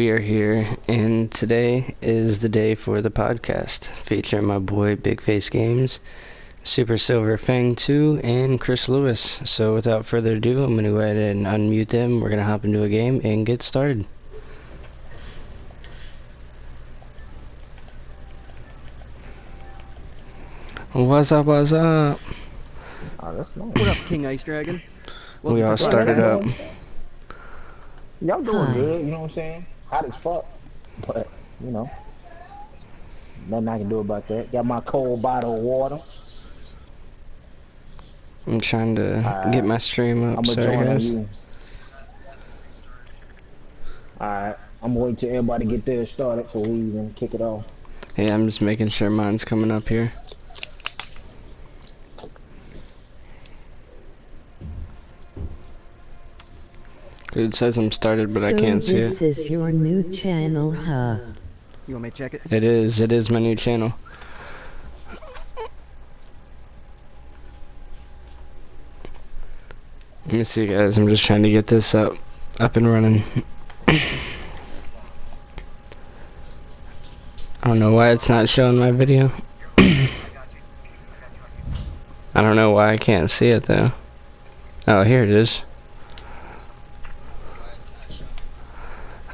we are here, and today is the day for the podcast, featuring my boy Big Face Games, Super Silver Fang 2, and Chris Lewis. So without further ado, I'm going to go ahead and unmute them. We're going to hop into a game and get started. What's up, what's up? Oh, that's nice. What up, King Ice Dragon? We all started up. Y'all doing good, you know what I'm saying? Hot as fuck, but, you know, nothing I can do about that. Got my cold bottle of water. I'm trying to get my stream up, sorry guys. Alright, I'm waiting till everybody get theirs started before we even kick it off. Yeah, I'm just making sure mine's coming up here. It says I'm started, but I can't see it. This is your new channel, huh? You want me to check it? It is my new channel. Let me see, guys, I'm just trying to get this up and running. I don't know why it's not showing my video. I don't know why I can't see it though. Oh, here it is.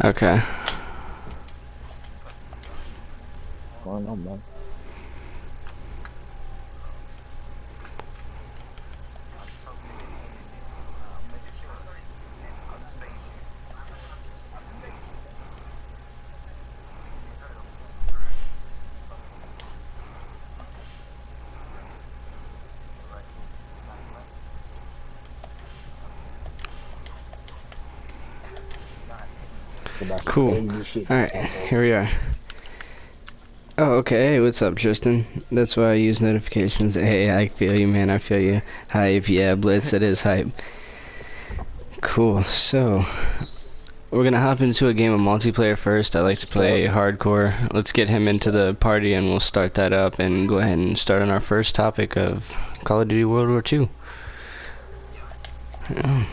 Okay. Going on, man. Cool. Alright, here we are. Oh, okay. Hey, what's up, Tristan? That's why I use notifications. Hey, I feel you, man. I feel you. Hype, yeah, Blitz, it is hype. Cool. So, we're gonna hop into a game of multiplayer first. I like to play hardcore. Let's get him into the party and we'll start that up and go ahead and start on our first topic of Call of Duty World War II. Yeah.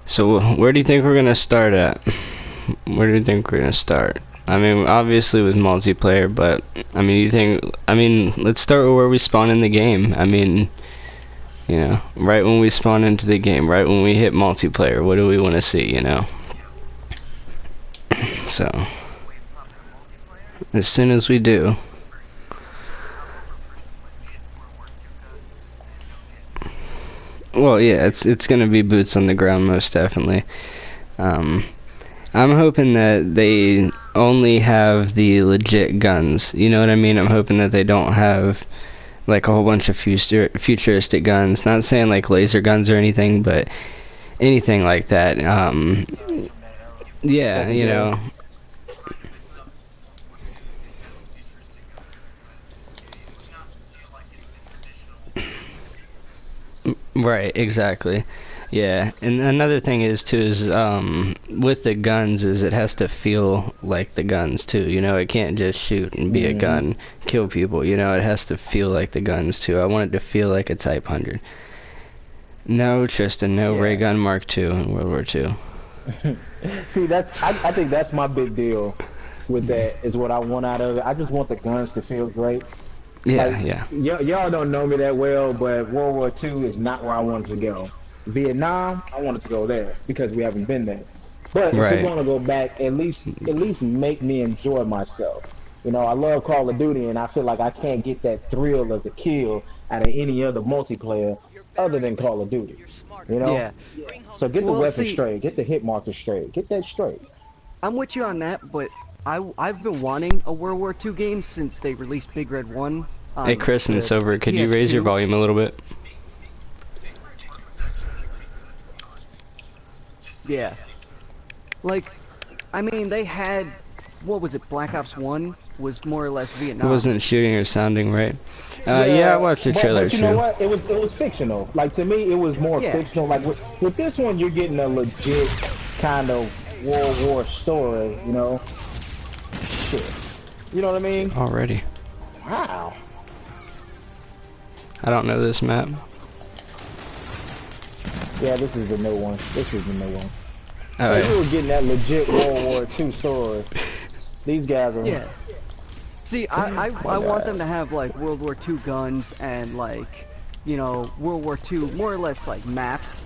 So where do you think we're gonna start at? Where do you think we're gonna start? I mean, obviously with multiplayer, but I mean, let's start with where we spawn in the game. I mean, you know, right when we spawn into the game, right when we hit multiplayer, what do we want to see, you know? So, as soon as we do. Well, yeah, it's gonna be boots on the ground, most definitely. I'm hoping that they only have the legit guns. You know what I mean? I'm hoping that they don't have like a whole bunch of futuristic guns. Not saying like laser guns or anything, but anything like that. Yeah, you know. Right, exactly. Yeah, and another thing is too is with the guns is it has to feel like the guns too. You know, it can't just shoot and be a gun, kill people. You know, it has to feel like the guns too. I want it to feel like a Type 100. No, Tristan, no ray gun Mark II in World War II. See, I think that's my big deal with that, is what I want out of it. I just want the guns to feel great. Yeah, like, yeah. Y'all don't know me that well, but World War II is not where I wanted to go. Vietnam, I wanted to go there because we haven't been there. But if we're going to go back, at least make me enjoy myself. You know, I love Call of Duty, and I feel like I can't get that thrill of the kill out of any other multiplayer other than Call of Duty. You know? Yeah. So get the weapon straight, get the hit marker straight, get that straight. I'm with you on that, but I've been wanting a World War II game since they released Big Red 1. Hey, Chris and Silver, could you raise your volume a little bit? Yeah. Like, I mean, they had, what was it, Black Ops 1 was more or less Vietnam. It wasn't shooting or sounding right. Yeah, I watched the trailer but you know what? It was fictional. Like, to me, it was more fictional. Like, with this one, you're getting a legit kind of World War story, you know? Shit. You know what I mean? Already. Wow. I don't know this map. Yeah, this is the new one. This is the new one. Oh, We were getting that legit World War II story. These guys are. Yeah. See, I want them to have like World War II guns and like, you know, World War II more or less like maps.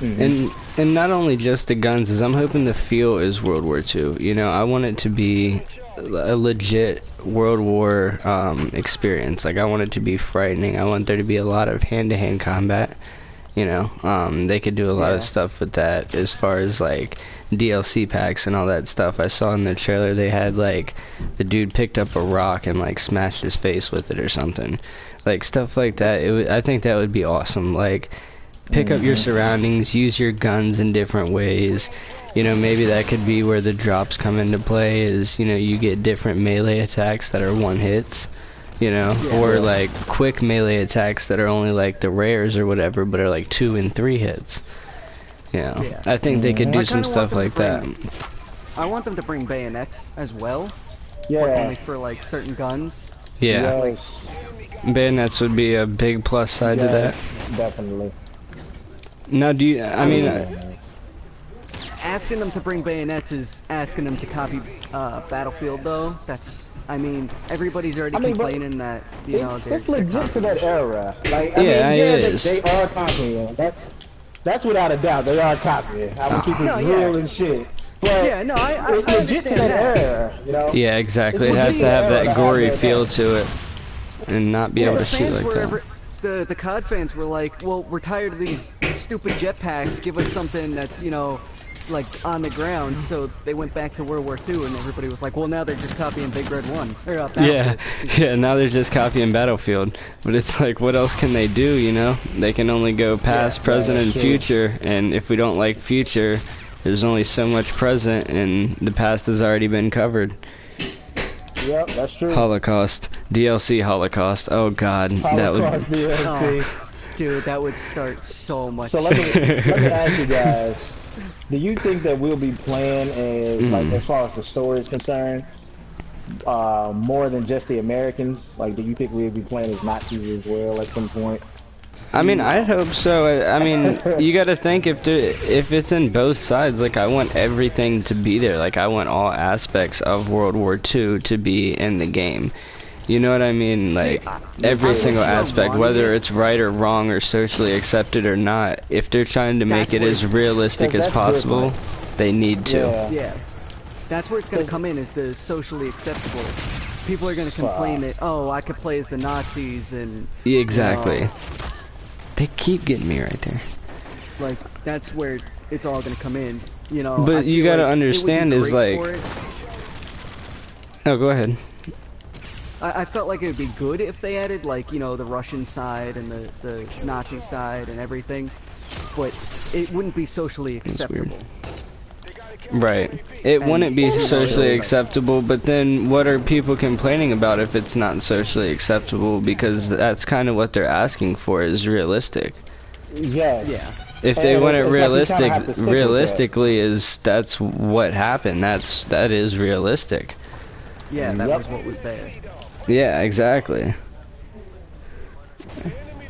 And not only just the guns, is I'm hoping the feel is World War II. You know, I want it to be a legit World War experience. Like I want it to be frightening. I want there to be a lot of hand-to-hand combat. You know, they could do a lot of stuff with that as far as like DLC packs and all that stuff. I saw in the trailer they had like the dude picked up a rock and like smashed his face with it or something. Like stuff like that. I think that would be awesome. Like pick up your surroundings, use your guns in different ways. You know, maybe that could be where the drops come into play is, you know, you get different melee attacks that are one hits. You know, or like quick melee attacks that are only like the rares or whatever, but are like 2 and 3 hits. You know, I think they could do some stuff like that. I want them to bring bayonets as well. Yeah. But only for like certain guns. Yeah. Yes. Bayonets would be a big plus side to that. Definitely. Now, do you? I mean, asking them to bring bayonets is asking them to copy Battlefield, though. I mean, everybody's already complaining that, you know, it's legit to that era. Like, they are copying. That's without a doubt. They are copying. I would keep it real and shit. But yeah, no, I it's legit to that era, you know? Yeah, exactly. It has to have that gory feel to it, and not be able to shoot like that. The COD fans were like, well, we're tired of these stupid jetpacks. Give us something that's, you know, like on the ground. So they went back to World War II, and everybody was like, well, now they're just copying Big Red 1. Or, yeah, now they're just copying Battlefield. But it's like, what else can they do, you know? They can only go past, present, and future, and if we don't like future, there's only so much present, and the past has already been covered. Yep, that's true. Holocaust. DLC Holocaust. Oh god, that would... Oh, dude, that would start so much. So let me ask you guys, do you think that we'll be playing as far as the story is concerned, more than just the Americans? Like, do you think we'll be playing as Nazis as well at some point? I mean, I hope so. I mean, you gotta think if it's in both sides, like, I want everything to be there. Like, I want all aspects of World War II to be in the game. You know what I mean? Like, every single aspect, whether it's right or wrong or socially accepted or not, if they're trying to make it as realistic as possible, they need to. Yeah. That's where it's going to come in, is the socially acceptable. People are going to complain that, oh, I could play as the Nazis and... Yeah, exactly. You know, they keep getting me right there. Like, that's where it's all going to come in, you know. But you got to understand is, like... Oh, go ahead. I felt like it would be good if they added, like, you know, the Russian side and the Nazi side and everything, but it wouldn't be socially acceptable. Right. It wouldn't be socially acceptable, but then what are people complaining about if it's not socially acceptable? Because that's kind of what they're asking for, is realistic. Yes. Yeah. If they want it realistically, that's what happened. That is realistic. Yeah, that was what was there. Yeah, exactly.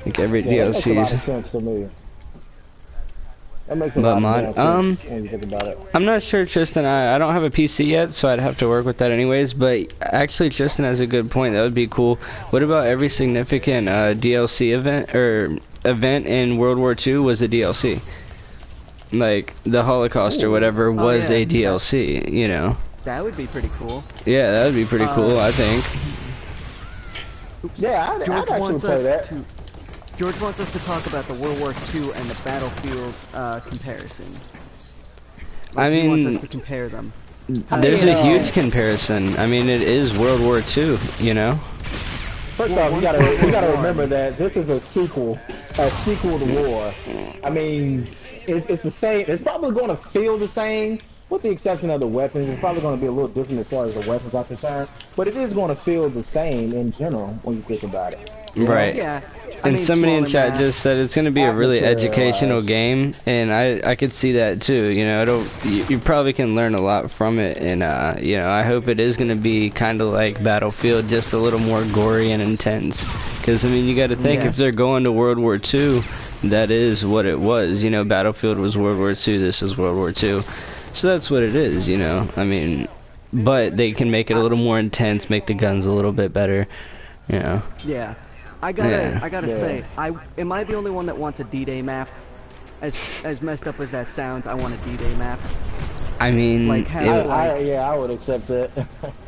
Like every DLC's. That makes a lot of sense to me. That makes a lot of sense when you think about it. I'm not sure, Tristan. I don't have a PC yet, so I'd have to work with that anyways. But actually, Tristan has a good point. That would be cool. What about every significant DLC event in World War II was a DLC? Like the Holocaust or whatever was a DLC. You know. That would be pretty cool. Yeah, that would be pretty cool, I think. Yeah, I'd actually play that. George wants us to talk about the World War II and the Battlefield comparison. Like, he wants us to compare them. There's a huge comparison. I mean, it is World War II, you know? First off, we gotta remember that this is a sequel to war. I mean, it's the same. It's probably going to feel the same, with the exception of the weapons. It's probably going to be a little different as far as the weapons are concerned, but it is going to feel the same in general when you think about it. Right. Yeah. And somebody in chat just said it's going to be a really educational game, and I could see that too. You know, you probably can learn a lot from it, and you know, I hope it is going to be kind of like Battlefield, just a little more gory and intense. Because I mean, you got to think if they're going to World War II, that is what it was. You know, Battlefield was World War II. This is World War II. So that's what it is. You know, I mean, but they can make it a little more intense, make the guns a little bit better. You know. Yeah. I gotta say, am I the only one that wants a D-Day map? As messed up as that sounds, I want a D-Day map. I mean, like, I would accept it.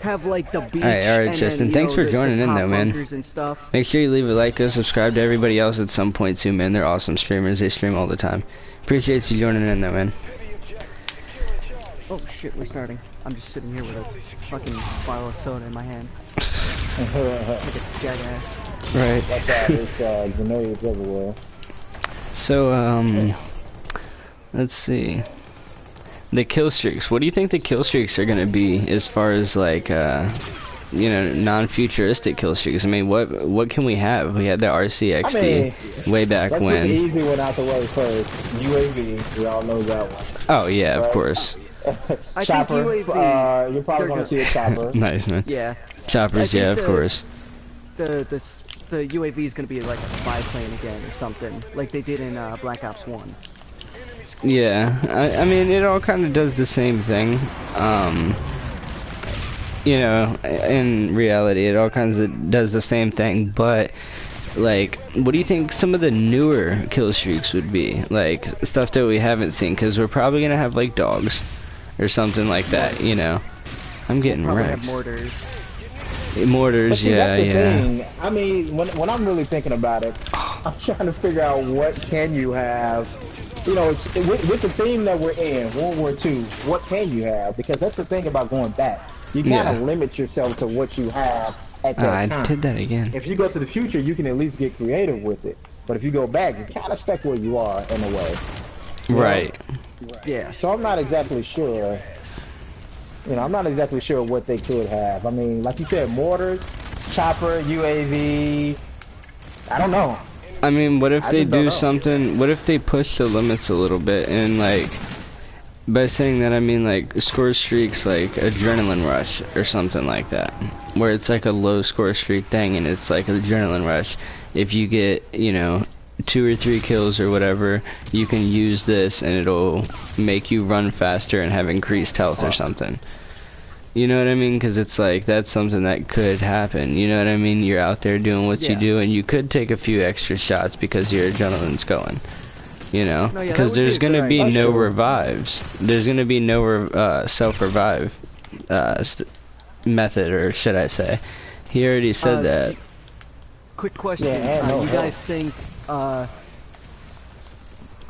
Have like the beach. All right, Justin. Thanks for joining in, though, man. And stuff. Make sure you leave a like, go subscribe to everybody else at some point too, man. They're awesome streamers. They stream all the time. Appreciate you joining in, though, man. Oh shit, we're starting. I'm just sitting here with a fucking bottle of soda in my hand. Like a jackass. Right. There's grenades everywhere. So, let's see. The kill streaks. What do you think the kill streaks are gonna be as far as like, you know, non-futuristic kill streaks? I mean, what can we have? We had the RCXD way back when. Let's get the easy one out the way first. UAV. We all know that one. Oh yeah, right? Of course. Chopper. Think UAV, you're probably gonna see a chopper. Nice, man. Yeah. Choppers, yeah, of course. The UAV is gonna be like a spy plane again or something, like they did in Black Ops 1. Yeah, I mean, it all kind of does the same thing. You know, in reality, it all kinds of does the same thing, but, like, what do you think some of the newer kill streaks would be? Like, stuff that we haven't seen, because we're probably going to have, like, dogs, or something like that, you know? I'm getting wrecked. Have mortars. Mortars, see, yeah, yeah. Thing. I mean, when I'm really thinking about it, I'm trying to figure out what can you have. You know, with the theme that we're in, World War II, what can you have? Because that's the thing about going back. You kind of limit yourself to what you have at that time. I did that again. If you go to the future, you can at least get creative with it. But if you go back, you're kind of stuck where you are in a way. Right. Yeah. So I'm not exactly sure. You know, I'm not exactly sure what they could have. I mean, like you said, mortars, chopper, UAV. I don't know. I mean, what if they do something, what if they push the limits a little bit, and like, by saying that I mean like score streaks like adrenaline rush or something like that, where it's like a low score streak thing and it's like adrenaline rush. If you get, you know, 2 or 3 kills or whatever, you can use this and it'll make you run faster and have increased health or something. You know what I mean? Because it's like, that's something that could happen. You know what I mean? You're out there doing what you do, and you could take a few extra shots because your adrenaline's going. You know? Because there's going to be no revives. There's going to be no self-revive method, or should I say. He already said that. Quick question. You guys think the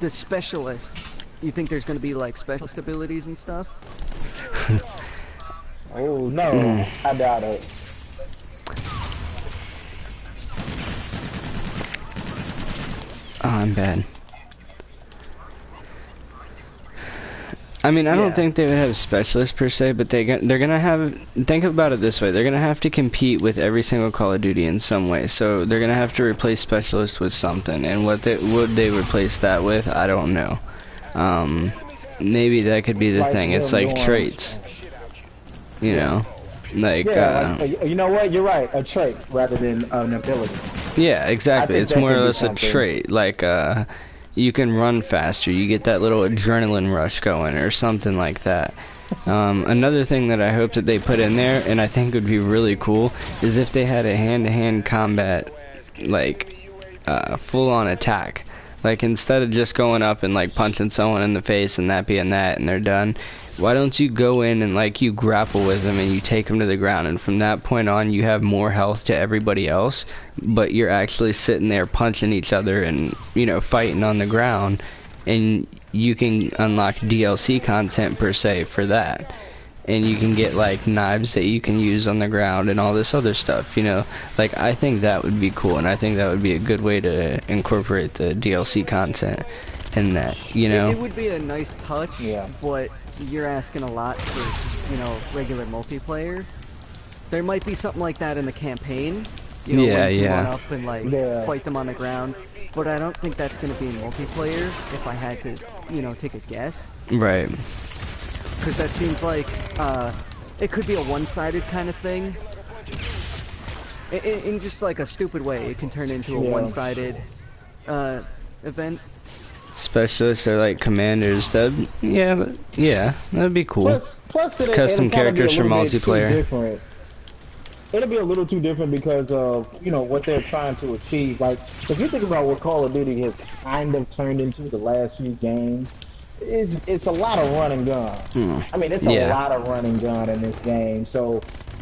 specialists, you think there's going to be like specialist abilities and stuff? Oh no, I doubt it. Oh, I'm bad. I mean, I don't think they would have specialists per se, but they're gonna have. Think about it this way: they're gonna have to compete with every single Call of Duty in some way. So they're gonna have to replace specialists with something, and what would they replace that with? I don't know. Maybe that could be the thing. It's like traits. You know, like, you know what? You're right. A trait rather than an ability. Yeah, exactly. It's more or less a trait. Like, you can run faster. You get that little adrenaline rush going, or something like that. Another thing that I hope that they put in there, and I think would be really cool, is if they had a hand-to-hand combat, like, full-on attack. Like, instead of just going up and, like, punching someone in the face and that being that and they're done, why don't you go in and, like, you grapple with them and you take them to the ground, and from that point on you have more health to everybody else, but you're actually sitting there punching each other and, you know, fighting on the ground, and you can unlock DLC content per se for that. And you can get, like, knives that you can use on the ground and all this other stuff, you know? Like, I think that would be cool, and I think that would be a good way to incorporate the DLC content in that, you know? It would be a nice touch, but you're asking a lot for, you know, regular multiplayer. There might be something like that in the campaign, you know, when you run up and, like, fight them on the ground. But I don't think that's going to be in multiplayer, if I had to, you know, take a guess. Right. Because that seems like, it could be a one-sided kind of thing. In just like a stupid way, it can turn into a one-sided, event. Specialists are like commanders. That'd that'd be cool. Plus custom characters for multiplayer. It'll be a little too different because of what they're trying to achieve. Like if you think about what Call of Duty has kind of turned into the last few games, it's a lot of run and gun. I mean, it's a lot of run and gun in this game. So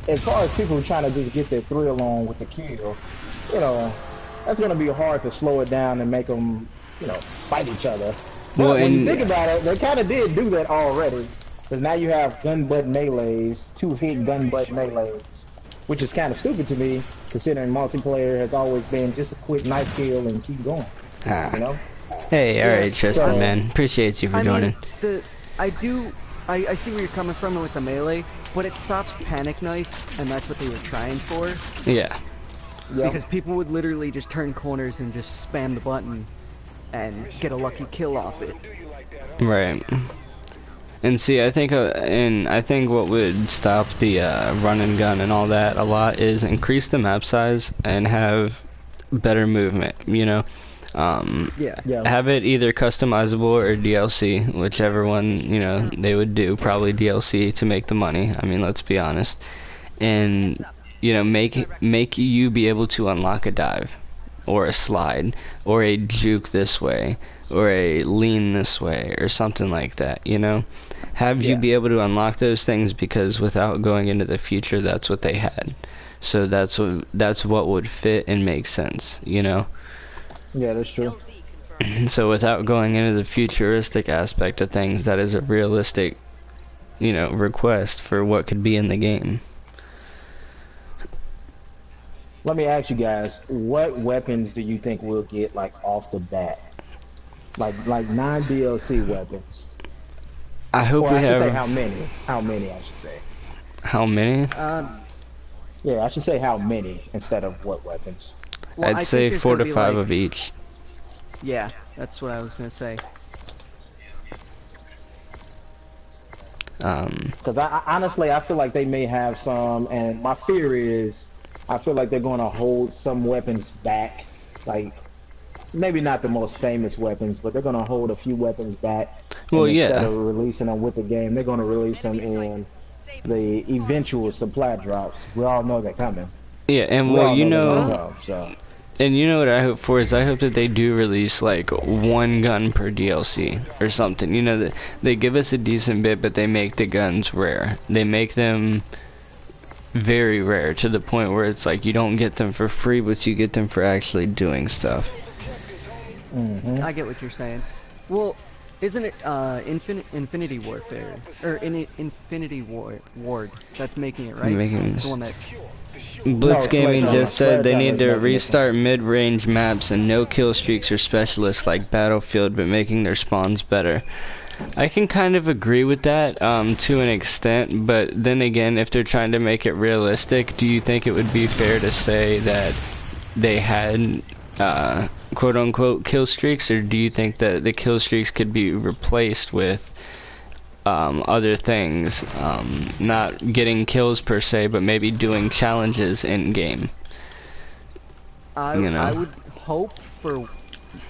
as far as people trying to just get their thrill on with the kill, that's going to be hard to slow it down and make them fight each other. But when you think about it, they kind of did do that already. Because now you have gun butt melees, 2-hit gun butt melees, which is kind of stupid to me, considering multiplayer has always been just a quick knife kill and keep going. Hey, alright, Tristan, man. Appreciate you for joining. I see where you're coming from with the melee, but it stops panic knife, and that's what they were trying for. Yeah. Because people would literally just turn corners and just spam the button and get a lucky kill off it. Right. And see, I think what would stop the run and gun and all that a lot is increase the map size and have better movement. Have it either customizable or DLC, whichever one they would do. Probably DLC to make the money. I mean, let's be honest. And make you be able to unlock a dive, or a slide, or a juke this way, or a lean this way, or something like that, Have you be able to unlock those things, because without going into the future, that's what they had. So that's what would fit and make sense, Yeah, that's true. So without going into the futuristic aspect of things, that is a realistic, request for what could be in the game. Let me ask you guys, what weapons do you think we'll get like off the bat? Like non-DLC weapons. I hope we have. Say how many? How many? I should say. How many? Yeah, I should say how many instead of what weapons. Well, I'd say 4 to 5 of each. Yeah, that's what I was gonna say. Because honestly, I feel like they may have some, and my fear is, I feel like they're going to hold some weapons back, like maybe not the most famous weapons, but they're going to hold a few weapons back. Well, instead of releasing them with the game, they're going to release them in the eventual supply drops. We all know they're coming. Yeah, and and what I hope for is I hope that they do release like one gun per DLC or something. That they give us a decent bit, but they make the guns rare. They make them very rare, to the point where it's like you don't get them for free, but you get them for actually doing stuff. I get what you're saying. Well, isn't it Infinity Warfare or Infinity Ward that's making it, right? The one that Blitz Gaming just said they need to restart mid-range maps and no kill streaks or specialists like Battlefield, but making their spawns better. I can kind of agree with that to an extent, but then again, if they're trying to make it realistic, do you think it would be fair to say that they had quote-unquote kill streaks, or do you think that the kill streaks could be replaced with other things, not getting kills per se, but maybe doing challenges in game? I would hope for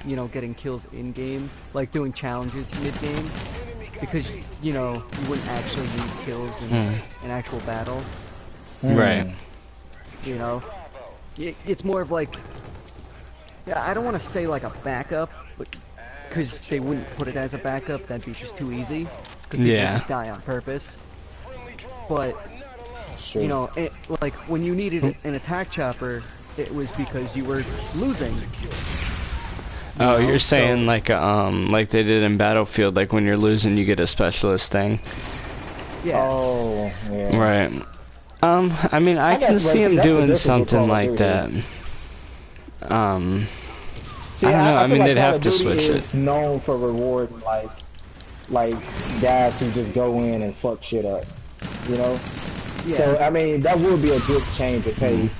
getting kills in game, like doing challenges mid game, because you wouldn't actually need kills in an actual battle. Right. It's more of like, I don't want to say like a backup, but because they wouldn't put it as a backup, that'd be just too easy. Because people just die on purpose. But like when you needed an attack chopper, it was because you were losing. You're saying like they did in Battlefield, like when you're losing, you get a specialist thing. Yeah. Oh, yeah. Right. I mean, I can see him doing something like that. See, I don't know. I mean, they'd have to switch it. It's known for rewarding like guys who just go in and fuck shit up, Yeah. So I mean, that would be a good change of pace,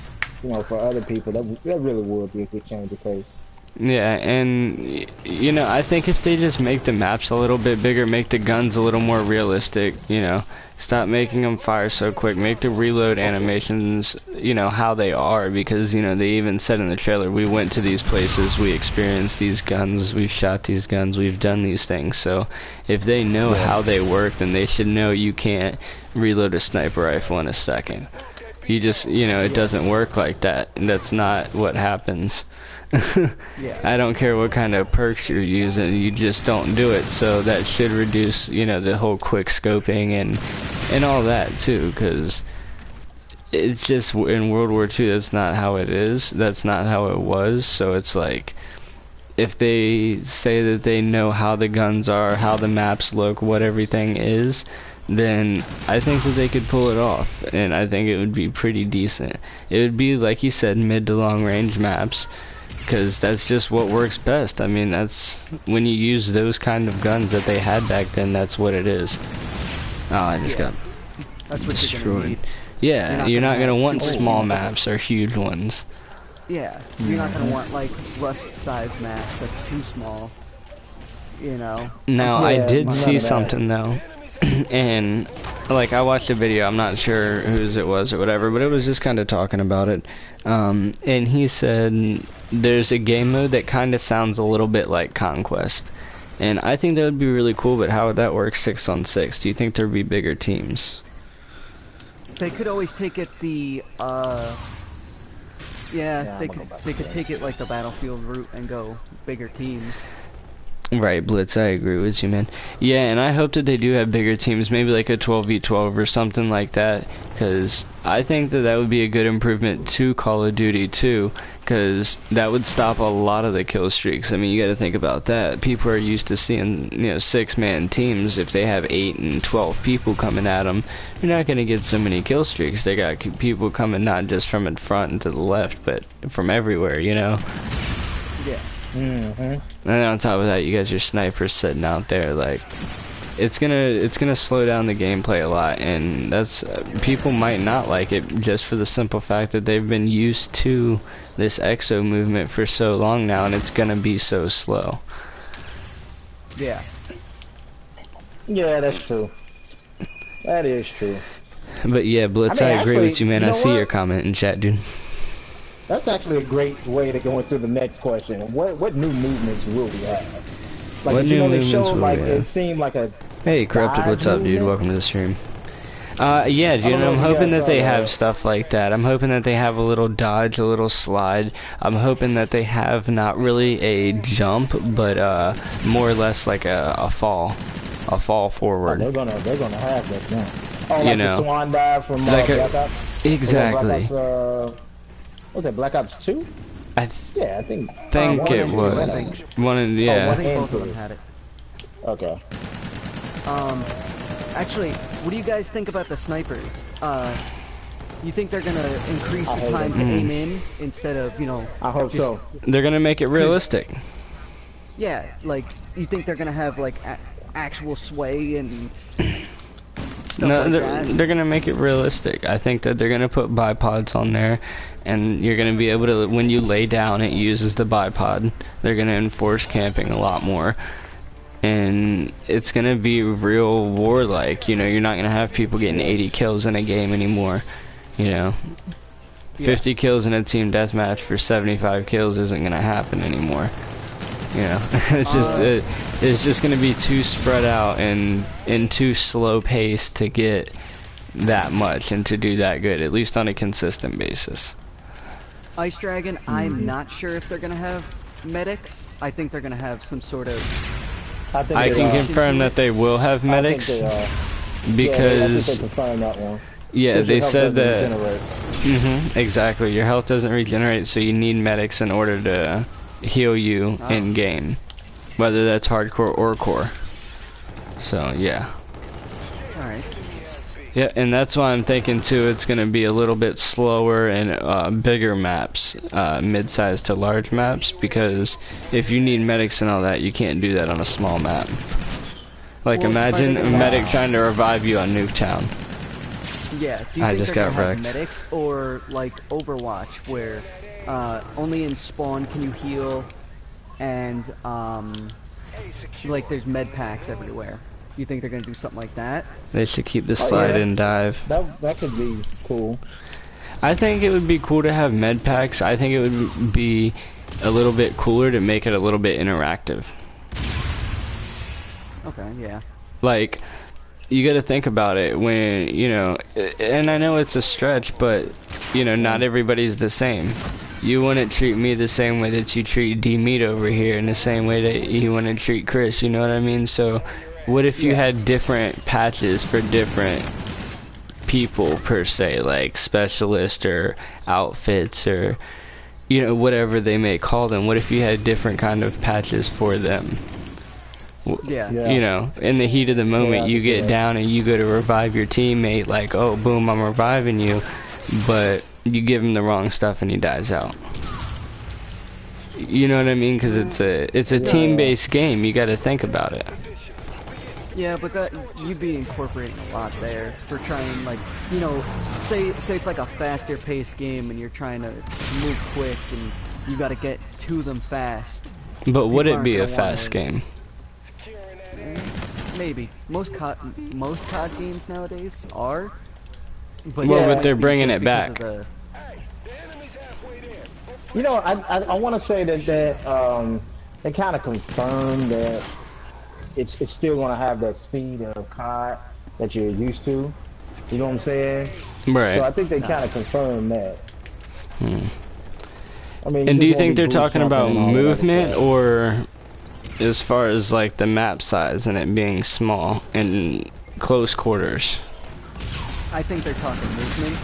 for other people. That really would be a good change of pace. Yeah, and you know, I think if they just make the maps a little bit bigger, make the guns a little more realistic, you know, stop making them fire so quick, make the reload animations, you know, how they are, because, you know, they even said in the trailer, we went to these places, we experienced these guns, we've shot these guns, we've done these things. So if they know how they work, then they should know you can't reload a sniper rifle in a second. You just, you know, it doesn't work like that, and that's not what happens. Yeah. I don't care what kind of perks you're using, you just don't do it. So that should reduce, you know, the whole quick scoping and all that too, because it's just in World War II, that's not how it is. That's not how it was. So it's like, if they say that they know how the guns are, how the maps look, what everything is, then I think that they could pull it off, and I think it would be pretty decent. It would be, like you said, mid to long range maps, because that's just what works best. I mean, that's when you use those kind of guns that they had back then, that's what it is. Oh, I just got destroyed. Yeah, you're not gonna want small maps or huge ones. Yeah, you're not gonna want like Rust-sized maps. That's too small. You know. Now, I did see something though, and like I watched a video. I'm not sure whose it was or whatever, but it was just kind of talking about it. And he said there's a game mode that kind of sounds a little bit like Conquest, and I think that would be really cool. But how would that work 6 on 6? Do you think there'd be bigger teams? They could always take it the yeah, they could take it like the Battlefield route and go bigger teams. Right, Blitz, I agree with you, man. Yeah, and I hope that they do have bigger teams, maybe like a 12v12 or something like that, because I think that that would be a good improvement to Call of Duty too, because that would stop a lot of the kill streaks. I mean, you got to think about that. People are used to seeing, you know, 6-man teams. If they have 8 and 12 people coming at them, you're not going to get so many kill streaks. They got people coming not just from in front and to the left, but from everywhere, you know? Yeah. And then on top of that, you guys are snipers sitting out there, like, it's gonna slow down the gameplay a lot, and that's people might not like it just for the simple fact that they've been used to this exo movement for so long now, and it's gonna be so slow. Yeah. Yeah, that's true. That is true. But yeah, Blitz, I agree with you, man. I see your comment in chat, dude. That's actually a great way to go into the next question. What new movements will we have? Like, what new movements will we have? It seemed like a Hey, Corrupted, what's up, dude? Welcome to the stream. Yeah, dude, I'm hoping that they have stuff like that. I'm hoping that they have a little dodge, a little slide. I'm hoping that they have not really a jump, but more or less like a fall forward. Oh, they're gonna have that jump. Oh, like you know, the swan dive from like Black Ops? Exactly. Was that Black Ops 2? Yeah, I think it was. One and yeah. I think both of them had it. Okay. Actually, what do you guys think about the snipers? You think they're gonna increase the time to aim in instead of, you know? I hope so. They're gonna make it realistic. Yeah, like, you think they're gonna have like actual sway and stuff like that? They're gonna make it realistic. I think that they're gonna put bipods on there, and you're gonna be able to, when you lay down, it uses the bipod. They're gonna enforce camping a lot more, and it's gonna be real war-like. You know, you're not gonna have people getting 80 kills in a game anymore. You know, 50 kills in a team deathmatch for 75 kills isn't gonna happen anymore. You know, it's just gonna be too spread out and too slow paced to get that much and to do that good, at least on a consistent basis. Ice Dragon, I'm not sure if they're gonna have medics. I think they're gonna have some sort of. I can confirm that they will have medics because they said that. Exactly. Your health doesn't regenerate, so you need medics in order to heal you in game, whether that's hardcore or core. So yeah. All right. Yeah, and that's why I'm thinking too, it's gonna be a little bit slower and bigger maps, mid-sized to large maps, because if you need medics and all that, you can't do that on a small map. Like, well, imagine a medic trying to revive you on Nuketown. Yeah, do you think they're gonna have medics, or like Overwatch, where only in spawn can you heal and like there's med packs everywhere. You think they're gonna do something like that? They should keep the slide and dive. That could be cool. I think it would be cool to have med packs. I think it would be a little bit cooler to make it a little bit interactive. Okay, yeah. Like, you gotta think about it when, you know, and I know it's a stretch, but, you know, not everybody's the same. You wouldn't treat me the same way that you treat D-Meat over here, in the same way that you wouldn't treat Chris, you know what I mean? So, what if you had different patches for different people, per se, like specialists or outfits or, you know, whatever they may call them? What if you had different kind of patches for them? Yeah. You know, in the heat of the moment, you get down and you go to revive your teammate, like, oh, boom, I'm reviving you, but you give him the wrong stuff and he dies out. You know what I mean? Because it's a team-based game. You got to think about it. Yeah, but that you'd be incorporating a lot there for trying, like, you know, say it's like a faster paced game and you're trying to move quick and you got to get to them fast. But would it be a fast game? Maybe most COD games nowadays are. But well, but they're bringing it back. You know, I want to say that they kind of confirmed that it's still going to have that speed of COD that you're used to. You know what I'm saying? Right. So I think they kind of confirmed that. I mean, and do you think they're talking about movement or as far as like the map size and it being small and close quarters? I think they're talking movement.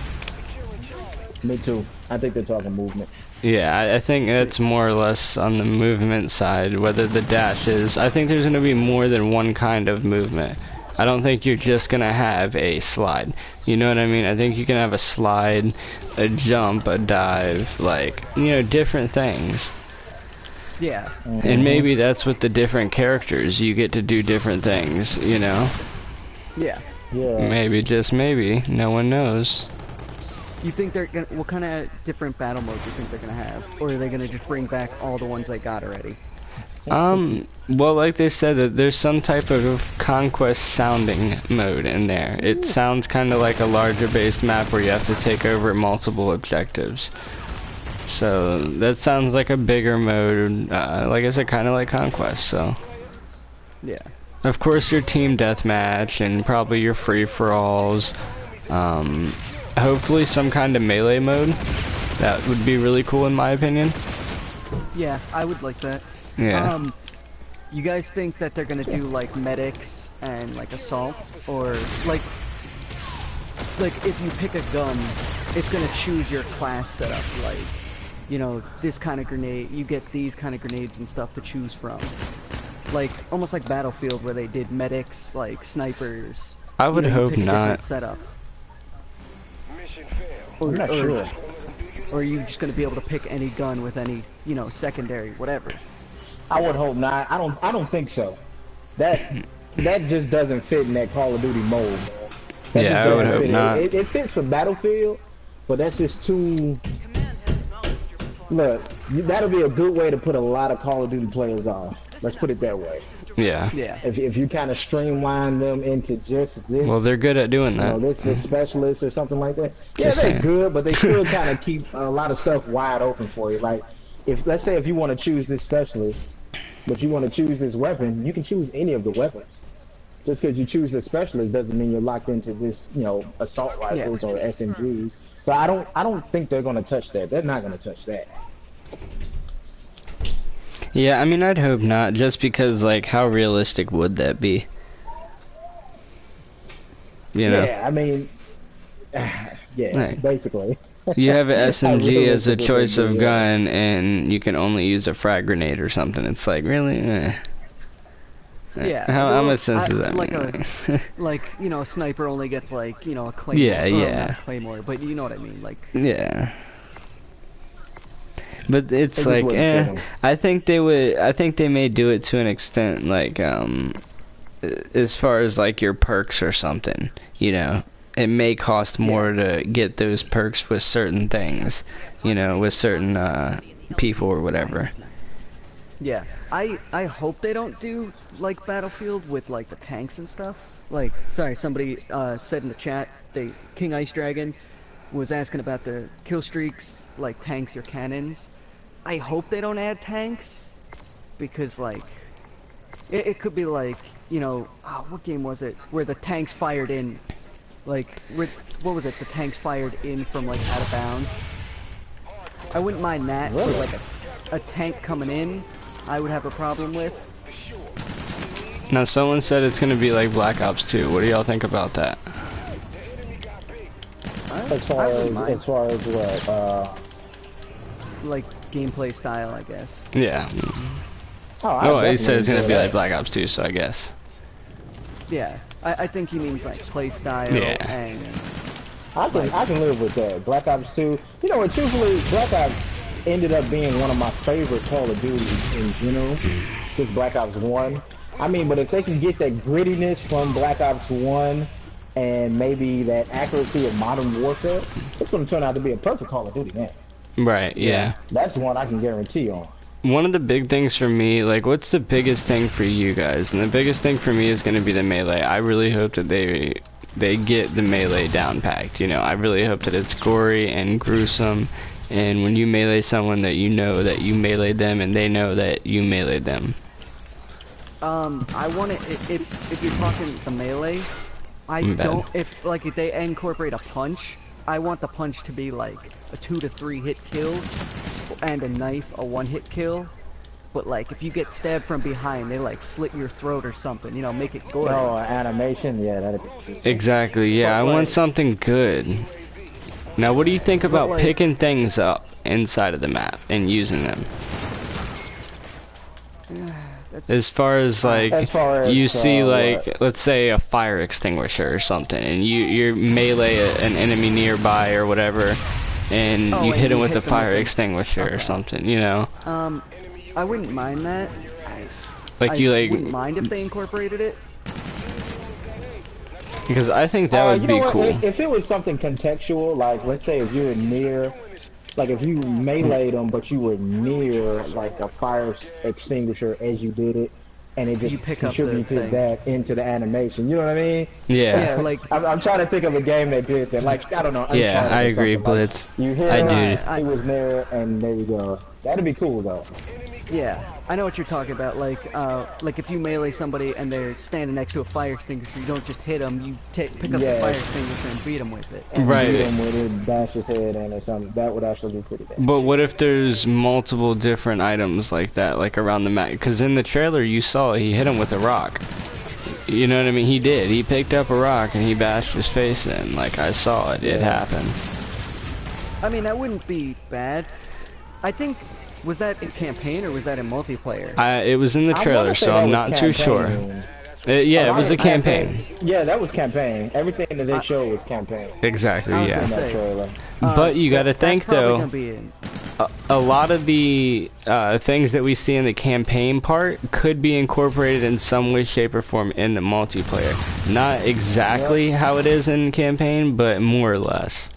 Me too. I think they're talking movement. Yeah, I think that's more or less on the movement side, whether the dash is. I think there's going to be more than one kind of movement. I don't think you're just going to have a slide. You know what I mean? I think you can have a slide, a jump, a dive, like, you know, different things. Yeah. And maybe that's with the different characters. You get to do different things, you know? Yeah. Yeah. Maybe, just maybe. No one knows. You think they're gonna, what kind of different battle modes do you think they're gonna have? Or are they gonna just bring back all the ones they got already? Well, like they said, that there's some type of conquest sounding mode in there. It sounds kind of like a larger based map where you have to take over multiple objectives. So, that sounds like a bigger mode, like I said, kind of like Conquest, so. Yeah. Of course, your team deathmatch and probably your free-for-alls. Hopefully some kind of melee mode. That would be really cool in my opinion. Yeah, I would like that. Yeah. You guys think that they're gonna do like medics and like assault, or like if you pick a gun, it's gonna choose your class setup, like, you know, this kind of grenade, you get these kind of grenades and stuff to choose from. Like, almost like Battlefield where they did medics, like snipers. I would hope not. Setup. I'm not sure. Or are you just gonna be able to pick any gun with any, you know, secondary, whatever? I would hope not. I don't think so. That just doesn't fit in that Call of Duty mode. Yeah, I would hope not. It fits for Battlefield, but that's just too. Look, that'll be a good way to put a lot of Call of Duty players off. Let's put it that way. Yeah. Yeah. If you kind of streamline them into just this. Well, they're good at doing that. You know, this specialist or something like that. Yeah, they're good, but they still kind of keep a lot of stuff wide open for you. Like, let's say if you want to choose this specialist, but you want to choose this weapon, you can choose any of the weapons. Just because you choose the specialist doesn't mean you're locked into this, you know, assault rifles or SMGs. So I don't think they're gonna touch that. They're not gonna touch that. Yeah, I mean, I'd hope not, just because, like, how realistic would that be? You know? Yeah, I mean, yeah, right. Basically. You have an SMG as a choice of gun, and you can only use a frag grenade or something. It's like, really? Yeah. How much sense does that make? Like, you know, a sniper only gets, like, you know, a claymore. Yeah. Not claymore, but you know what I mean, like. Yeah. But it's like, I think they may do it to an extent, like, as far as, like, your perks or something, you know. It may cost more to get those perks with certain things, you know, with certain people or whatever. Yeah, I hope they don't do like Battlefield with like the tanks and stuff. Like, sorry, somebody said in the chat, King Ice Dragon was asking about the kill streaks, like tanks or cannons. I hope they don't add tanks, because like, it could be like, you know, what game was it, where the tanks fired in, like, what was it, the tanks fired in from like out of bounds. I wouldn't mind that, but like a tank coming in, I would have a problem with. Now someone said it's gonna be like Black Ops 2. What do y'all think about that? As far as what? Like gameplay style, I guess. Yeah. Oh, he said it's gonna be like Black Ops 2, so I guess. Yeah, I think he means like play style. Yeah. And I can live with that. Black Ops 2. You know what? Truthfully, Black Ops ended up being one of my favorite Call of Duty in general. Just Black Ops 1. I mean, but if they can get that grittiness from Black Ops 1 and maybe that accuracy of Modern Warfare, it's going to turn out to be a perfect Call of Duty game. Right, yeah. That's one I can guarantee on. One of the big things for me, like, what's the biggest thing for you guys? And the biggest thing for me is going to be the melee. I really hope that they get the melee down packed, you know. I really hope that it's gory and gruesome, and when you melee someone that you know that you meleeed them and they know that you meleeed them. I want it, if you're talking the melee, if they incorporate a punch, I want the punch to be like a 2 to 3 hit kill, and a knife a 1-hit kill. But like, if you get stabbed from behind, they like slit your throat or something, you know, make it gory. Oh, animation, yeah, that'd be... Exactly, yeah, I want something good. Now, what do you think about picking things up inside of the map and using them? As far as like, you see like, let's say a fire extinguisher or something, and you melee an enemy nearby or whatever, and you hit him with a fire extinguisher or something, you know? I wouldn't mind that. Like I wouldn't mind if they incorporated it. Because I think that would be cool. If it was something contextual, like let's say if you were near, like if you meleeed them, but you were near like a fire extinguisher as you did it, and it just contributed that into the animation. You know what I mean? Yeah. Yeah, like I'm trying to think of a game that did that. Like I don't know. Yeah, I agree, Blitz. Like, you hear it was there, and there you go. That'd be cool though. Yeah, I know what you're talking about. Like if you melee somebody and they're standing next to a fire extinguisher, you don't just hit them. You pick up the fire extinguisher and beat them with it. And beat them with it, bash his head in or something. That would actually be pretty bad. But what if there's multiple different items like that, like around the map? Because in the trailer you saw he hit him with a rock. You know what I mean? He did. He picked up a rock and he bashed his face in. Like I saw it. It happened. I mean, that wouldn't be bad. I think. Was that in campaign or was that in multiplayer? It was in the trailer, so I'm not too sure. Yeah, it was a campaign. Yeah, that was campaign. Everything that they showed was campaign. Exactly, yeah. But but you gotta think though, a lot of the things that we see in the campaign part could be incorporated in some way, shape, or form in the multiplayer. Not exactly how it is in campaign, but more or less.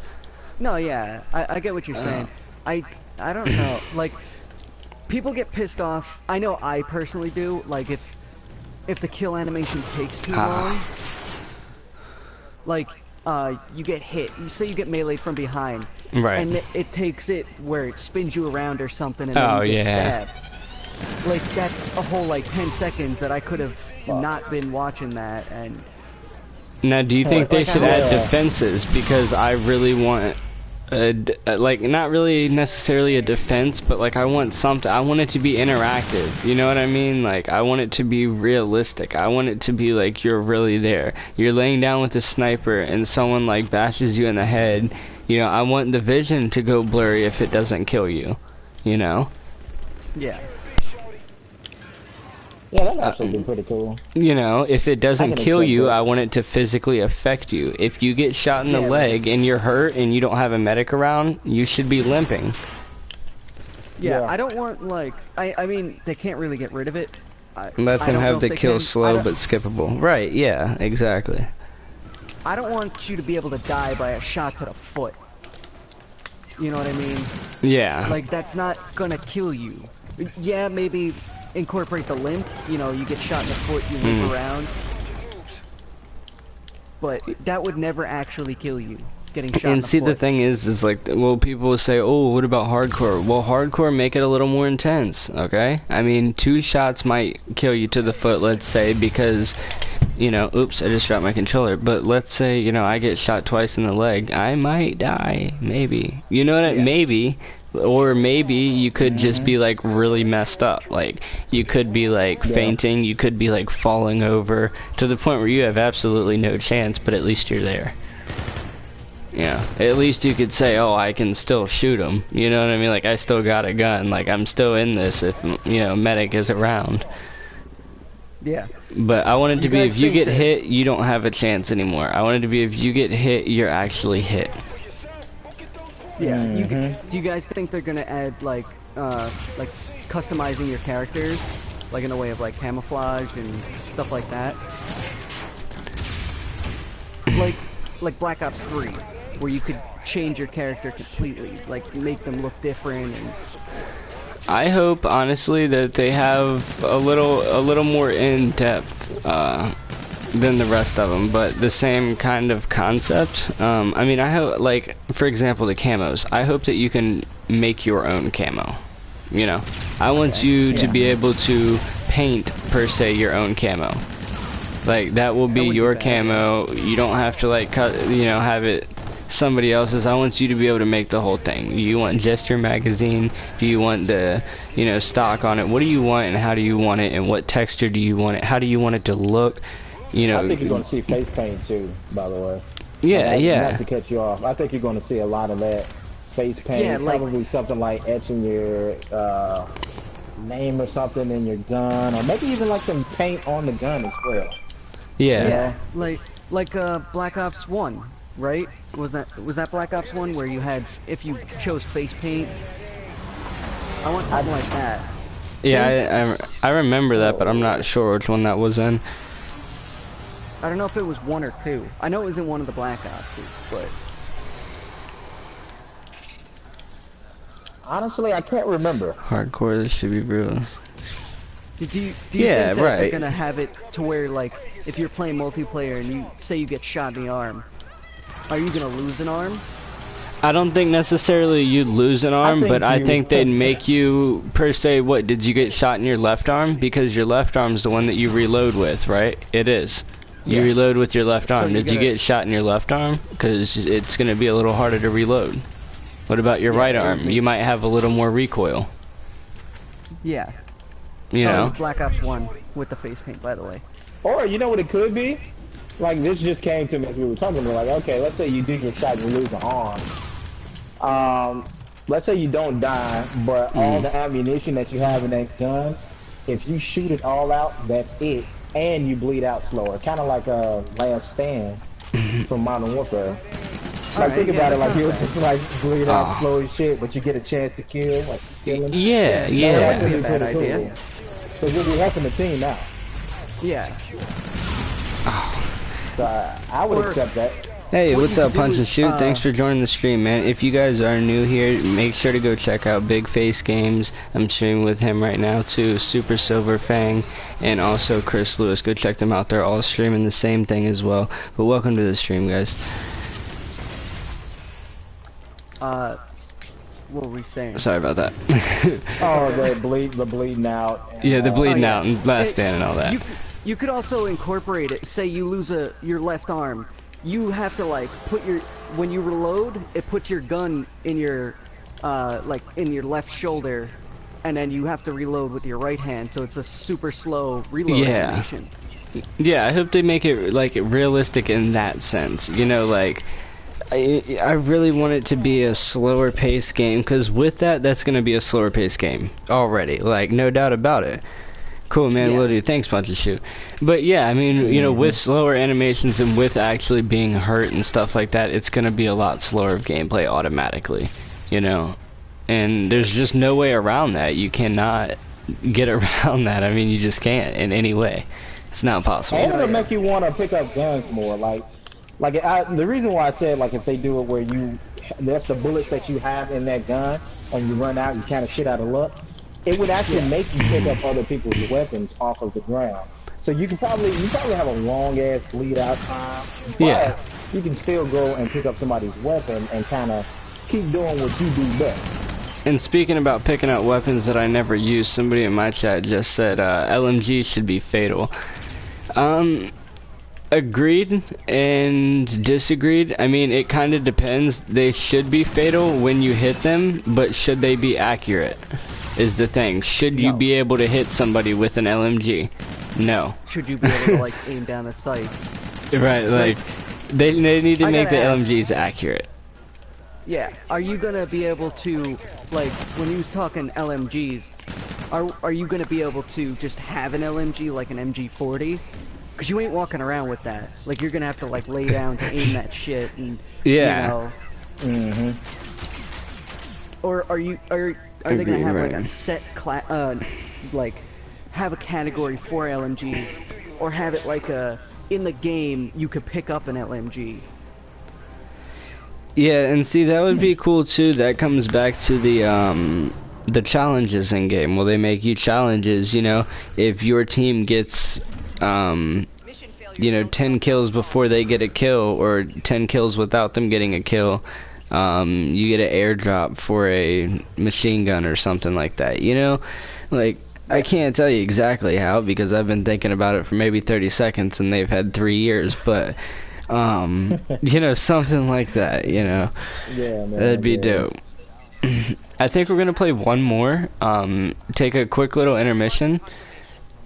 No, yeah, I get what you're saying. I don't know, like, people get pissed off. I know I personally do. Like, if the kill animation takes too long, like, you get hit. You say you get meleeed from behind, right? And it takes it where it spins you around or something, and then you get stabbed. Like, that's a whole like 10 seconds that I could have not been watching that. And now, do you think they should add defenses? Because I really want. Like not really necessarily a defense, but like I want something. I want it to be interactive. You know what I mean? Like I want it to be realistic. I want it to be like you're really there. You're laying down with a sniper and someone like bashes you in the head. You know, I want the vision to go blurry if it doesn't kill you. You know? Yeah. Yeah, that'd actually be pretty cool. You know, if it doesn't kill you, I want it to physically affect you. If you get shot in the leg and you're hurt and you don't have a medic around, you should be limping. Yeah, I don't want, like, I mean, they can't really get rid of it. Let them have the kill slow but skippable. Right, yeah, exactly. I don't want you to be able to die by a shot to the foot. You know what I mean? Yeah. Like, that's not gonna kill you. Yeah, maybe incorporate the limp. You know, you get shot in the foot, you limp around. But that would never actually kill you. Getting shot in the foot. The thing is like, well, people will say, oh, what about hardcore? Well, hardcore make it a little more intense, okay? I mean, 2 shots might kill you to the foot, let's say, because, you know, oops, I just dropped my controller. But let's say, you know, I get shot twice in the leg. I might die, maybe. You know what I mean? Maybe. Or maybe you could just be like really messed up. Like you could be like fainting, you could be like falling over to the point where you have absolutely no chance, but at least you're there. Yeah, at least you could say, oh, I can still shoot him. You know what I mean? Like I still got a gun. Like I'm still in this if, you know, medic is around. Yeah. But I want it to be if you get hit, you don't have a chance anymore. I want it to be if you get hit, you're actually hit. Yeah, do you guys think they're gonna add like customizing your characters, like in a way of like camouflage and stuff like that? like Black Ops 3, where you could change your character completely, like make them look different. And I hope honestly that they have a little more in depth than the rest of them, but the same kind of concept. I mean, I hope, like, for example, the camos. I hope that you can make your own camo. You know, I want you to be able to paint, per se, your own camo. Like, that will be your camo. You don't have to, like, you know, have it somebody else's. I want you to be able to make the whole thing. You want just your magazine? Do you want the, you know, stock on it? What do you want and how do you want it and what texture do you want it? How do you want it to look? You know, I think you're going to see face paint too, by the way. Yeah, Not to cut you off. I think you're going to see a lot of that face paint. Yeah, probably something like etching your name or something in your gun, or maybe even like some paint on the gun as well. Yeah. Yeah, like Black Ops 1, right? Was that Black Ops 1 where you had, if you chose face paint? I want something like that. Yeah, I remember that, but I'm not sure which one that was in. I don't know if it was 1 or 2. I know it was in one of the Black Opses, but honestly, I can't remember. Hardcore, this should be real. Do you think that they're gonna have it to where, like, if you're playing multiplayer and you say you get shot in the arm, are you gonna lose an arm? I don't think necessarily you'd lose an arm, but I think they'd make you, per se, what, did you get shot in your left arm? Because your left arm's the one that you reload with, right? It is. You reload with your left arm. Did you get shot in your left arm? Because it's going to be a little harder to reload. What about your right arm? You might have a little more recoil. Yeah. You know? Black Ops 1 with the face paint, by the way. Or, you know what it could be? Like, this just came to me as we were talking. We're like, okay, let's say you do get shot and you lose an arm. Let's say you don't die, but all the ammunition that you have in that gun, if you shoot it all out, that's it. And you bleed out slower, kind of like a Last Stand from Modern Warfare. Like, think about it, like you just like bleed out slow as shit, but you get a chance to kill, like kill him. Yeah. That would be a bad idea. Because you'll be helping the team now. Yeah. So I would accept that. Hey, what's up, Punch and Shoot? Thanks for joining the stream, man. If you guys are new here, make sure to go check out Big Face Games. I'm streaming with him right now, too. Super Silver Fang, and also Chris Lewis. Go check them out. They're all streaming the same thing as well. But welcome to the stream, guys. What were we saying? Sorry about that. The bleeding out. And, yeah, the bleeding out and Last Stand and all that. You could also incorporate it. Say you lose your left arm. You have to, like, when you reload, it puts your gun in your, in your left shoulder, and then you have to reload with your right hand, so it's a super slow reload animation. Yeah, I hope they make it, like, realistic in that sense. You know, like, I really want it to be a slower paced game, because with that's going to be a slower paced game already. Like, no doubt about it. Cool, man. Will do. Thanks, Punch and Shoot. But yeah, I mean, you know, with slower animations and with actually being hurt and stuff like that, it's gonna be a lot slower of gameplay automatically, you know. And there's just no way around that. You cannot get around that. I mean, you just can't in any way. It's not possible. And it'll make you want to pick up guns more. The reason why I said, like, if they do it where that's the bullets that you have in that gun, and you run out, you kind of shit out of luck. it would actually make you pick up other people's weapons off of the ground. So you probably have a long ass bleed out time, but you can still go and pick up somebody's weapon and kind of keep doing what you do best. And speaking about picking up weapons that I never use, somebody in my chat just said LMG should be fatal. Agreed and disagreed. I mean, it kind of depends. They should be fatal when you hit them, but should they be accurate is the thing. Should you be able to hit somebody with an LMG? No. Should you be able to like aim down the sights? Right, like they need to make the LMGs accurate. Yeah, are you gonna be able to, like, when he was talking LMGs, are you gonna be able to just have an LMG like an MG40? Cause you ain't walking around with that. Like, you're gonna have to like lay down to aim that shit and you know. Or are they gonna have like a set like have a category for LMGs, or have it like in the game you could pick up an LMG? Yeah, and see, that would be cool too. That comes back to the challenges in game. Well, they make you challenges, you know, if your team gets you know, 10 kills before they get a kill, or 10 kills without them getting a kill, you get an airdrop for a machine gun or something like that, you know? Like, I can't tell you exactly how, because I've been thinking about it for maybe 30 seconds and they've had 3 years, but you know, something like that, you know. Yeah, man, that'd be dope. I think we're gonna play one more, take a quick little intermission,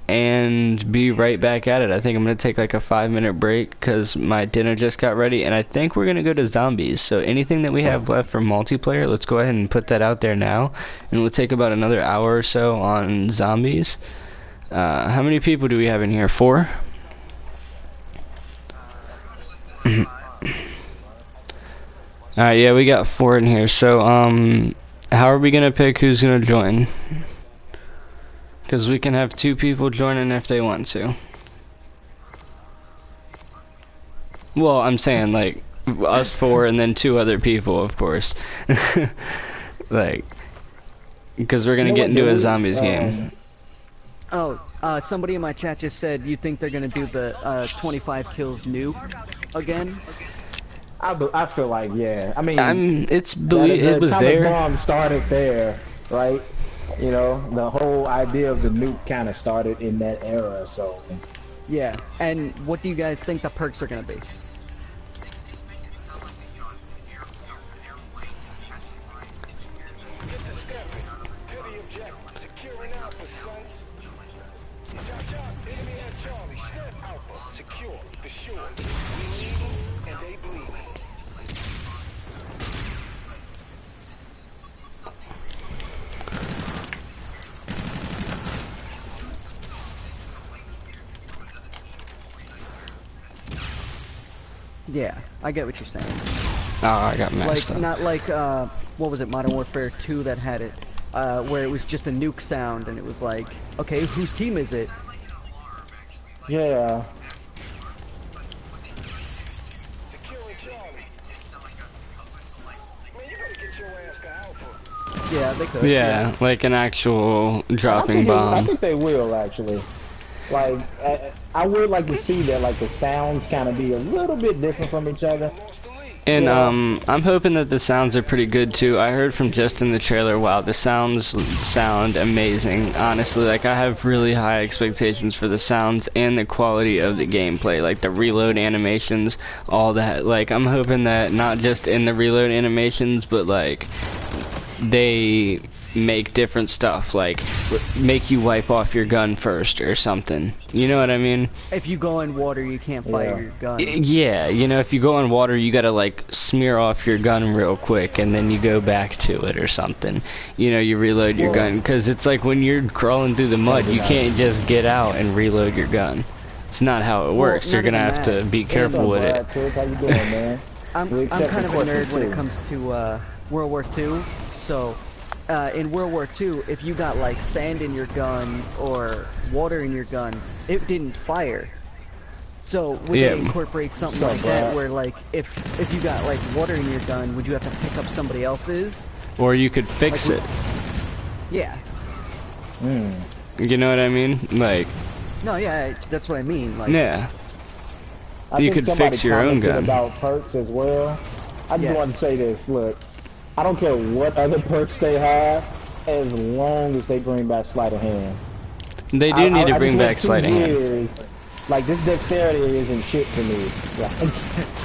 and be right back at it. I think I'm gonna take like a 5-minute break because my dinner just got ready, and I think we're gonna go to zombies. So anything that we have left for multiplayer, let's go ahead and put that out there now, and we'll take about another hour or so on zombies. How many people do we have in here? 4? Alright, yeah, we got 4 in here. So how are we gonna pick who's gonna join? Because we can have 2 people joining if they want to. Well, I'm saying, like, us 4 and then 2 other people, of course. Like, because we're going to get into a zombies game. Oh, somebody in my chat just said you think they're going to do the 25 kills nuke again? I feel like, yeah. I mean, it was there. The bomb started there, right? You know, the whole idea of the nuke kind of started in that era, so. Yeah, and what do you guys think the perks are going to be? Yeah, I get what you're saying. Oh, I got messed up. Not like, what was it, Modern Warfare 2 that had it, where it was just a nuke sound, and it was like, okay, whose team is it? Yeah. Yeah, they could. Yeah, like an actual dropping bomb. I think they will, actually. Like, I would like to see that, like, the sounds kind of be a little bit different from each other. And I'm hoping that the sounds are pretty good too. I heard from just in the trailer, wow, the sounds sound amazing. Honestly, like, I have really high expectations for the sounds and the quality of the gameplay, like the reload animations, all that. Like, I'm hoping that not just in the reload animations, but like they make different stuff, like make you wipe off your gun first or something. You know what I mean? If you go in water, you can't fire your gun. Yeah, you know, if you go in water, you gotta like smear off your gun real quick and then you go back to it or something. You know, you reload your gun, because it's like when you're crawling through the mud, you can't just get out and reload your gun. It's not how it works. You're gonna have to be careful with it. How you doing, man? I'm kind of a nerd when it comes to World War II, so in World War II, if you got like sand in your gun or water in your gun, it didn't fire. So would they incorporate something like that, where like if you got like water in your gun, would you have to pick up somebody else's? Or you could fix it. Yeah. You know what I mean? Like. No, yeah, that's what I mean. Like. Yeah. You could fix your own gun. About perks as well. I just want to say this. Look, I don't care what other perks they have, as long as they bring back sleight of hand. They do need to bring back sleight of hand. Like, this dexterity isn't shit for me.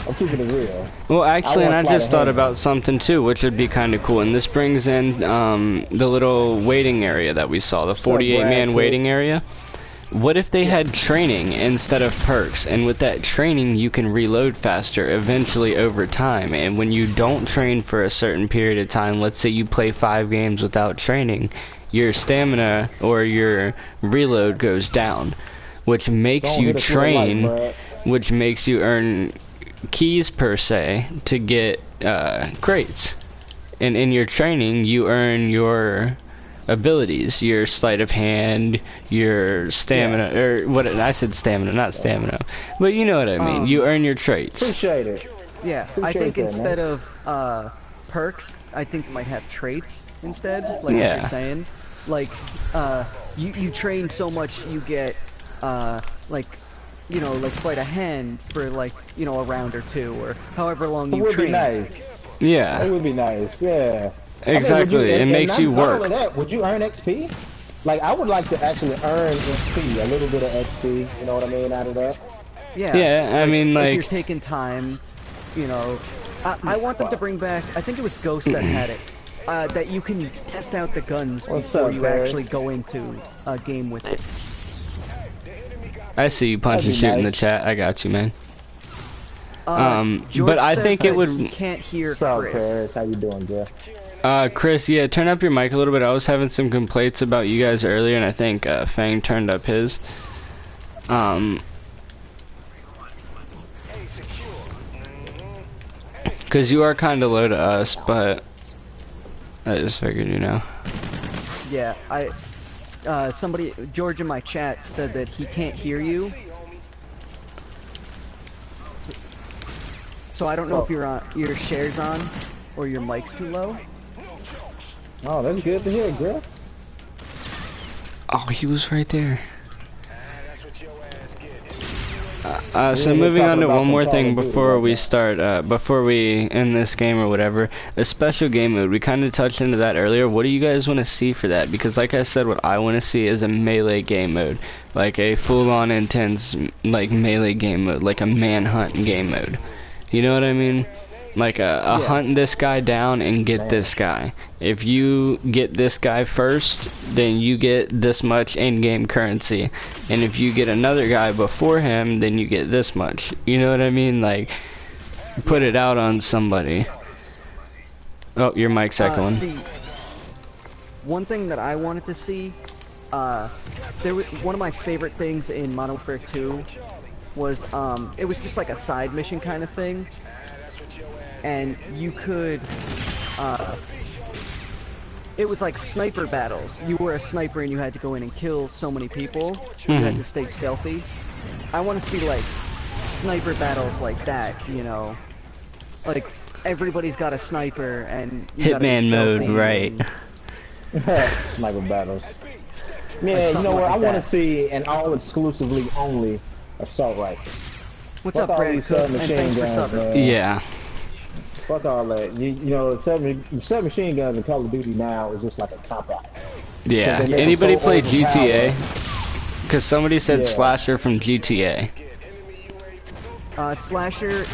I'm keeping it real. Well, actually, and I just thought about something too, which would be kind of cool. And this brings in the little waiting area that we saw, the 48-man waiting area. What if they had training instead of perks? And with that training, you can reload faster eventually over time. And when you don't train for a certain period of time, let's say you play 5 games without training, your stamina or your reload goes down, which makes you train, which makes you earn keys per se to get crates. And in your training, you earn your abilities, your sleight of hand, your stamina, or what I said stamina, not stamina, but you know what I mean. You earn your traits. Appreciate it. Yeah, I think instead of perks, I think you might have traits instead, like what you're saying. Like, you train so much, you get like, you know, like sleight of hand for like, you know, a round or two, or however long you train. It would be nice. Yeah. It would be nice. Yeah. Exactly, I mean, it makes you work. Not only that, would you earn XP? Like, I would like to actually earn XP, a little bit of XP, you know what I mean, out of that? Yeah. Yeah, I mean, like... If you're taking time, you know... I want them to bring back, I think it was Ghost that had it, that you can test out the guns before you actually go into a game with it. I see you punch and shoot in the chat, I got you, man. But I think it would... You can't hear Chris. How you doing, Jeff? Chris, yeah, turn up your mic a little bit. I was having some complaints about you guys earlier, and I think Fang turned up his. Because you are kind of low to us, but I just figured, you know. Yeah, somebody, George in my chat said that he can't hear you. So I don't know if your share's on, or your mic's too low. Oh, that's good to hear, Griff. Oh, he was right there. So moving on to one more thing before we start, before we end this game or whatever, a special game mode. We kind of touched into that earlier. What do you guys want to see for that? Because like I said, what I want to see is a melee game mode. Like a full-on intense, like melee game mode, like a manhunt game mode. You know what I mean? Like hunt this guy down and get this guy. If you get this guy first, then you get this much in-game currency. And if you get another guy before him, then you get this much. You know what I mean? Like, put it out on somebody. Oh, your mic's echoing. One thing that I wanted to see, one of my favorite things in Modern Warfare 2 was, it was just like a side mission kind of thing. And you could, it was like sniper battles. You were a sniper and you had to go in and kill so many people. You had to stay stealthy. I want to see like sniper battles like that, you know, like everybody's got a sniper and you Hitman mode, right? Sniper battles. Yeah, you know what? I want to see an all exclusively only assault rifle. What's up, Brad? And thanks for subbing. Yeah. Fuck all that. You know, submachine guns in Call of Duty now is just like a cop-out. Yeah. Anybody play GTA? Because somebody said Slasher from GTA. Slasher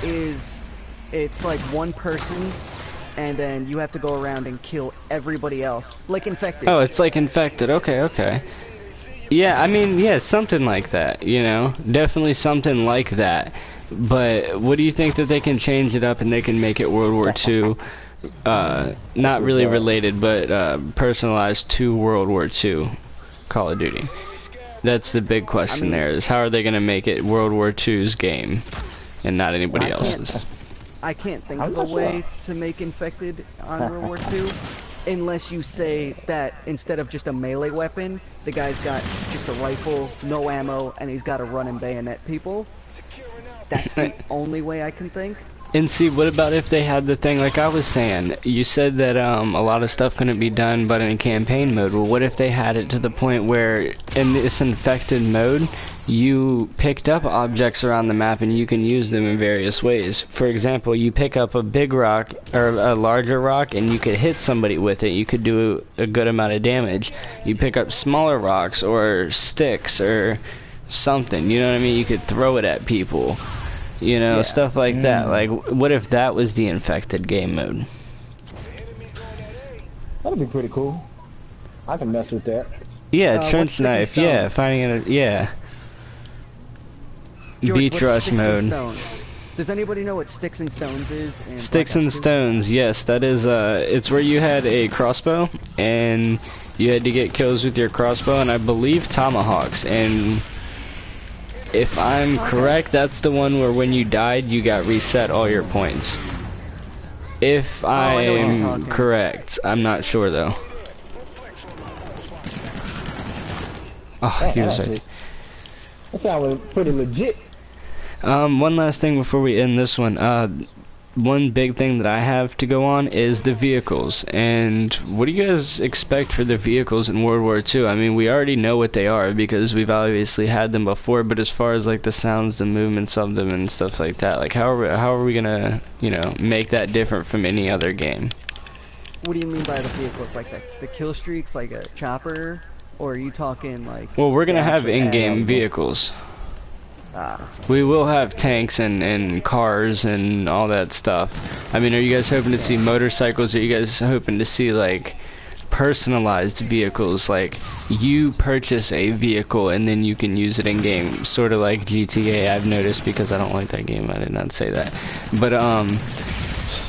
it's like one person, and then you have to go around and kill everybody else. Like Infected. Oh, it's like Infected. Okay, okay. Yeah, I mean, yeah, something like that, you know? Definitely something like that. But what do you think that they can change it up and they can make it World War II, not really related, but personalized to World War II Call of Duty? That's the big question there, is how are they going to make it World War II's game and not anybody else's? I can't think of a way to make Infected on World War II, unless you say that instead of just a melee weapon, the guy's got just a rifle, no ammo, and he's got to run and bayonet people. That's the only way I can think. And see, what about if they had the thing like I was saying? You said that a lot of stuff couldn't be done but in campaign mode. Well, what if they had it to the point where in this infected mode, you picked up objects around the map and you can use them in various ways. For example, you pick up a big rock or a larger rock and you could hit somebody with it. You could do a good amount of damage. You pick up smaller rocks or sticks or something, you know what I mean? You could throw it at people. You know, stuff like that. Like, what if that was the infected game mode? That'd be pretty cool. I can mess with that. Yeah, trench knife. Yeah, finding it. Yeah. George, beach rush mode. Does anybody know what sticks and stones is? Sticks and stones. Yes, that is. It's where you had a crossbow and you had to get kills with your crossbow, and I believe tomahawks. And if I'm correct, that's the one where when you died, you got reset all your points. If I'm correct, I'm not sure though. Oh, he was right. That sounds pretty legit. One last thing before we end this one. One big thing that I have to go on is the vehicles. And what do you guys expect for the vehicles in World War II? I mean, we already know what they are because we've obviously had them before, but as far as like the sounds, the movements of them and stuff like that, like how are we gonna, you know, make that different from any other game? What do you mean by the vehicles? Like the kill streaks, like a chopper? Or are you talking like... Well, we're gonna have in-game vehicles. We will have tanks and cars and all that stuff. I mean, are you guys hoping to see motorcycles? Are you guys hoping to see like personalized vehicles? Like you purchase a vehicle and then you can use it in game, sort of like GTA. I've noticed, because I don't like that game. I did not say that, but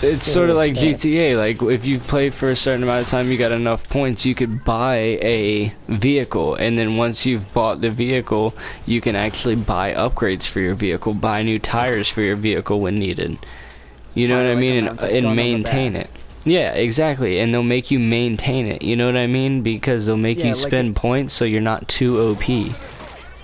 it's sort of like GTA. Like if you play for a certain amount of time, you got enough points, you could buy a vehicle, and then once you've bought the vehicle, you can actually buy upgrades for your vehicle, buy new tires for your vehicle when needed. You know what I mean? And maintain it. Yeah, exactly. And they'll make you maintain it. You know what I mean? Because they'll make you spend points so you're not too OP.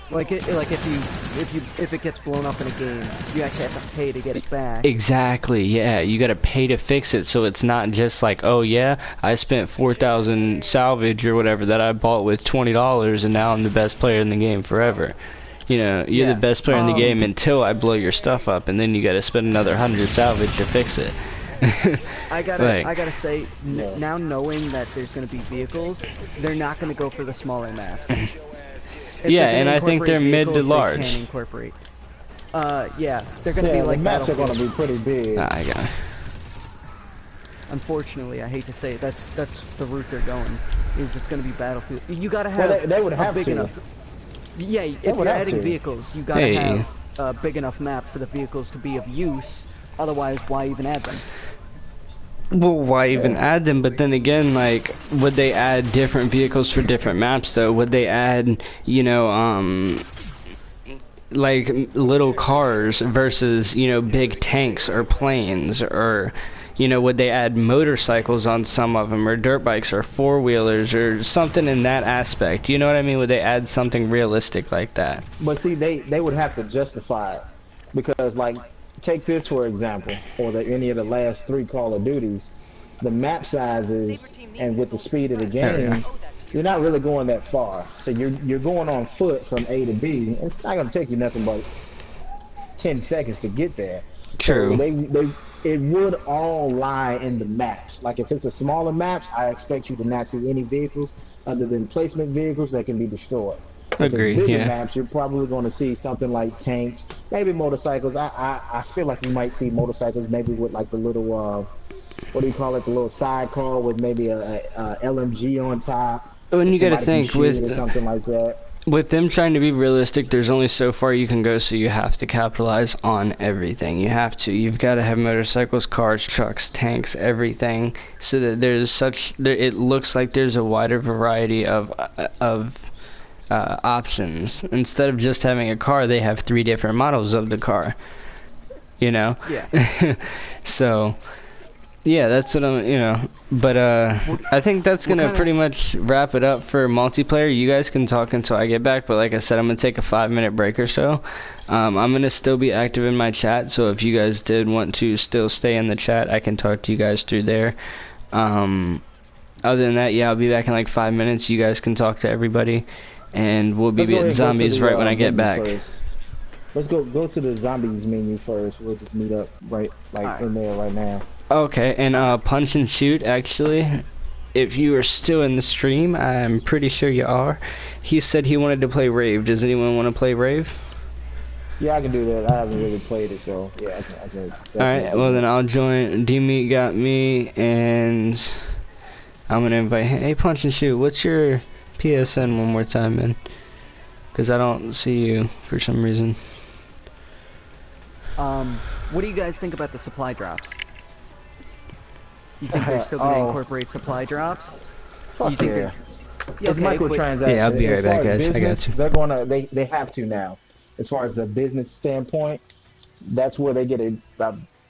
Like if it gets blown up in a game, you actually have to pay to get it back. Exactly, yeah. You gotta pay to fix it, so it's not just like, oh yeah, I spent 4,000 salvage or whatever that I bought with $20, and now I'm the best player in the game forever. You know, you're the best player in the game until I blow your stuff up, and then you gotta spend another 100 salvage to fix it. I gotta say, now knowing that there's gonna be vehicles, they're not gonna go for the smaller maps. Yeah, and I think they're mid to large. They can incorporate. Yeah, they're gonna be like the maps are gonna be pretty big. I got it. Unfortunately, I hate to say it, that's the route they're going. Is it's gonna be Battlefield. You gotta have they would have big enough. Yeah, if you're adding vehicles, you gotta have a big enough map for the vehicles to be of use. Otherwise, why even add them? Well, why even add them? But then again, like, would they add different vehicles for different maps, though? Would they add, you know, like, little cars versus, you know, big tanks or planes? Or, you know, would they add motorcycles on some of them, or dirt bikes, or four-wheelers, or something in that aspect? You know what I mean? Would they add something realistic like that? But see, they would have to justify it. Because, like, take this for example, or any of the last 3 Call of Duties, the map sizes and with the speed of the game, you're not really going that far. So you're going on foot from A to B. It's not gonna take you nothing but 10 seconds to get there. True. So it would all lie in the maps. Like if it's a smaller maps, I expect you to not see any vehicles other than placement vehicles that can be destroyed. Agreed, bigger maps, you're probably going to see something like tanks, maybe motorcycles. I feel like we might see motorcycles maybe with like the little, what do you call it, the little sidecar with maybe a LMG on top. When you got to think with something like that. With them trying to be realistic, there's only so far you can go, so you have to capitalize on everything. You have to. You've got to have motorcycles, cars, trucks, tanks, everything, so that it looks like there's a wider variety of options. Instead of just having a car, they have 3 different models of the car, you know. Yeah. So Yeah, that's what I'm, but I think that's gonna pretty much wrap it up for multiplayer. You guys can talk until I get back, but like I said, I'm gonna take a 5-minute break or so. I'm gonna still be active in my chat, so if you guys did want to still stay in the chat, I can talk to you guys through there. Other than that, yeah, I'll be back in like 5 minutes. You guys can talk to everybody, and we'll be beating zombies right when I get back. Let's go to the zombies menu first. We'll just meet up right in there right now. Okay, and punch and shoot, actually, if you are still in the stream, I'm pretty sure you are. He said he wanted to play Rave. Does anyone want to play Rave? Yeah, I can do that. I haven't really played it, so yeah, I can Alright, well then I'll join. D-Meat got me, and I'm gonna invite him. Hey, punch and shoot, what's your PSN one more time, man? Because I don't see you for some reason. What do you guys think about the supply drops? You think they're still going to incorporate supply drops? Fuck yeah. It's microtransactions. Yeah, I'll be right back, guys. I got you. They're gonna, they have to now. As far as a business standpoint, that's where they get a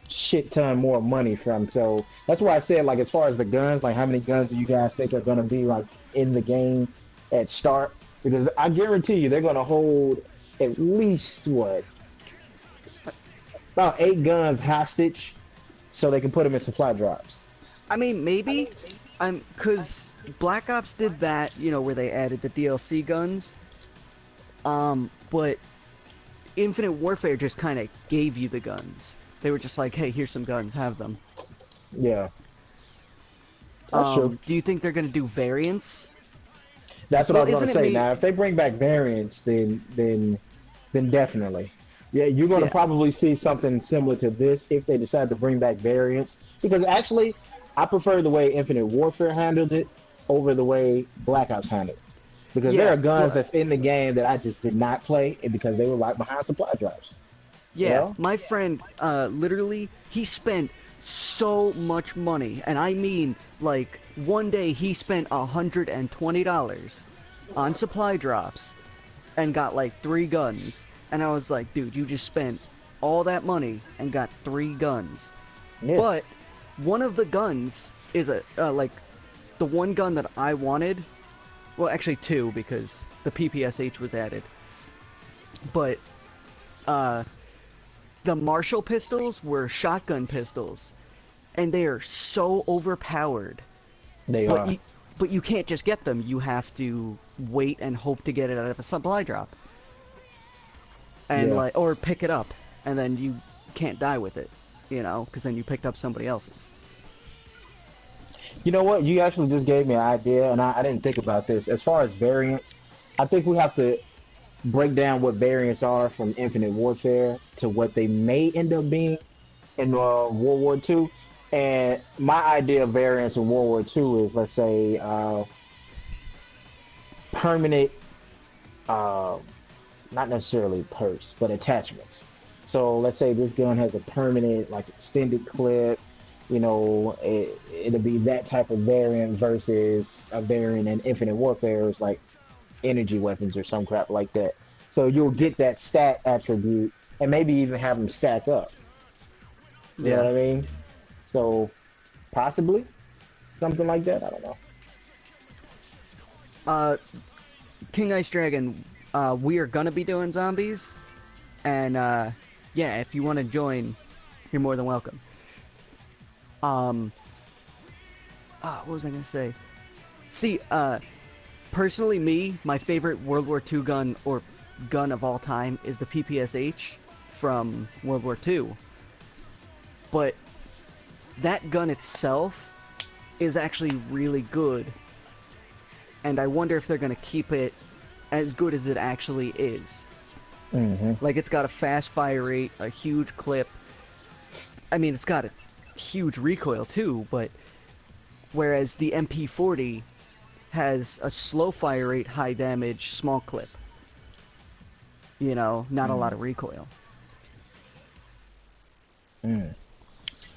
shit ton more money from. So that's why I said, like, as far as the guns, like, how many guns do you guys think are gonna be like in the game at start? Because I guarantee you, they're gonna hold at least about 8 guns hostage, so they can put them in supply drops. I mean, maybe, cause Black Ops did that, where they added the DLC guns. But Infinite Warfare just kind of gave you the guns. They were just like, hey, here's some guns, have them. Yeah. That's true. Do you think they're gonna do variants? That's what I was gonna say. Now, if they bring back variants, then definitely. Yeah, you're gonna probably see something similar to this if they decide to bring back variants. Because actually, I prefer the way Infinite Warfare handled it over the way Black Ops handled it. Because there are guns that's in the game that I just did not play because they were like behind supply drops. Yeah, my friend, literally, he spent so much money, and I mean, like, one day he spent $120 on supply drops and got like 3 guns. And I was like, dude, you just spent all that money and got 3 guns. Yeah. But one of the guns is like the one gun that I wanted. Well, actually 2 because the PPSH was added. But the Marshall pistols were shotgun pistols, and they are so overpowered. They are. But you can't just get them. You have to wait and hope to get it out of a supply drop. And or pick it up, and then you can't die with it, because then you picked up somebody else's. You know what? You actually just gave me an idea, and I didn't think about this. As far as variants, I think we have to break down what variants are from Infinite Warfare to what they may end up being in World War II. And my idea of variants in World War II is, let's say, permanent, not necessarily perks, but attachments. So let's say this gun has a permanent, like, extended clip. It'll be that type of variant versus a variant in Infinite Warfare is like energy weapons or some crap like that. So you'll get that stat attribute and maybe even have them stack up. You know what I mean? So possibly something like that. I don't know. King Ice Dragon, we are gonna be doing zombies, and yeah, if you want to join, you're more than welcome. What was I gonna say? See, personally, my favorite World War II gun or gun of all time is the PPSH from World War II. But that gun itself is actually really good, and I wonder if they're gonna keep it as good as it actually is. Like, it's got a fast fire rate, a huge clip. I mean, it's got a huge recoil too, but whereas the MP40 has a slow fire rate, high damage, small clip. Not a lot of recoil.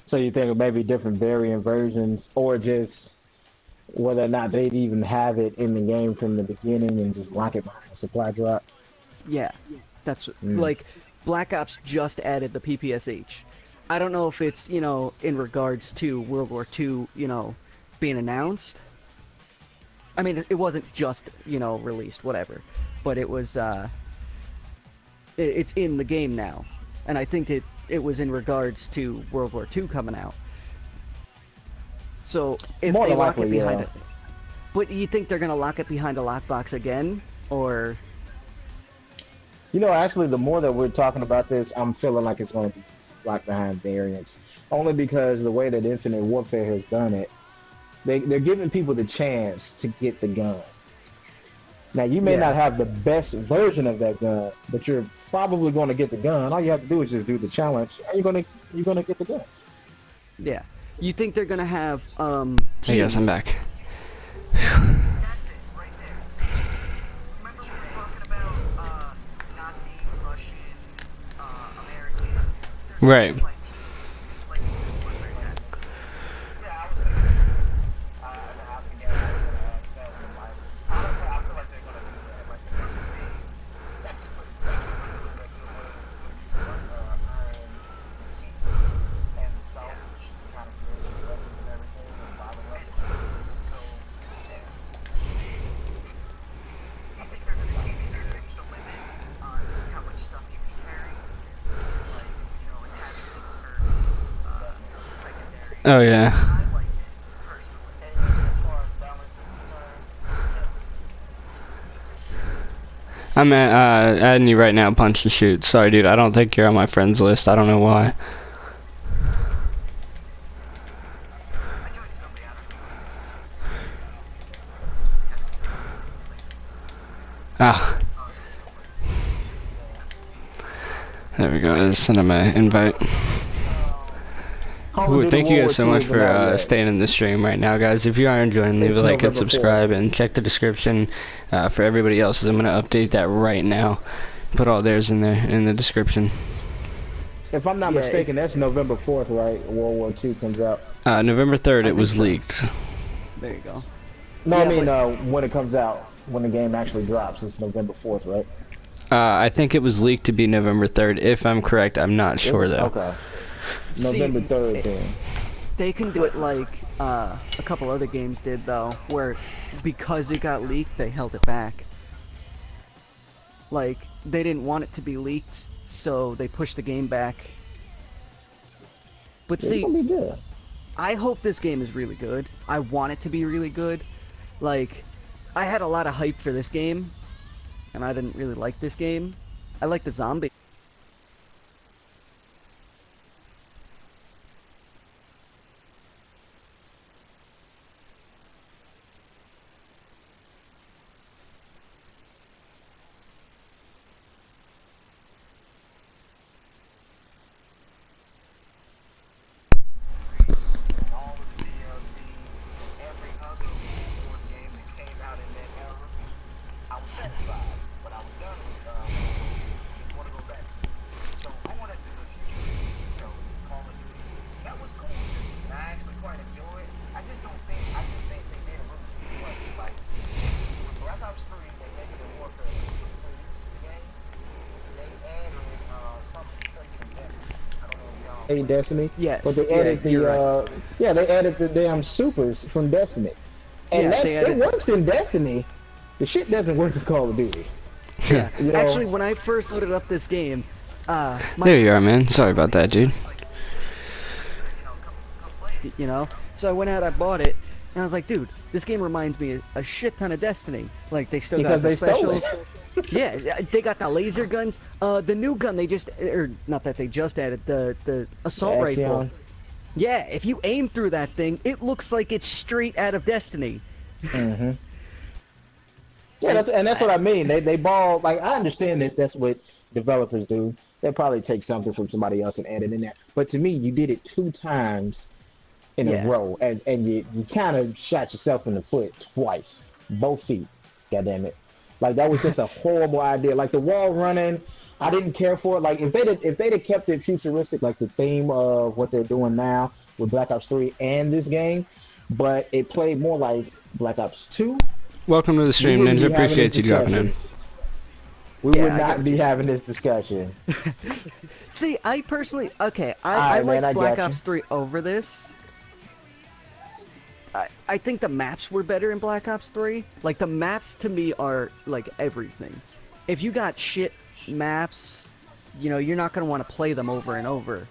So you think of maybe different variant versions, or just whether or not they'd even have it in the game from the beginning and just lock it behind a supply drop? Yeah, that's like Black Ops just added the PPSH, I don't know if it's, you know, in regards to World War II, you know, being announced. I mean, it wasn't just, you know, released, whatever, but it was, it's in the game now, and I think it was in regards to World War II coming out. So if More they lock it behind it, but you think they're gonna lock it behind a lockbox again, or? You know, actually, the more that we're talking about this, I'm feeling like it's going to be locked behind variants, only because the way that Infinite Warfare has done it, they're giving people the chance to get the gun. Now, you may not have the best version of that gun, but you're probably going to get the gun. All you have to do is just do the challenge, and you're gonna get the gun. Yeah. You think they're gonna have Hey guys, I'm back. That's it, right there. Remember we were talking about Nazi, Russian, American. Right. Like teams, like yeah, I was thinking I forget I was gonna ask that one. Like, I feel like they're gonna do that. Like the Russian teams, that's pretty good. Iron teams and the South to kind of create the weapons and everything and buy the weapons. So yeah. I think they're gonna change the limit on how much stuff you can carry. Like, you know, and having it perks, secondary. Oh yeah. I like it personally. And as far as balance is concerned, I'm adding you right now, punch and shoot. Sorry dude, I don't think you're on my friends list. I don't know why. I joined somebody, I don't know. Ah. There we go. I just sent him an invite. Ooh, thank you guys so much for staying in the stream right now, guys. If you are enjoying, leave a like and subscribe, and check the description for everybody else. I'm gonna update that right now. Put all theirs in there in the description. If I'm not mistaken, that's November 4th, right? World War II comes out. November 3rd, it was leaked. There you go. No, I mean when it comes out, when the game actually drops, it's November 4th, right? I think it was leaked to be November 3rd. If I'm correct, I'm not sure though. Okay. November 3rd then. They can do it like a couple other games did though, where because it got leaked, they held it back. Like, they didn't want it to be leaked, so they pushed the game back. But see, I hope this game is really good. I want it to be really good. Like, I had a lot of hype for this game, and I didn't really like this game. I like the zombie. all of the DLC, every other World War game that came out in that era, I was satisfied, but I was done with World War II. I didn't want to go back to it. So going into the future, you know, Call of Duty, that was cool too, and I actually quite enjoy it. I just think they did a little too much. Like, with Black Ops 3, they made it a warfare specifically used to the game. They added something straight from Destiny. I don't know if y'all Destiny? Yes. But they added they added the damn supers from Destiny. And it works in Destiny. The shit doesn't work in Call of Duty. Yeah. You know? Actually, when I first loaded up this game, there you are, man. Sorry about that, dude. You know, so I went out, I bought it, and I was like, dude, this game reminds me a shit ton of Destiny. Like, they still got the specials. Yeah, they got the laser guns. The new gun they just, or not that they just added, the assault rifle. Yeah, if you aim through that thing, it looks like it's straight out of Destiny. Mm-hmm. Yeah, that's what I mean. They ball, like, I understand that that's what developers do. They'll probably take something from somebody else and add it in there. But to me, you did it 2 times in a row, and you kind of shot yourself in the foot twice. Both feet, goddammit. Like, that was just a horrible idea. Like, the wall running, I didn't care for it. Like, if they'd have kept it futuristic, like the theme of what they're doing now with Black Ops 3 and this game, but it played more like Black Ops 2. Welcome to the stream, Ninja. Appreciate you dropping in. we would not be having this discussion. See, I personally, okay, I liked Black Ops 3 over this. I think the maps were better in Black Ops 3. Like, the maps to me are, like, everything. If you got shit maps, you know, you're not going to want to play them over and over.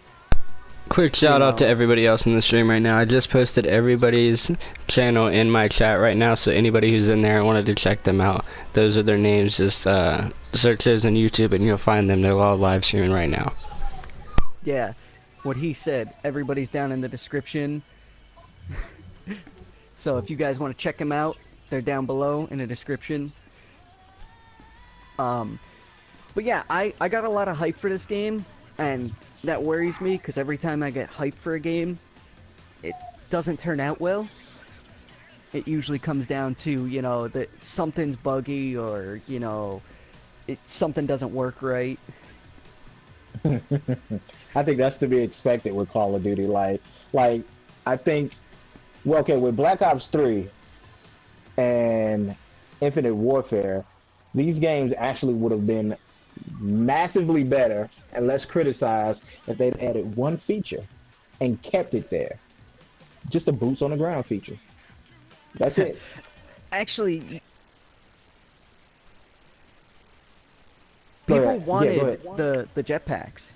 Quick shout out to everybody else in the stream right now. I just posted everybody's channel in my chat right now, so anybody who's in there, I wanted to check them out. Those are their names. Just search those on YouTube and you'll find them. They're all live streaming right now. Yeah, what he said. Everybody's down in the description. So if you guys want to check them out, they're down below in the description. But yeah, I got a lot of hype for this game, and that worries me, because every time I get hyped for a game, it doesn't turn out well. It usually comes down to, you know, that something's buggy, or, you know, something doesn't work right. I think that's to be expected with Call of Duty. Like I think, well, okay, with Black Ops 3 and Infinite Warfare, these games actually would have been massively better and less criticized if they'd added one feature and kept it there. Just a boots on the ground feature. That's it. Actually, people wanted the jetpacks.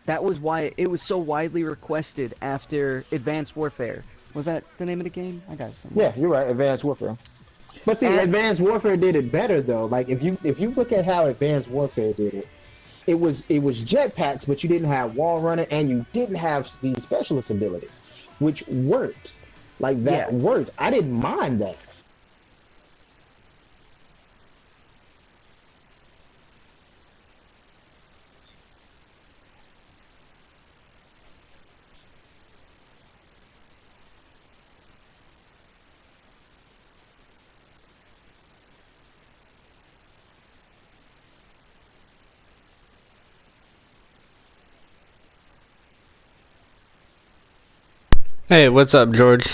That was why it was so widely requested after Advanced Warfare. Was that the name of the game? I got something. Yeah, you're right, Advanced Warfare. But see, Advanced Warfare did it better though. Like if you look at how Advanced Warfare did it, it was jetpacks, but you didn't have wall running and you didn't have these specialist abilities, which worked. Like that worked. I didn't mind that. Hey, what's up, George?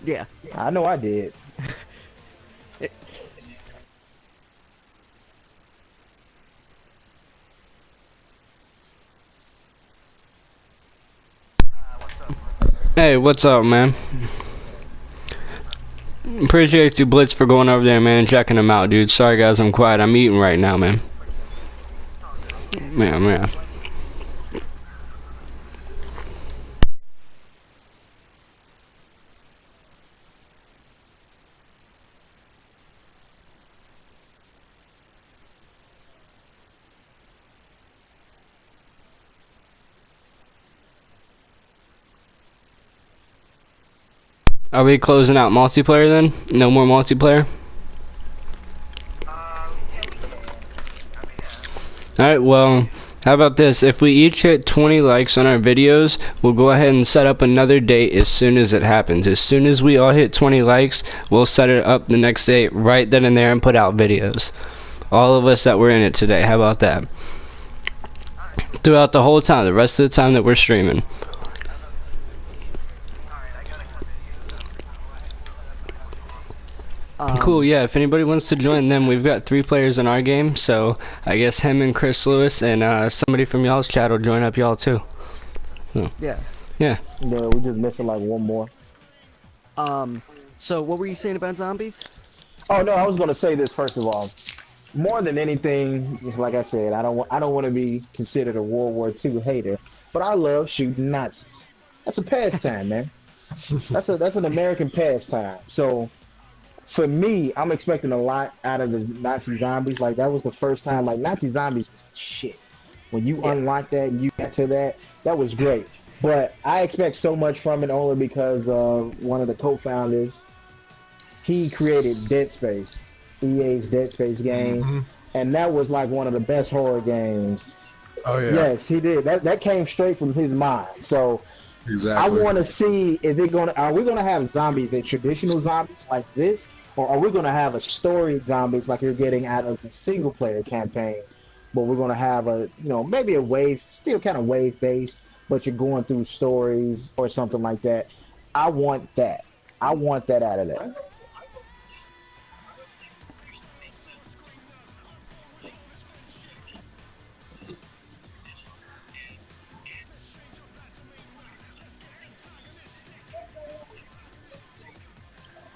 Yeah. I know I did. Hey, what's up, man? Appreciate you, Blitz, for going over there, man, and checking them out, dude. Sorry, guys, I'm quiet. I'm eating right now, man. Man. Are we closing out multiplayer then? No more multiplayer? Alright, well, how about this? If we each hit 20 likes on our videos, we'll go ahead and set up another date as soon as it happens. As soon as we all hit 20 likes, we'll set it up the next day right then and there and put out videos. All of us that were in it today, how about that? Throughout the whole time, the rest of the time that we're streaming. Cool, yeah, if anybody wants to join them, we've got 3 players in our game, so I guess him and Chris Lewis and somebody from y'all's chat will join up y'all too. So, yeah. Yeah, we're just missing like one more. So what were you saying about zombies? Oh no, I was gonna say this first of all. More than anything, like I said, I don't want to be considered a World War II hater, but I love shooting Nazis. That's a pastime, man. That's an American pastime. So for me, I'm expecting a lot out of the Nazi zombies. Like that was the first time. Like Nazi zombies was shit. When you unlock that and you got to that was great. But I expect so much from it only because one of the co-founders, he created Dead Space, EA's Dead Space game. and that was like one of the best horror games. Oh yeah. Yes, he did. That came straight from his mind. So exactly. I want to see, are we gonna have zombies, a traditional zombies like this, or are we gonna have a story zombies like you're getting out of the single player campaign? But we're gonna have maybe a wave, still kind of wave based, but you're going through stories or something like that. I want that. I want that out of there.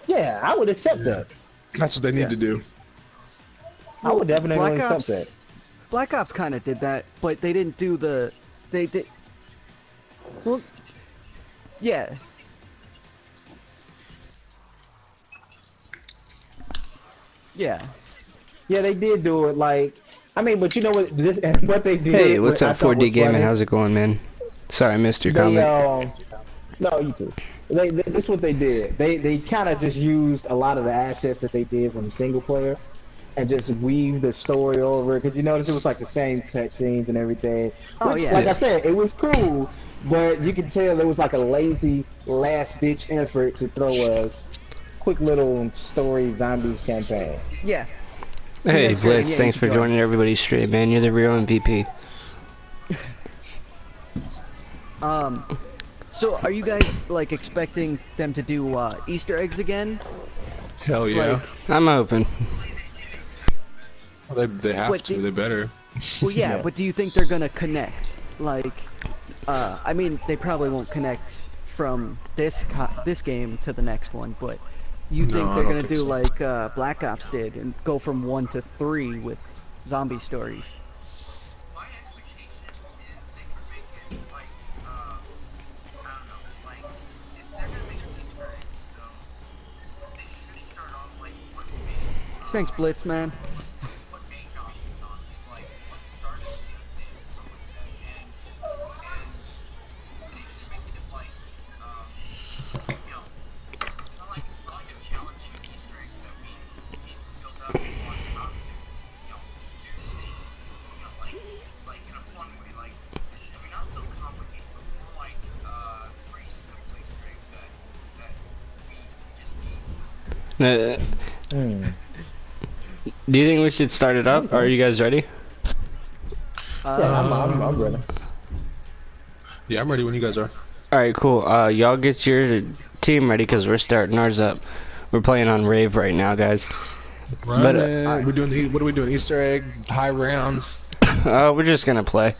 Yeah, I would accept that. That's what they need to do. I would definitely accept that. Black Ops kind of did that, but they didn't do the... They did... Well, yeah. Yeah. Yeah, they did do it, like... I mean, but you know what? What they did... Hey, what's up, 4D Gaming? How's it going, man? Sorry, I missed your comment. No, you too. This is what they did. They kind of just used a lot of the assets that they did from single player and just weave the story over. Because you notice it was like the same cutscenes and everything. Which, like I said, it was cool, but you can tell there was like a lazy last-ditch effort to throw a quick little story zombies campaign. Yeah. Hey, Blitz, thanks for joining everybody's stream, man. You're the real MVP. So are you guys like expecting them to do Easter eggs again? Hell yeah. Like, I'm open. Well, they have to. They better. Well, yeah, but do you think they're gonna connect? Like, I mean, they probably won't connect from this game to the next one, but you think they're gonna do like Black Ops did and go from 1 to 3 with zombie stories? My expectation is they could make it like, I don't know, like, if they're gonna make an Easter eggs, though, they should start off like what made, Thanks, Blitz, man. what made Nazis on is like, let's start at the end or something like that, and they should make it like, you know, I like a challenging Easter eggs that we build up on how to, you know, do things, you know, like in a fun way, like, I mean, not so complicated, but more like, pretty simple Easter eggs that we just need. Do you think we should start it up? Are you guys ready? Yeah, I'm ready. Yeah, I'm ready when you guys are. Alright, cool. Y'all get your team ready because we're starting ours up. We're playing on Rave right now, guys. But we're doing what are we doing? Easter egg, high rounds. We're just gonna play.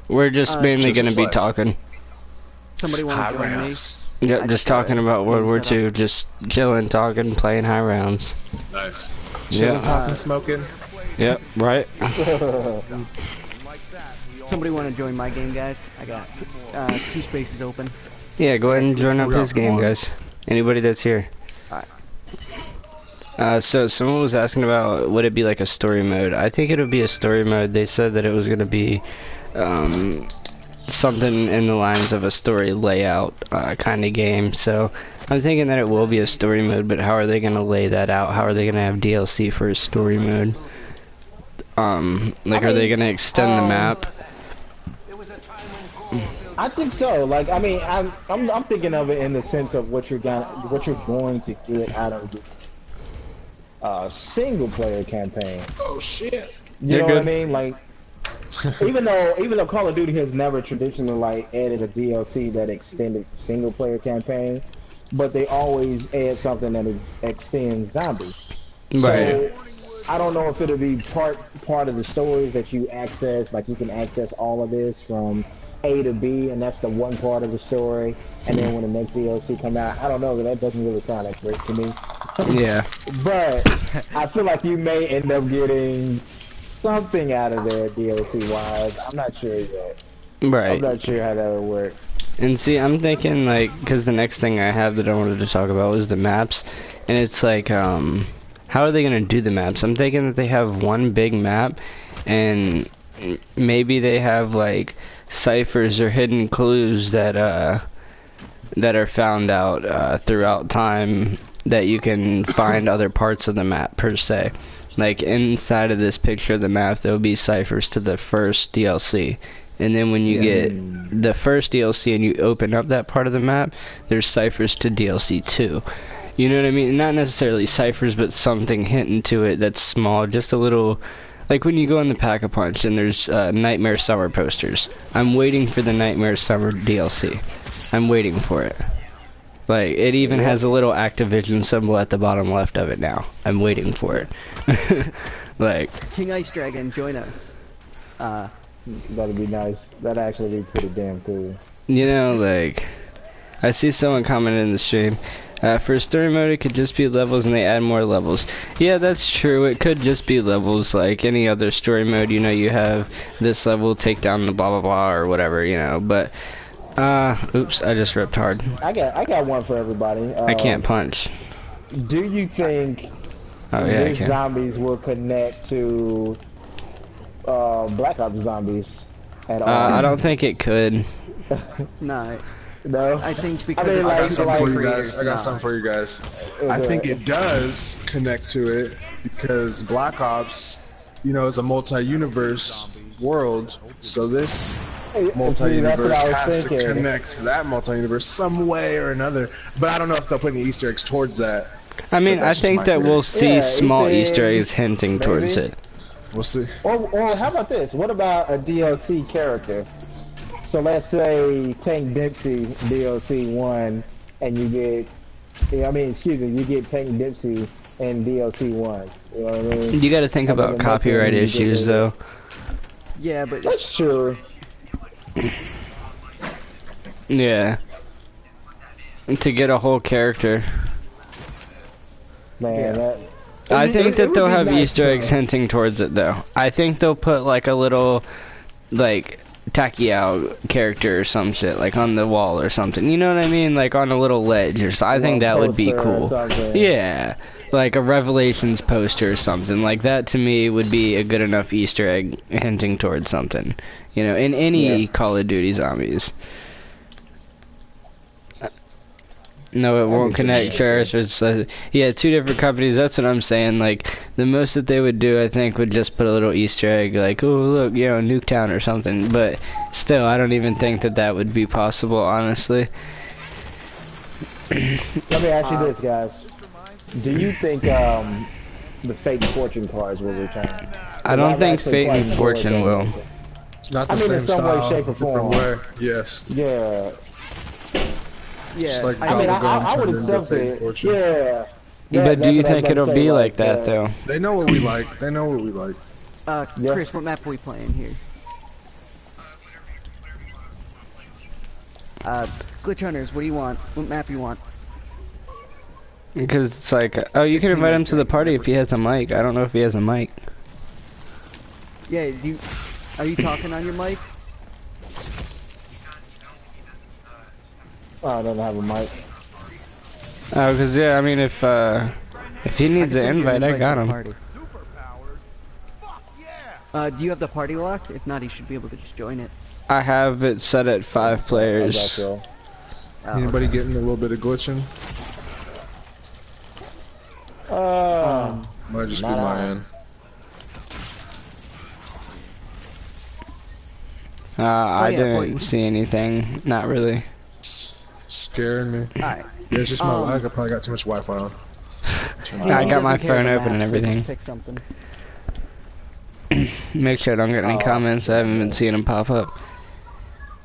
We're just mainly gonna be talking. Somebody want to join me? Yep, just talking about World War II, just chilling, talking, playing high rounds. Nice. Chilling, talking, smoking. Yep, right. Somebody want to join my game, guys? I got 2 spaces open. Yeah, go ahead and join up his game, guys. Anybody that's here. So someone was asking about would it be like a story mode. I think it would be a story mode. They said that it was going to be something in the lines of a story layout kind of game. So I'm thinking that it will be a story mode, but how are they going to lay that out? How are they going to have DLC for a story mode? Like, are they going to extend the map? I think so. Like, I mean, I'm thinking of it in the sense of what you're going to get out of the single player campaign. Oh shit! You know what I mean? Like, even though Call of Duty has never traditionally like added a DLC that extended single player campaign, but they always add something that extends zombies. Right. So, I don't know if it'll be part of the stories that you access. Like, you can access all of this from A to B, and that's the one part of the story. And then when the next DLC come out, I don't know. That doesn't really sound like great to me. Yeah. But I feel like you may end up getting something out of there DLC wise. I'm not sure yet. Right. I'm not sure how that would work. And see, I'm thinking like, because the next thing I have that I wanted to talk about was the maps, and it's like, how are they gonna do the maps? I'm thinking that they have one big map, and maybe they have like ciphers or hidden clues that are found out throughout time that you can find other parts of the map per se. like inside of this picture of the map, there will be ciphers to the first DLC. And then when you get the first DLC and you open up that part of the map, there's ciphers to DLC 2. You know what I mean? Not necessarily ciphers, but something hinting to it that's small, just a little... Like when you go in the Pack-a-Punch and there's Nightmare Summer posters. I'm waiting for the Nightmare Summer DLC. I'm waiting for it. Like, it even has a little Activision symbol at the bottom left of it now. I'm waiting for it. Like... King Ice Dragon, join us. That'd be nice. That'd actually be pretty damn cool. You know, like, I see someone commented in the stream, for story mode it could just be levels and they add more levels. Yeah, that's true, it could just be levels like any other story mode, you know, you have this level, take down the blah blah blah or whatever, you know, but, oops, I just ripped hard. I got one for everybody. I can't punch. Do you think these zombies will connect to Black Ops zombies at all? I don't think it could. No. No? I think because I got something for you guys. I got something for you guys. I think it does connect to it because Black Ops, you know, is a multi-universe world. So this multi-universe has to connect to that multi-universe some way or another. But I don't know if they'll put any Easter eggs towards that. I mean, I think that we'll see small Easter eggs hinting towards it. We'll see. Or how about this? What about a DLC character? So let's say Tank Dempsey DLC 1, and you get, you get Tank Dempsey in DLC 1. You know what I mean? You got to think about copyright issues, though. Yeah, but that's true. Yeah. And to get a whole character. Man, I think that they'll have Easter eggs hinting towards it, though. I think they'll put, like, a little, like, Takiao character or some shit, like, on the wall or something. You know what I mean? Like, on a little ledge or something. I think that would be cool. Yeah. Like a Revelations poster or something. Like, that, to me, would be a good enough Easter egg hinting towards something. You know, in any Call of Duty zombies. No, it won't connect. Cherish. It's yeah, two different companies. That's what I'm saying. Like the most that they would do, I think, would just put a little Easter egg, like, oh look, you know, Nuketown or something. But still, I don't even think that that would be possible, honestly. Let me ask you this, guys: do you think the Fate and Fortune cards will return? I don't think Fate and Fortune will. Not the same in some style, way, shape, or form. Yes. Yeah. Yeah, like I would accept it. Yeah. But do you think it'll be like that, though? They know what we like. They know what we like. Chris, what map are we playing here? Glitch Hunters, what do you want? What map do you want? Because it's like, oh, you can invite him to the party if he has a mic. I don't know if he has a mic. Yeah, are you talking on your mic? Oh, I don't have a mic. Oh, because, yeah, I mean, if he needs an invite, I got him. Do you have the party lock? If not, he should be able to just join it. I have it set at 5 players. Anybody getting a little bit of glitching? Might just be my end. I didn't see anything. Not really. Scaring me. Alright. Yeah, it's just my lag. I probably got too much Wi-Fi on. I got my phone open and everything. Pick something. Make sure I don't get any comments. I haven't been seeing them pop up.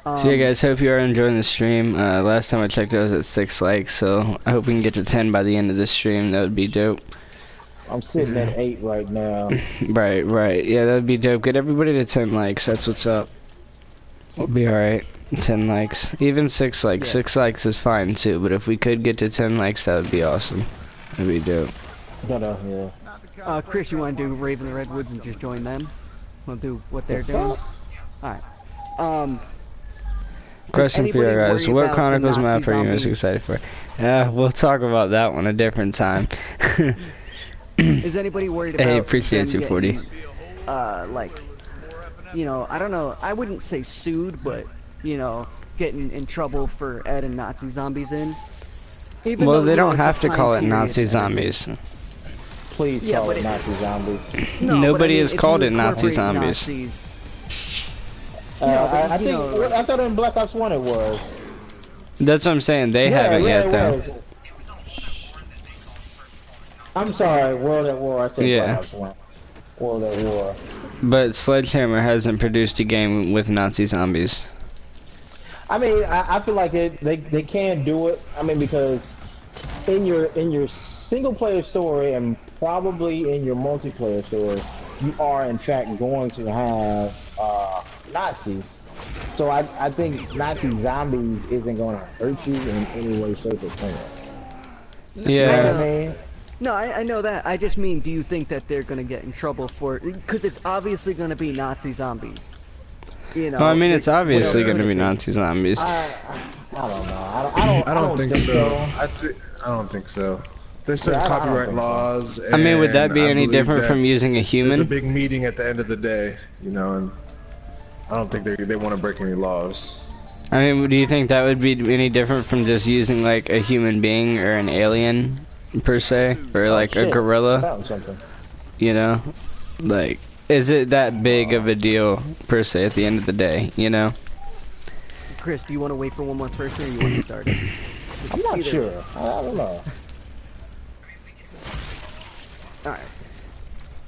So yeah, guys, hope you are enjoying the stream. Last time I checked, I was at 6 likes, so I hope we can get to 10 by the end of the stream. That would be dope. I'm sitting at 8 right now. Right. Yeah, that would be dope. Get everybody to 10 likes. That's what's up. We'll be alright. 10 likes. Even 6 likes. 6 likes is fine, too, but if we could get to 10 likes, that would be awesome. That'd be dope. Chris, you want to do Raven the Redwoods and just join them? We'll do what they're doing? Alright. Question for you guys. What Chronicles map are you most excited for? We'll talk about that one a different time. Is anybody worried about... Hey, appreciate you, 40. Like, you know, I don't know, I wouldn't say sued, but, you know, getting in trouble for adding Nazi zombies in. Well, they don't have to call it Nazi zombies. Please call it Nazi zombies. No, Nobody has called it Nazi zombies. I thought in Black Ops 1 it was. That's what I'm saying. They haven't yet, though. I'm sorry, World at War. I said Black Ops 1. World at War. But Sledgehammer hasn't produced a game with Nazi zombies. I mean, I feel like they can do it. I mean, because in your single player story and probably in your multiplayer story, you are in fact going to have Nazis. So I think Nazi zombies isn't going to hurt you in any way, shape, or form. Yeah. You know what I mean? No, I know that. I just mean, do you think that they're going to get in trouble for it? Because it's obviously going to be Nazi zombies. You know, well, I mean, it's obviously going to be Nazi zombies. I don't know. I don't think so. I don't think so. There's certain copyright laws. I mean, would that be any different from using a human? There's a big meeting at the end of the day, you know, and I don't think they want to break any laws. I mean, do you think that would be any different from just using like a human being or an alien per se, or like a gorilla? You know, like, is it that big of a deal per se at the end of the day? You know. Chris, do you want to wait for one more person, or you want to start it? I'm not sure. I don't know. Alright.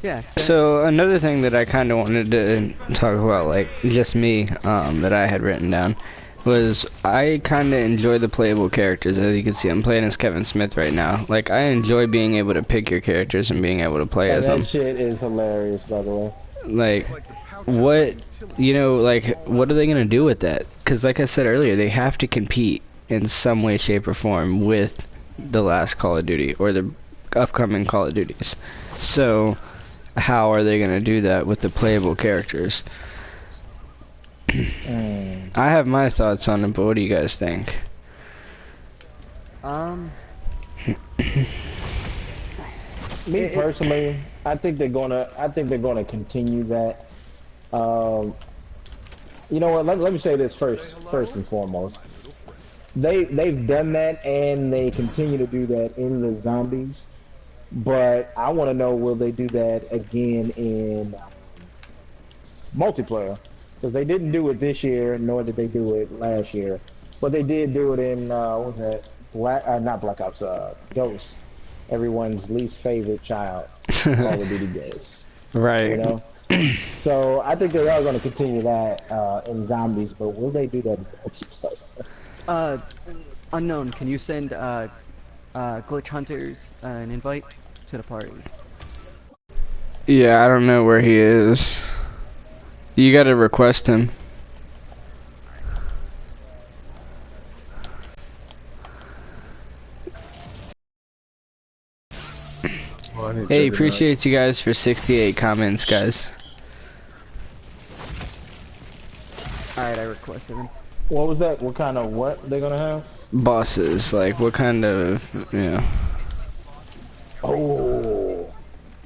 Yeah. So another thing that I kind of wanted to talk about, like just me, that I had written down, was I kind of enjoy the playable characters. As you can see, I'm playing as Kevin Smith right now. Like, I enjoy being able to pick your characters and being able to play as them. That shit is hilarious, by the way. Like, what, you know, like, what are they gonna do with that? Because like I said earlier, they have to compete in some way, shape, or form with the last Call of Duty or the upcoming Call of Duties. So how are they gonna do that with the playable characters? I have my thoughts on it, but what do you guys think? Me personally, I think they're gonna continue that. You know what? Let me say this first and foremost. They've done that, and they continue to do that in the zombies. But I want to know, will they do that again in multiplayer? Because they didn't do it this year, nor did they do it last year. But they did do it in what was that? Not Black Ops, Ghost. Everyone's least favorite child, Call of Duty Ghost. Right. You know. So I think they are going to continue that in zombies, but will they do that in multiplayer? Unknown, can you send Glitch Hunters an invite to the party? Yeah, I don't know where he is. You gotta request him. Hey, appreciate you guys for 68 comments, guys. Alright, I requested him. What was that? What kind of what they're gonna have? Bosses, like what kind of, you know. Oh,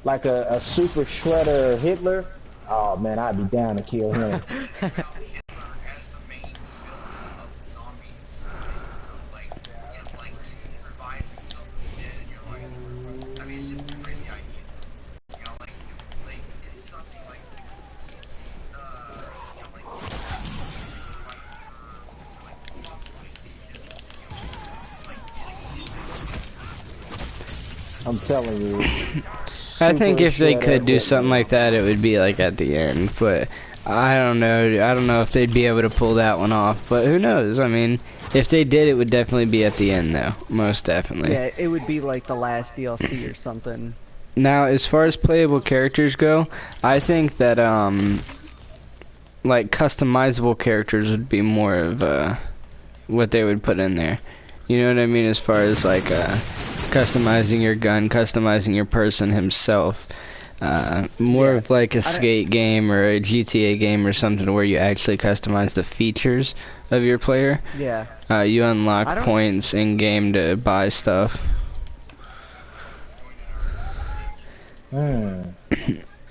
like a super shredder Hitler? Oh man, I'd be down to kill him. I'm telling you. I think if they could do something like that, it would be like at the end, but I don't know. I don't know if they'd be able to pull that one off, but who knows? I mean, if they did, it would definitely be at the end, though. Most definitely. Yeah, it would be like the last DLC or something. Now, as far as playable characters go, I think that, like, customizable characters would be more of, what they would put in there. You know what I mean? As far as, like, customizing your gun, customizing your person himself. More of like a skate game or a GTA game or something where you actually customize the features of your player. Yeah. You unlock points in game to buy stuff. I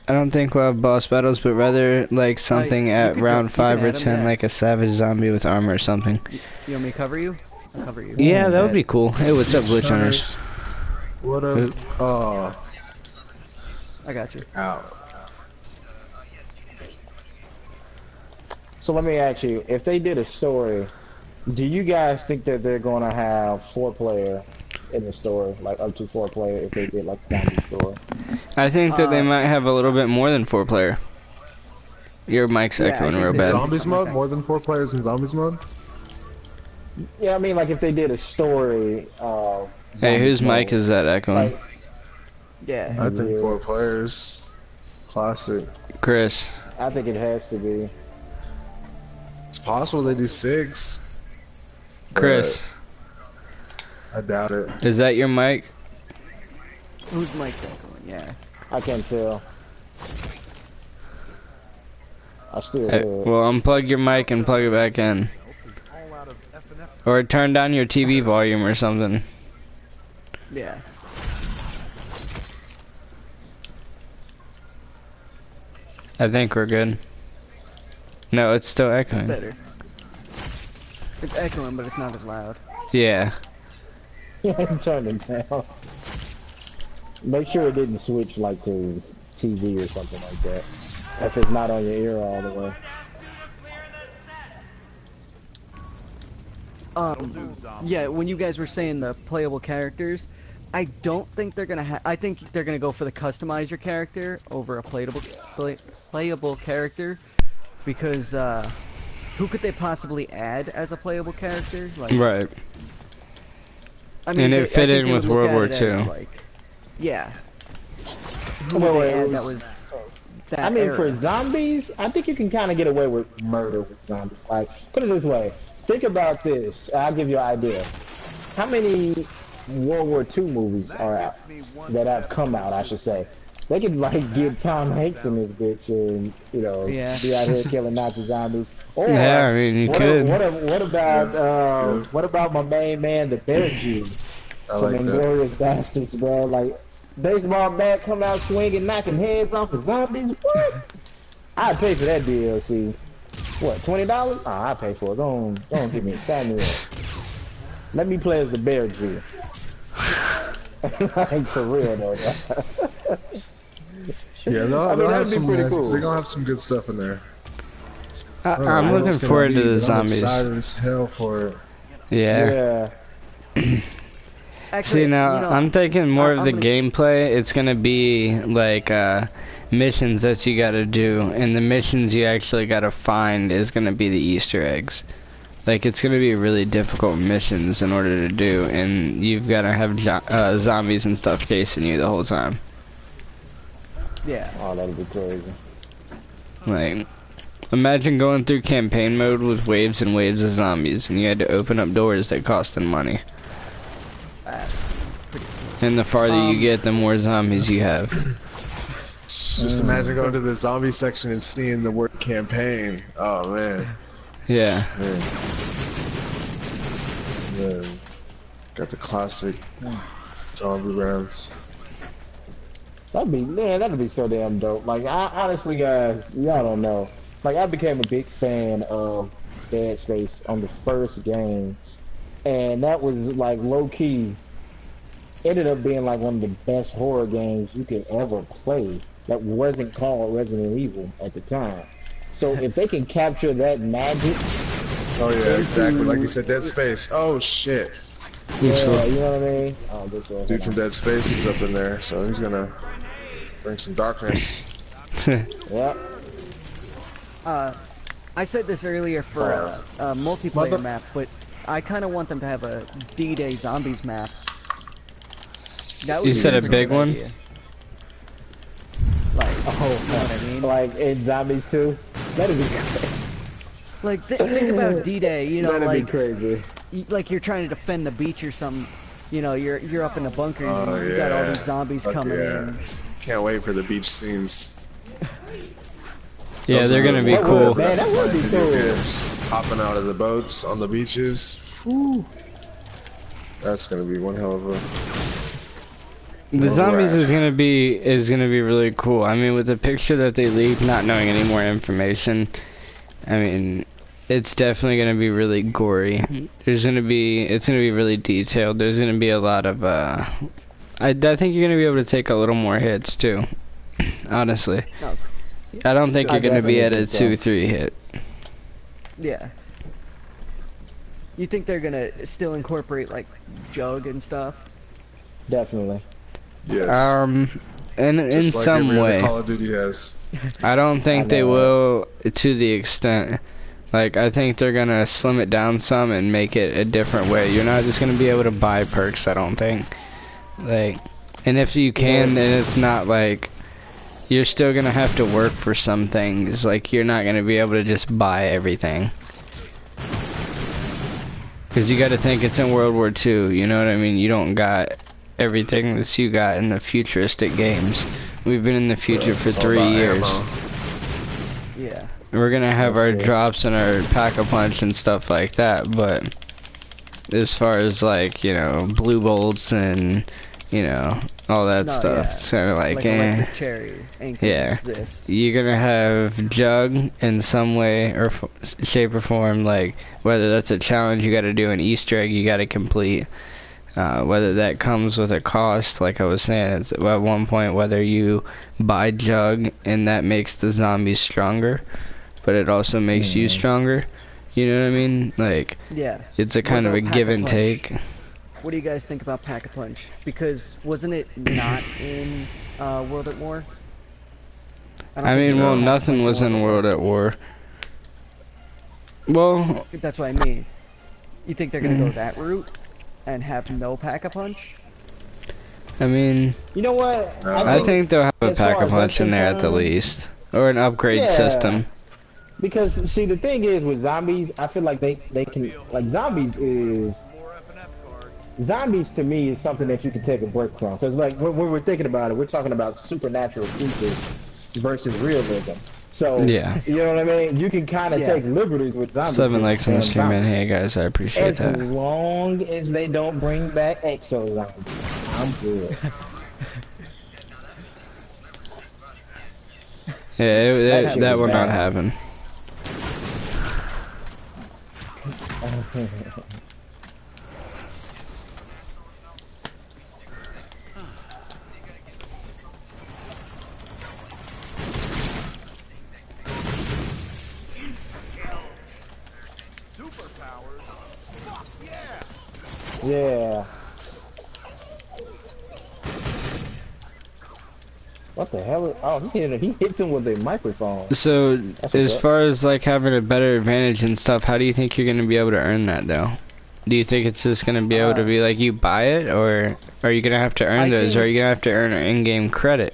don't think we'll have boss battles, but rather like something at round 5 or 10, like a savage zombie with armor or something. You want me to cover you? I'll cover you. Yeah, that would be cool. Hey, what's up, Glitch Hunters? What up? I got you. Out. So let me ask you, if they did a story, do you guys think that they're gonna have 4-player in the story, like up to 4-player if they did like zombie story? I think that they might have a little bit more than 4-player. Your mic's echoing real bad. Zombies mode? More than 4 players in zombies mode? Yeah, I mean, like if they did a story. Hey, whose mic is that echoing? Like, Yeah. I think 4 players. Classic. Chris. I think it has to be. It's possible they do 6. Chris. I doubt it. Is that your mic? Whose mic's echoing? Yeah. I can't tell. I still Hey, hear it. well, unplug your mic and plug it back in. Or turn down your TV volume or something. Yeah. I think we're good. No, it's still echoing. Better. It's echoing, but it's not as loud. Yeah. Turn it down. Make sure it didn't switch like to TV or something like that. If it's not on your ear all the way. Yeah, when you guys were saying the playable characters, I don't think they're gonna I think they're gonna go for the customize your character over a playable character, because who could they possibly add as a playable character? Like, Right. I mean, And it fit in with World War II. Like, yeah. Who would they add that was that I mean, era? for zombies, I think you can kind of get away with murder with zombies. Like, put it this way. Think about this. I'll give you an idea. How many World War II movies are out? That have come out, I should say. They could, like, get Tom Hanks in this bitch and, you know, be out here killing Nazi zombies. Or, yeah, I mean, you could. What about my main man, the Bear Jew? I like that. Inglourious Bastards, bro. Like, baseball bat come out swinging, knocking heads off of zombies. What? I'd pay for that DLC. What, $20? Oh, I'd pay for it. Don't give me a sign. Let me play as the Bear Jew. Like, for real though. Yeah, they'll have some nice, cool. They're gonna have some good stuff in there. I'm looking forward to the zombies. I'm excited as hell for it. Yeah. Actually, see, now, you know, I'm thinking more of the gameplay. It's gonna be like missions that you gotta do, and the missions you actually gotta find is gonna be the Easter eggs. Like, it's gonna be really difficult missions in order to do, and you've gotta have zombies and stuff chasing you the whole time. Yeah. Oh, that'd be crazy. Like, imagine going through campaign mode with waves and waves of zombies, and you had to open up doors that costed money. And the farther you get, the more zombies you have. Just imagine going to the zombie section and seeing the word campaign. Oh man. Yeah. Man. Got the classic zombie rounds. That'd be so damn dope. Like, honestly, guys, y'all don't know. Like, I became a big fan of Dead Space on the first game, and that was like low key. Ended up being like one of the best horror games you could ever play. That wasn't called Resident Evil at the time. So if they can capture that magic. Oh yeah, exactly. Like you said, Dead Space. Oh shit. Yeah, you know what I mean? Oh, this one. Dude from Dead Space is up in there, so he's gonna bring some darkness. Yep. I said this earlier for a multiplayer map, but I kind of want them to have a D-Day Zombies map. That would You said a big one? idea. Like, you know what I mean? Like in Zombies 2? That'd be crazy. Like, think about D-Day, you know, That'd like, be crazy. Like you're trying to defend the beach or something. You know, you're up in the bunker and you yeah. got all these zombies coming in. Can't wait for the beach scenes. Yeah, they're gonna be cool. Man, that would be cool. Hopping out of the boats on the beaches. Whew. That's gonna be one hell of a. The zombies is gonna be really cool. I mean, with the picture that they leaked, not knowing any more information, I mean, it's definitely gonna be really gory. It's gonna be really detailed. There's gonna be a lot of I think you're gonna be able to take a little more hits too. honestly. No. I don't think you're gonna be at a 2-3 hit. Yeah. You think they're gonna still incorporate like jug and stuff? Definitely. Yes. In Just like some every way. other Call of Duty has. I don't think they will to the extent. Like, I think they're gonna slim it down some and make it a different way. You're not just gonna be able to buy perks, I don't think. Like, and if you can, then it's not like you're still gonna have to work for some things. Like, you're not gonna be able to just buy everything. Because you gotta think it's in World War II, you know what I mean? You don't got everything that you got in the futuristic games. We've been in the future for 3 years. Yeah. We're gonna have our drops and our pack-a-punch and stuff like that, but as far as like, you know, blue bolts and, you know, all that stuff, it's kinda like electric cherry ain't gonna exist. You're gonna have jug in some way or shape or form, like whether that's a challenge you gotta do, an Easter egg you gotta complete. Whether that comes with a cost, like I was saying, it's at one point whether you buy jug and that makes the zombies stronger, but it also makes you stronger. You know what I mean? Like, it's a kind of a give and take. What do you guys think about Pack-a-Punch? Because wasn't it not in World at War? I mean, well, nothing was in World at War. Well, that's what I mean. You think they're gonna go that route and have no Pack-a-Punch? I mean, you know what? I think they'll have a Pack-a-Punch in there at the least, or an upgrade system. Because see, the thing is with zombies, I feel like they can, like, zombies to me is something that you can take a break from. Because like when we're thinking about it, we're talking about supernatural creatures versus realism. So you know what I mean? You can kind of take liberties with zombies. 7 likes on the stream, man. Hey guys, I appreciate that. As long as they don't bring back exo zombies, I'm good. Yeah, that will not happen. Yeah. What the hell? Oh, he hits him with a microphone. So, as far as like having a better advantage and stuff, how do you think you're gonna be able to earn that though? Do you think it's just gonna be able to be like you buy it, or are you gonna have to earn those, or are you gonna have to earn an in-game credit?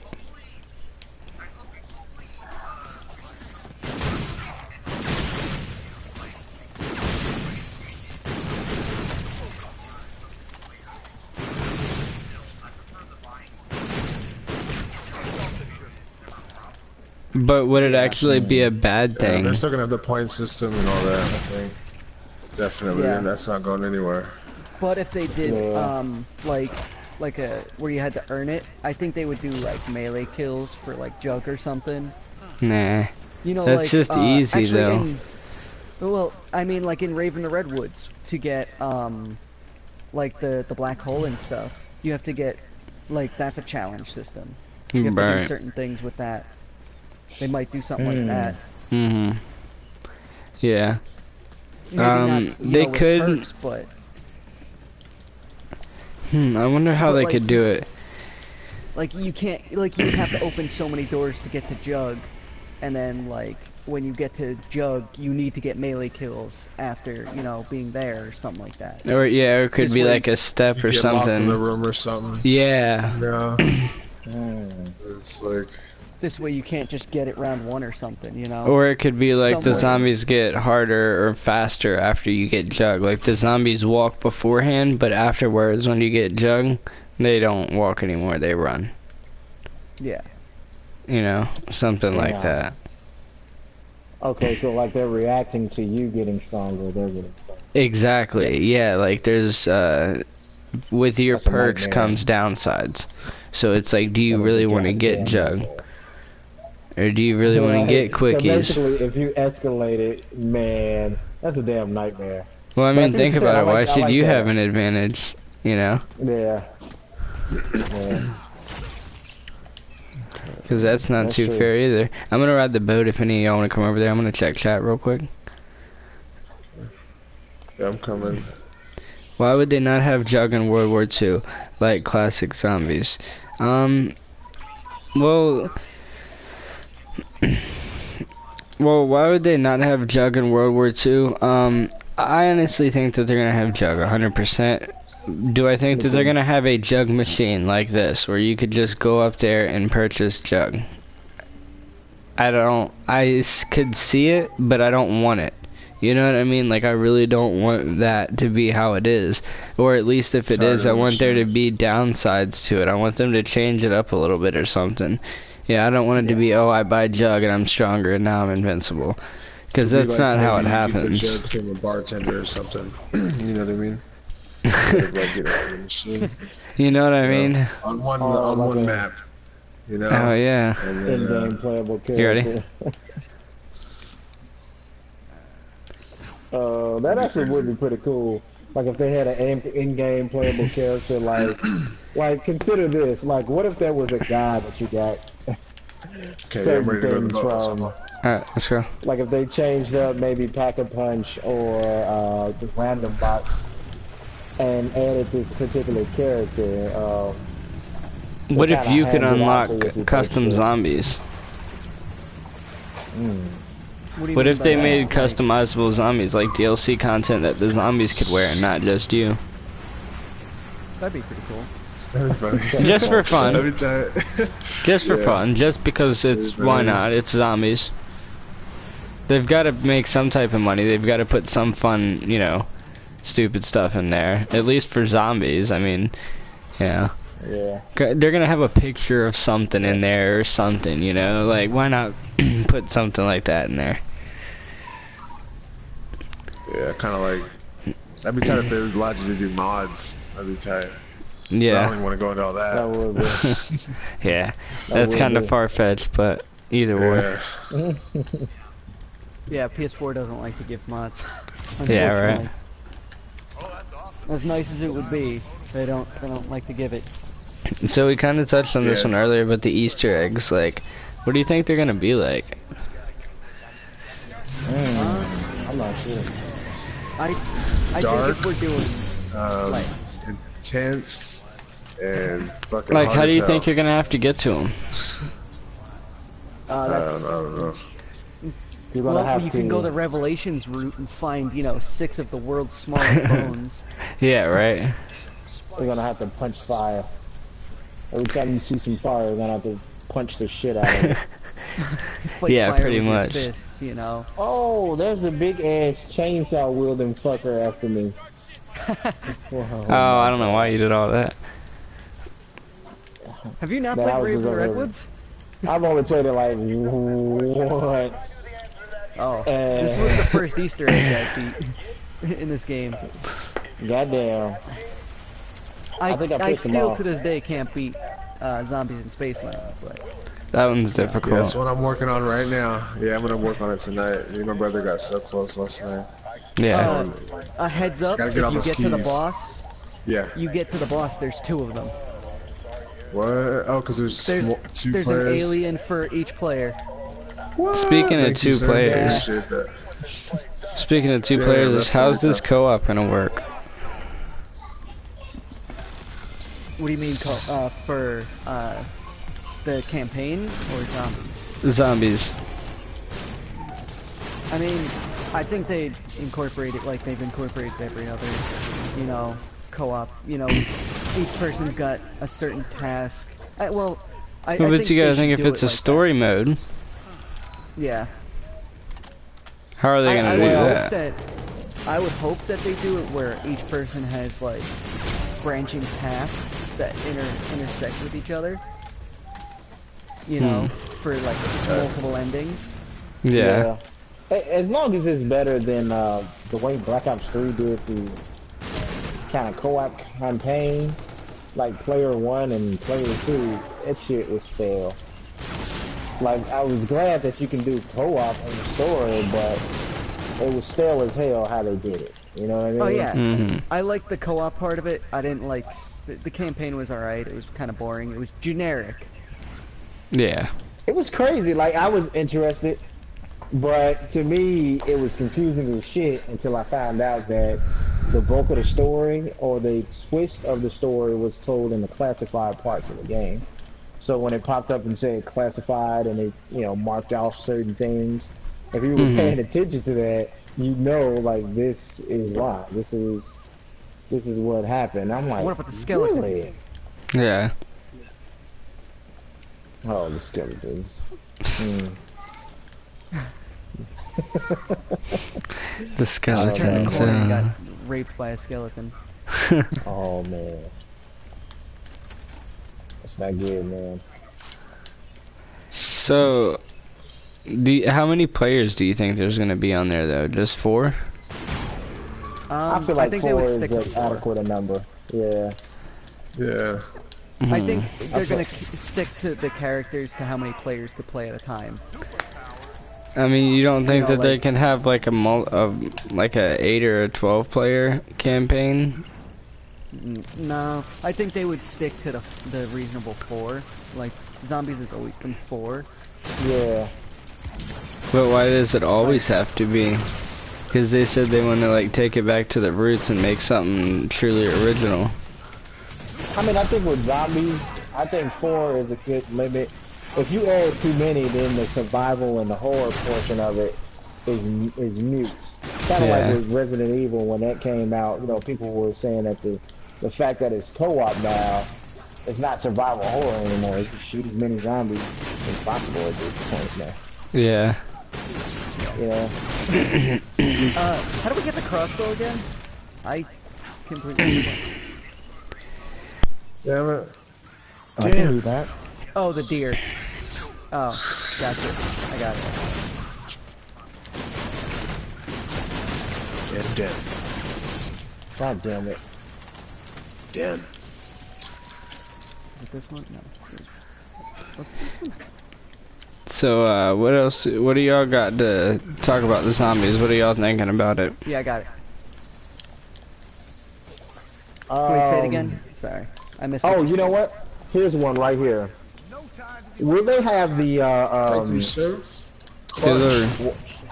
But would it actually be a bad thing? They're still gonna have the point system and all that, I think. Definitely, that's not going anywhere. But if they did, like a where you had to earn it, I think they would do like melee kills for like jug or something. Nah. You know, that's like, just easy though. Well, I mean, like in Raven the Redwoods, to get like the black hole and stuff, you have to get, like, that's a challenge system. You have to do certain things with that. They might do something like that. Mm-hmm. Yeah. Not, they could. Perks, but... I wonder how they could do it. Like, you can't, like, you have to open so many doors to get to Jug, and then, like, when you get to Jug, you need to get melee kills after, you know, being there or something like that. Or, yeah, or it could be like a step or something. Locked in the room or something. Yeah. Yeah. It's like... This way you can't just get it round 1 or something, you know? Or it could be like the zombies get harder or faster after you get Jug. Like the zombies walk beforehand, but afterwards when you get Jug, they don't walk anymore, they run. Yeah. You know, something like that. Okay, so like they're reacting to you getting stronger, they're getting stronger. Exactly, yeah, like there's, with your perks comes downsides. So it's like, do you really want to get Jug? Or do you really want to get quickies? So basically, if you escalate it, man, that's a damn nightmare. Well, I mean, think about it. Why should you have an advantage, you know? Yeah. Because that's not too fair either. I'm gonna ride the boat if any of y'all want to come over there. I'm gonna check chat real quick. Yeah, I'm coming. Why would they not have Jug in World War II, like classic zombies? Well, why would they not have Jug in World War II? I honestly think that they're gonna have Jug 100%. Do I think that they're gonna have a Jug machine like this, where you could just go up there and purchase Jug? I don't. I could see it, but I don't want it. You know what I mean? Like, I really don't want that to be how it is. Or at least if it is, I want there to be downsides to it. I want them to change it up a little bit or something. Yeah, I don't want it to be, oh, I buy Jug and I'm stronger and now I'm invincible. Because that's like not how it happens. You get the Jug from a bartender or something. You know what I mean? You know what I mean? On one map. You know? Oh, yeah. In-game playable character. You ready? That actually would be pretty cool. Like if they had an in-game playable character, like consider this. Like, what if there was a guy that you got? Okay, I'm ready to go to the boat. Alright, let's go. Like if they changed up maybe Pack-a-Punch or the Random Box and added this particular character. What if you could unlock custom zombies? What if they made customizable zombies, like DLC content that the zombies could wear and not just you? That'd be pretty cool. That'd be funny. Just for fun. That'd be tight. Just for fun. Just because it's, why not? It's zombies. They've got to make some type of money. They've got to put some fun, you know, stupid stuff in there. At least for zombies. I mean, yeah. Yeah. They're gonna have a picture of something in there or something, you know? Like, why not put something like that in there? Yeah, kind of like... That'd be tight if they allowed you to do mods. That'd be tight. Yeah. But I don't even want to go into all that. That would be. Yeah. That's kind of far-fetched, but either way. Yeah, PS4 doesn't like to give mods. Yeah, right. As nice as it would be, they don't like to give it. So we kind of touched on this one earlier, but the Easter eggs, like, what do you think they're gonna be like? I'm not sure. I Dark, think if we're doing like intense and fucking. Like, how do you think you're gonna have to get to them? I don't know. Well, you can go the Revelations route and find, you know, 6 of the world's smallest bones. Yeah, right. You're gonna have to punch fire. Every time you see some fire, you're gonna have to punch the shit out of it. Yeah, pretty much. Fists, you know. Oh, there's a big ass chainsaw wielding fucker after me. Oh, I don't know why you did all that. Have you not played Brave the Redwoods? I've only played it like once. Oh, this was the first Easter egg I beat in this game. Goddamn. I still to this day can't beat Zombies in Spaceland, but that one's difficult. Yeah, that's what I'm working on right now. Yeah, I'm gonna work on it tonight. Me and my brother got so close last night. Yeah. A heads up, if you get to the boss, you get to the boss, there's 2 of them. What? Oh, because there's 2 There's players. an alien for each player. What? Speaking of 2 players, speaking of 2 players, how's this co-op gonna work? What do you mean, for the campaign or zombies? Zombies. I mean, I think they incorporate it like they've incorporated every other, you know, co-op. You know, each person's got a certain task. I But you gotta think if it's a story mode. Yeah. How are they gonna do that? I would hope that they do it where each person has like branching paths that intersect with each other. You know, for like multiple endings. Yeah. As long as it's better than the way Black Ops 3 did the kind of co-op campaign, like player 1 and player 2, that shit was stale. Like, I was glad that you can do co-op in the story, but it was stale as hell how they did it. You know what I mean? Oh yeah, I liked the co-op part of it. I didn't like the campaign was alright. It was kind of boring. It was generic. Yeah. It was crazy. Like, I was interested, but to me, it was confusing as shit until I found out that the bulk of the story or the twist of the story was told in the classified parts of the game. So when it popped up and said classified and it, marked off certain things, if you were paying attention to that, like this is why. This is what happened. I'm like, what about the skeletons? Really? Yeah. Oh, the skeletons. The skeletons. Got raped by a skeleton. Oh man, that's not good, man. So, how many players do you think there's gonna be on there though? Just 4? I feel like think 4 they would is stick with 4. adequate a number. Yeah. Yeah. I think they're gonna stick to the characters to how many players could play at a time. I mean, you don't think that they can have like a 8 or a 12 player campaign? No, I think they would stick to the reasonable 4. Like, zombies has always been 4. Yeah. But why does it always have to be? Because they said they want to like take it back to the roots and make something truly original. I mean, I think with zombies, I think 4 is a good limit. If you add too many, then the survival and the horror portion of it is mute. Kind of like with Resident Evil when that came out. People were saying that the fact that it's co-op now, it's not survival horror anymore. You can shoot as many zombies as possible at this point now. Yeah. Yeah. How do we get the crossbow again? I completely forgot. Damn it. I can do that. Oh, the deer. Oh, gotcha. I got it. Damn. God damn it. Damn. Is it this one? No. What's this one? So, what else? What do y'all got to talk about the zombies? What are y'all thinking about it? Yeah, I got it. Wait, say it again. Sorry, I missed. Oh, you know what? Here's one right here. Will they have the I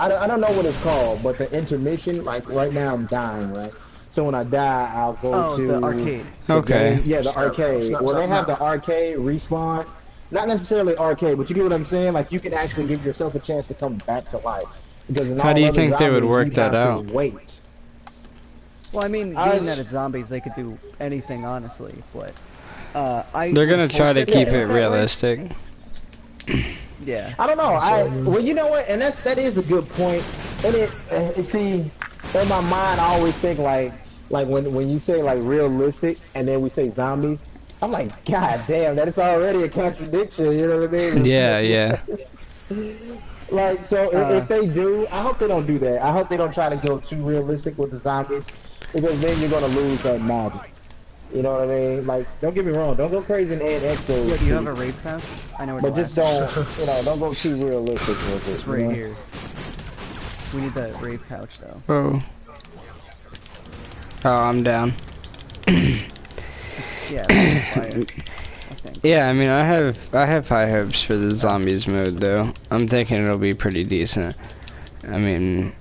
don't know what it's called, but the intermission, like right now I'm dying, right? So when I die, I'll go to the arcade. Okay. Yeah, the arcade. Will they have the arcade respawn? Not necessarily arcade, but you get what I'm saying? Like, you can actually give yourself a chance to come back to life. Because how do you think they would work that out? Wait. Well, I mean, being that it's zombies, they could do anything, honestly, but... They're gonna try to keep it realistic. Yeah. I don't know. Well, you know what? And that is a good point. And see, in my mind, I always think like when you say like realistic, and then we say zombies, I'm like, God damn, that is already a contradiction. You know what I mean? Yeah. Like, so if they do, I hope they don't do that. I hope they don't try to go too realistic with the zombies, because then you're gonna lose that magic. You know what I mean? Like, don't get me wrong, don't go crazy and add exos. Yeah, do you have a raid pouch? I know where but just don't go too realistic with it. It's right here. We need the raid pouch though. Oh. Oh, I'm down. Yeah. Yeah, I mean, I have high hopes for the zombies mode though. I'm thinking it'll be pretty decent. I mean.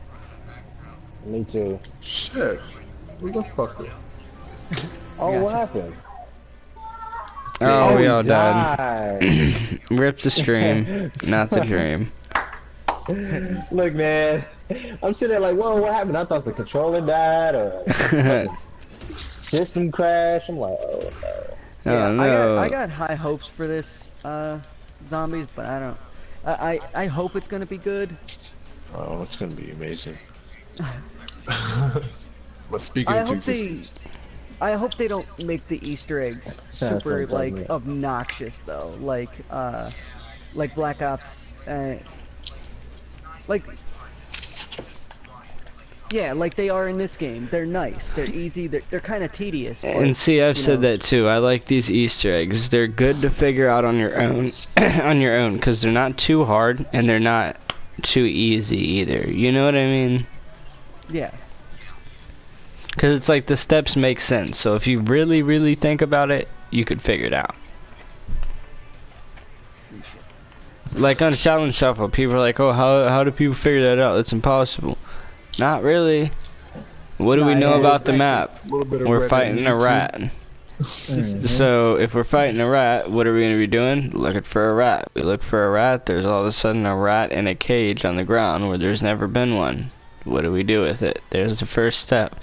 Me too. Shit. What the fuck? Oh, what happened? Oh, we all died. Rip the stream, not the dream. Look, man, I'm sitting there like, whoa, what happened? I thought the controller died or system crash. I'm like, oh no. Yeah, Oh, no. I got high hopes for this zombies, but I don't. I hope it's gonna be good. Oh, it's gonna be amazing. But speaking of existence. I hope they don't make the Easter eggs super like obnoxious though, like Black Ops, like yeah, like they are in this game. They're nice, they're easy, they're kind of tedious. But, and see, I've said that too. I like these Easter eggs. They're good to figure out on your own, because they're not too hard and they're not too easy either. You know what I mean? Yeah. Because it's like the steps make sense, so if you really, really think about it, you could figure it out. Like on Challenge Shuffle, people are like, oh, how do people figure that out? It's impossible. Not really. What do we know about the map? We're fighting a rat. So if we're fighting a rat, what are we going to be doing? Looking for a rat. We look for a rat, there's all of a sudden a rat in a cage on the ground where there's never been one. What do we do with it? There's the first step.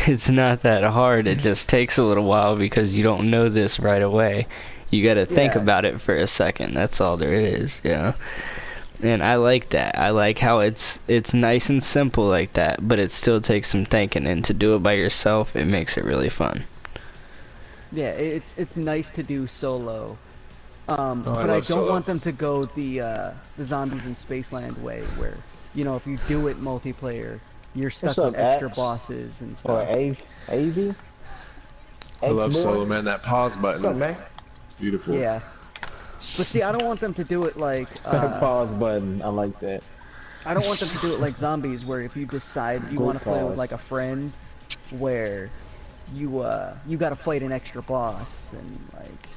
It's not that hard, it just takes a little while because you don't know this right away. You gotta think about it for a second, that's all there is, yeah. And I like that. I like how it's nice and simple like that, but it still takes some thinking, and to do it by yourself, it makes it really fun. Yeah, it's nice to do solo, but I don't want them to go the Zombies in Spaceland way, where, you know, if you do it multiplayer, you're stuck with extra bosses and stuff. Or AV? I love solo, man. That pause button. What's up, man? It's beautiful. Yeah. But see, I don't want them to do it like... pause button, I like that. I don't want them to do it like Zombies, where if you decide you want to play with like a friend, where you gotta fight an extra boss, and like...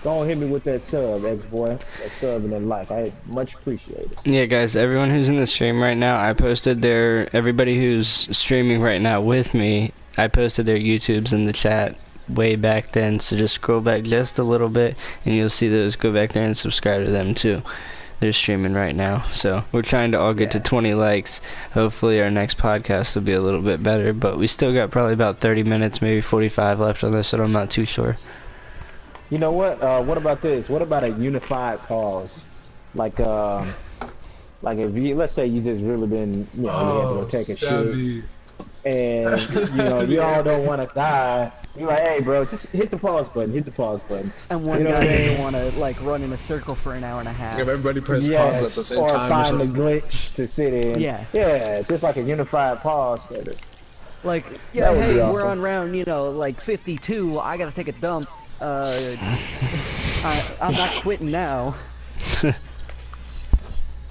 Don't hit me with that sub, ex-boy. That sub and that like, I much appreciate it. Yeah, guys, everyone who's in the stream right now, I posted everybody who's streaming right now with me, I posted their YouTubes in the chat way back then, so just scroll back just a little bit, and you'll see those. Go back there and subscribe to them too. They're streaming right now, so we're trying to all get to 20 likes. Hopefully our next podcast will be a little bit better, but we still got probably about 30 minutes, maybe 45 left on this, so I'm not too sure. You know what? What about this? What about a unified pause? Like if you, let's say you just really been, you know, able to take a shit, and you know you all don't want to die. You're like, hey, bro, just hit the pause button. Hit the pause button. And one guy doesn't want to like run in a circle for an hour and a half. If everybody press pause at the same time, or find the glitch to sit in. Yeah. Yeah, it's just like a unified pause button. Like, yeah, hey, awesome. We're on round, you know, like 52. I gotta take a dump. I'm not quitting now.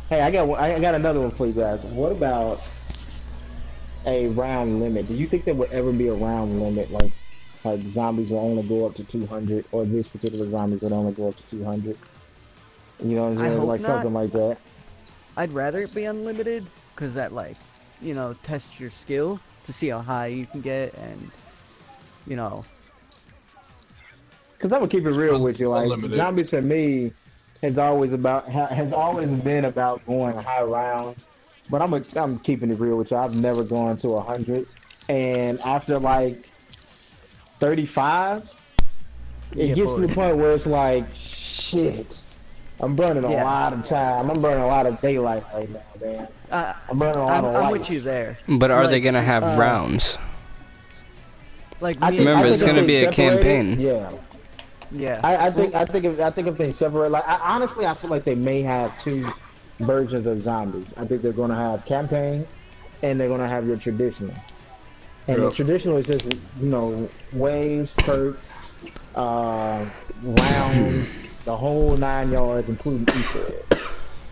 Hey, I got another one for you guys. What about a round limit? Do you think there would ever be a round limit, like zombies will only go up to 200, or this particular zombies would only go up to 200? You know what I'm saying? Like something like that. I'd rather it be unlimited, because that, like, you know, tests your skill to see how high you can get, and, you know. Because I'm gonna keep it real with you, like, zombies for me has always been about going high rounds, but I'm keeping it real with you. I've never gone to 100, and after like 35, it gets to the point where it's like, shit, I'm burning a lot of time. I'm burning a lot of daylight right now, man. I'm burning a lot of light. I'm with you there. But are they gonna have rounds? Like, remember, it's gonna be a campaign. Yeah. Yeah. I think if they separate, like, honestly, I feel like they may have two versions of zombies. I think they're gonna have campaign, and they're gonna have your traditional. And the traditional is just, you know, waves, perks, rounds, the whole 9 yards, including Easter eggs.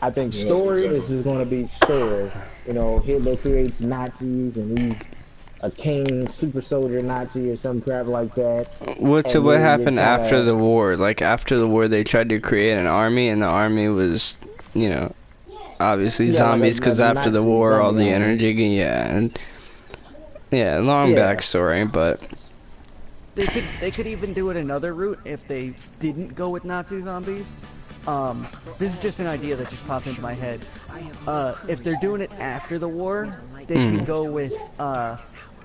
I think story is just gonna be story. You know, Hitler creates Nazis, and he's a king, super soldier Nazi or some crap like that. What happened after the war? Like, after the war, they tried to create an army, and the army was, you know, obviously zombies, because after the war, all the energy, long backstory, but... They could even do it another route if they didn't go with Nazi zombies. This is just an idea that just popped into my head. If they're doing it after the war, they could go with,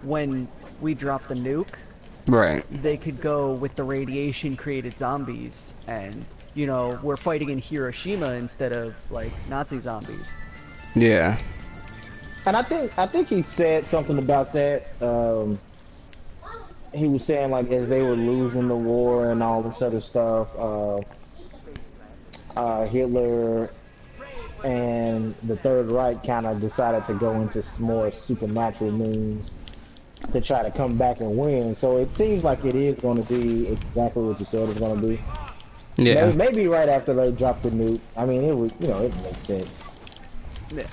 when we drop the nuke, right? They could go with the radiation-created zombies, and, you know, we're fighting in Hiroshima instead of, like, Nazi zombies. Yeah. And I think he said something about that. He was saying, like, as they were losing the war and all this other stuff, Hitler and the Third Reich kind of decided to go into more supernatural means to try to come back and win. So it seems like it is going to be exactly what you said it's going to be. Yeah. Maybe right after they drop the nuke. I mean, it would, you know, it makes sense. Yeah.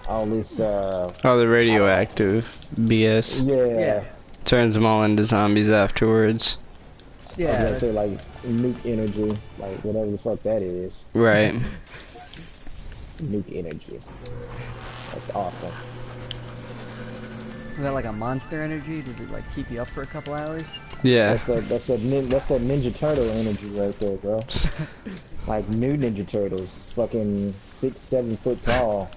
All this, all the radioactive BS. Yeah. Turns them all into zombies afterwards. Yeah. I was gonna say like nuke energy, like whatever the fuck that is. Right. Nuke energy. That's awesome. Is that like a monster energy? Does it like keep you up for a couple hours? Yeah. That's that Ninja Turtle energy right there, bro. Like new Ninja Turtles, fucking 6-7 foot tall.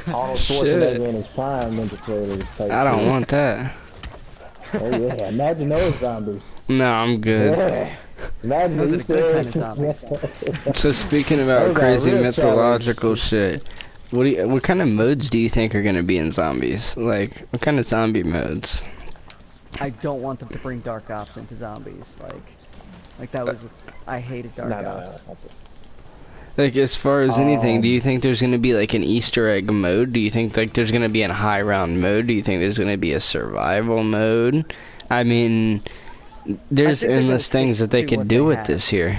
Arnold Schwarzenegger in his prime Ninja Turtles. I don't want that. Oh yeah, imagine those zombies. No, I'm good. Yeah. Imagine Those are you the good said. kind of zombies. So speaking about crazy mythological shit, what kind of modes do you think are gonna be in zombies? Like, what kind of zombie modes? I don't want them to bring Dark Ops into zombies. Like that was, I hated Dark Ops. Like, as far as anything, do you think there's gonna be like an Easter egg mode? Do you think like there's gonna be a high round mode? Do you think there's gonna be a survival mode? I mean, there's endless things that they could do with this here.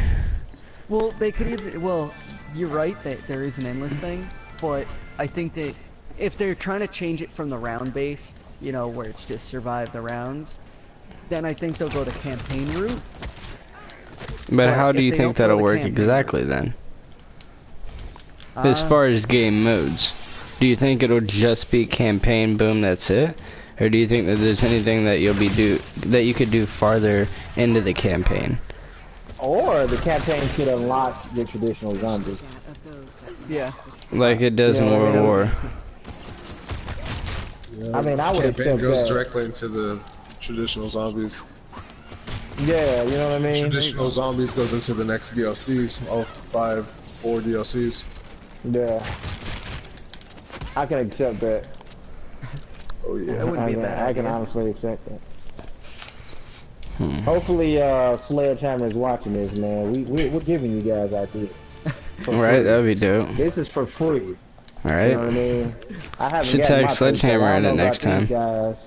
Well, they could either, well, you're right that there is an endless thing, but I think that if they're trying to change it from the round based, you know, where it's just survive the rounds, then I think they'll go the campaign route. But how do you think that'll work exactly then? As far as game modes, do you think it'll just be campaign, boom, that's it? Or do you think that there's anything that you could do farther into the campaign? Or the campaign could unlock the traditional zombies. Yeah. Like it does in World War. I mean, I would accept that. Goes directly into the traditional zombies. Yeah, you know what I mean? Traditional zombies goes into the next DLCs, all 4 DLCs. Yeah. I can accept that. Oh yeah. That wouldn't be a bad I can idea. honestly accept that. Hopefully, Sledgehammer is watching this, man. We're giving you guys ideas. Right, that'd be dope. This is for free. Alright. You know what I mean? I haven't Should gotten tag my Sledgehammer in it next time. Guys.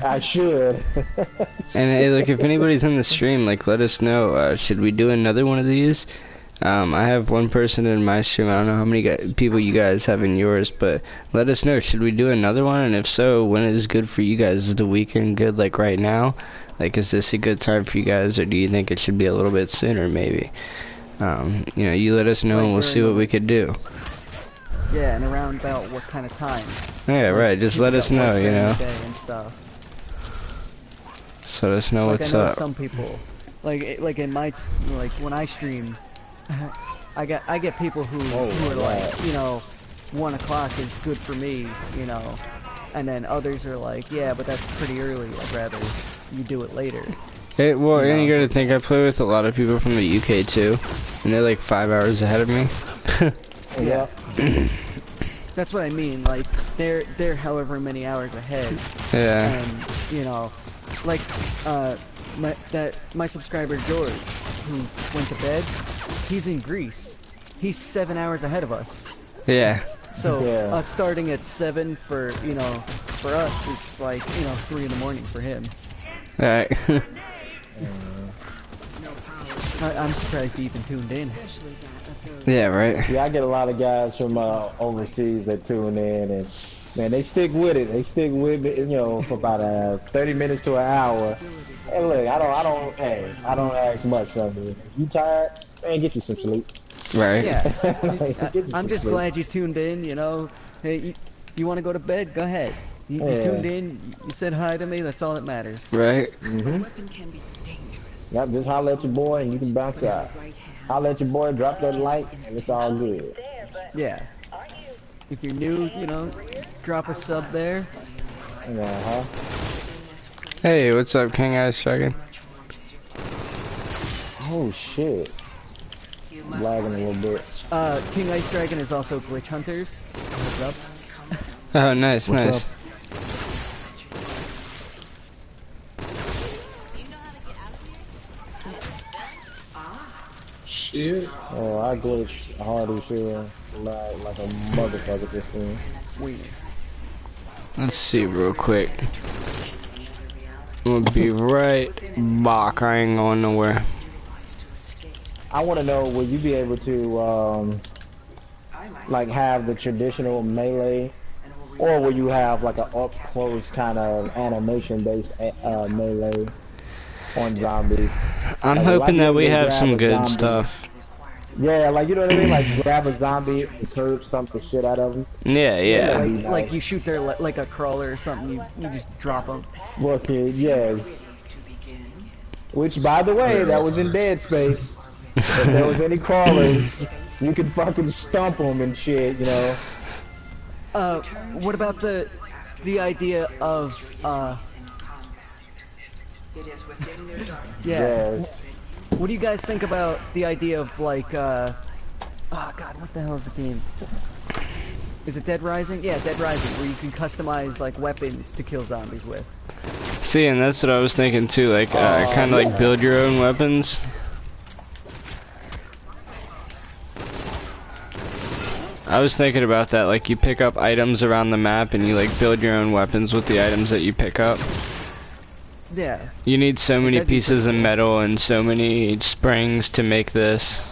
I should. And hey, look, if anybody's in the stream, like, let us know. Should we do another one of these? I have one person in my stream. I don't know how many people you guys have in yours, but let us know. Should we do another one? And if so, when is good for you guys? Is the weekend good, like right now? Like, is this a good time for you guys, or do you think it should be a little bit sooner, maybe? You know, you let us know, and we'll see what we could do. Yeah, and around about what kind of time. Yeah, right. Just let us know, you know. And stuff. So let us know what's I know up. some people, like in my, like when I stream, I get people who are like, you know, 1 o'clock is good for me, you know, and then others are like, yeah, but that's pretty early. I'd rather you do it later. Hey, well, and you gotta think, I play with a lot of people from the UK too, and they're like 5 hours ahead of me. Yeah. That's what I mean. Like they're however many hours ahead. Yeah. And you know, like my subscriber George, who went to bed, he's in Greece. He's 7 hours ahead of us. Yeah. So starting at 7 for for us, it's like 3 in the morning for him. Alright. I'm surprised he even tuned in. Yeah, right. Yeah, I get a lot of guys from overseas that tune in, and man, they stick with it. They stick with it, for about 30 minutes to an hour. And look, I don't ask much from you. You tired? Man, get you some sleep. Right. Yeah. I'm just glad you tuned in. Hey, you want to go to bed? Go ahead. You tuned in. You said hi to me. That's all that matters. Right. Yep, just holler at your boy and you can bounce out. Holler at your boy, drop that like, and it's all good. Yeah. If you're new, drop a sub there. Hey, what's up, King Ice Dragon? Oh shit. I'm lagging a little bit. King Ice Dragon is also Glitch Hunters. What's up? Oh, nice, What's nice. up? Shit. Oh, I glitch hard as shit. Like a motherfucker just then. Weird. Let's see real quick. I'm gonna be right back. I ain't going nowhere. I want to know, will you be able to, like, have the traditional melee, or will you have like an up-close kind of animation-based melee? on zombies. I'm like, hoping that we have some good stuff. Yeah, like, you know what I mean? Like, grab a zombie and curb stomp the shit out of him. Yeah, yeah. Like you shoot their, like a crawler or something, you just drop them. Look, yes. Which, by the way, that was in Dead Space. If there was any crawlers, you could fucking stomp them and shit, you know? What about the idea of, Yes. What do you guys think about the idea of, like, oh god, what the hell is the game? Is it Dead Rising? Yeah, Dead Rising, where you can customize, like, weapons to kill zombies with. See, and that's what I was thinking too, like, kind of like build your own weapons. I was thinking about that, like, you pick up items around the map and you, like, build your own weapons with the items that you pick up. Yeah. You need so many pieces of metal and so many springs to make this.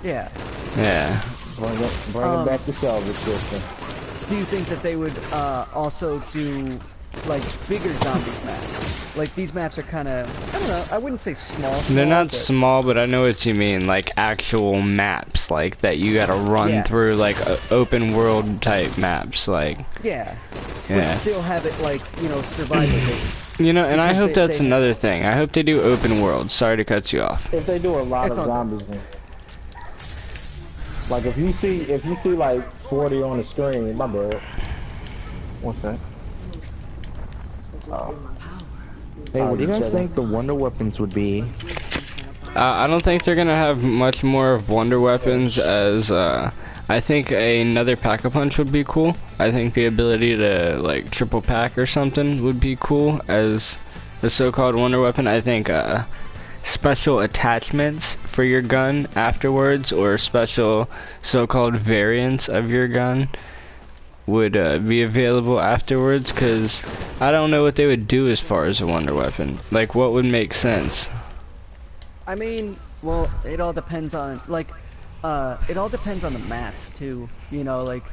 Yeah. Yeah. Bring it back to salvage system. Do you think that they would also do like bigger zombies maps? Like these maps are kind of, I don't know, I wouldn't say small. They're not small, but I know what you mean. Like actual maps, like that you gotta run through, like open world type maps, like. Yeah. But still have it like, you know, survival based. You know, and I hope that's another thing. I hope they do open world. Sorry to cut you off. If they do a lot of zombies, then. Like if you see like 40 on the screen, my bad. What's that? Hey, what do you guys think the wonder weapons would be? I don't think they're gonna have much more of wonder weapons as I think another pack-a-punch would be cool. I think the ability to like triple pack or something would be cool as the so-called wonder weapon. I think special attachments for your gun afterwards, or special so-called variants of your gun would be available afterwards, because I don't know what they would do as far as a wonder weapon. Like, what would make sense? I mean, well, it all depends on, like, it all depends on the maps, too. You know, like,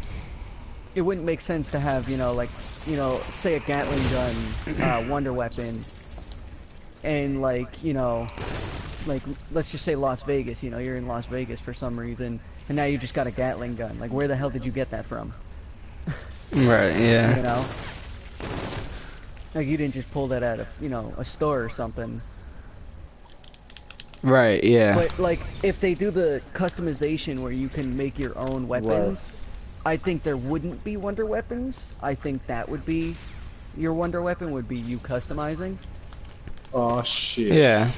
it wouldn't make sense to have, you know, like, you know, say a Gatling gun wonder weapon, and, like, you know, like, let's just say Las Vegas, you know, you're in Las Vegas for some reason, and now you just got a Gatling gun. Like, where the hell did you get that from? Right, yeah. You know? Like, you didn't just pull that out of, you know, a store or something. Right, yeah. But, like, if they do the customization where you can make your own weapons, I think there wouldn't be wonder weapons. I think that would be, your wonder weapon would be you customizing. Oh, shit. Yeah.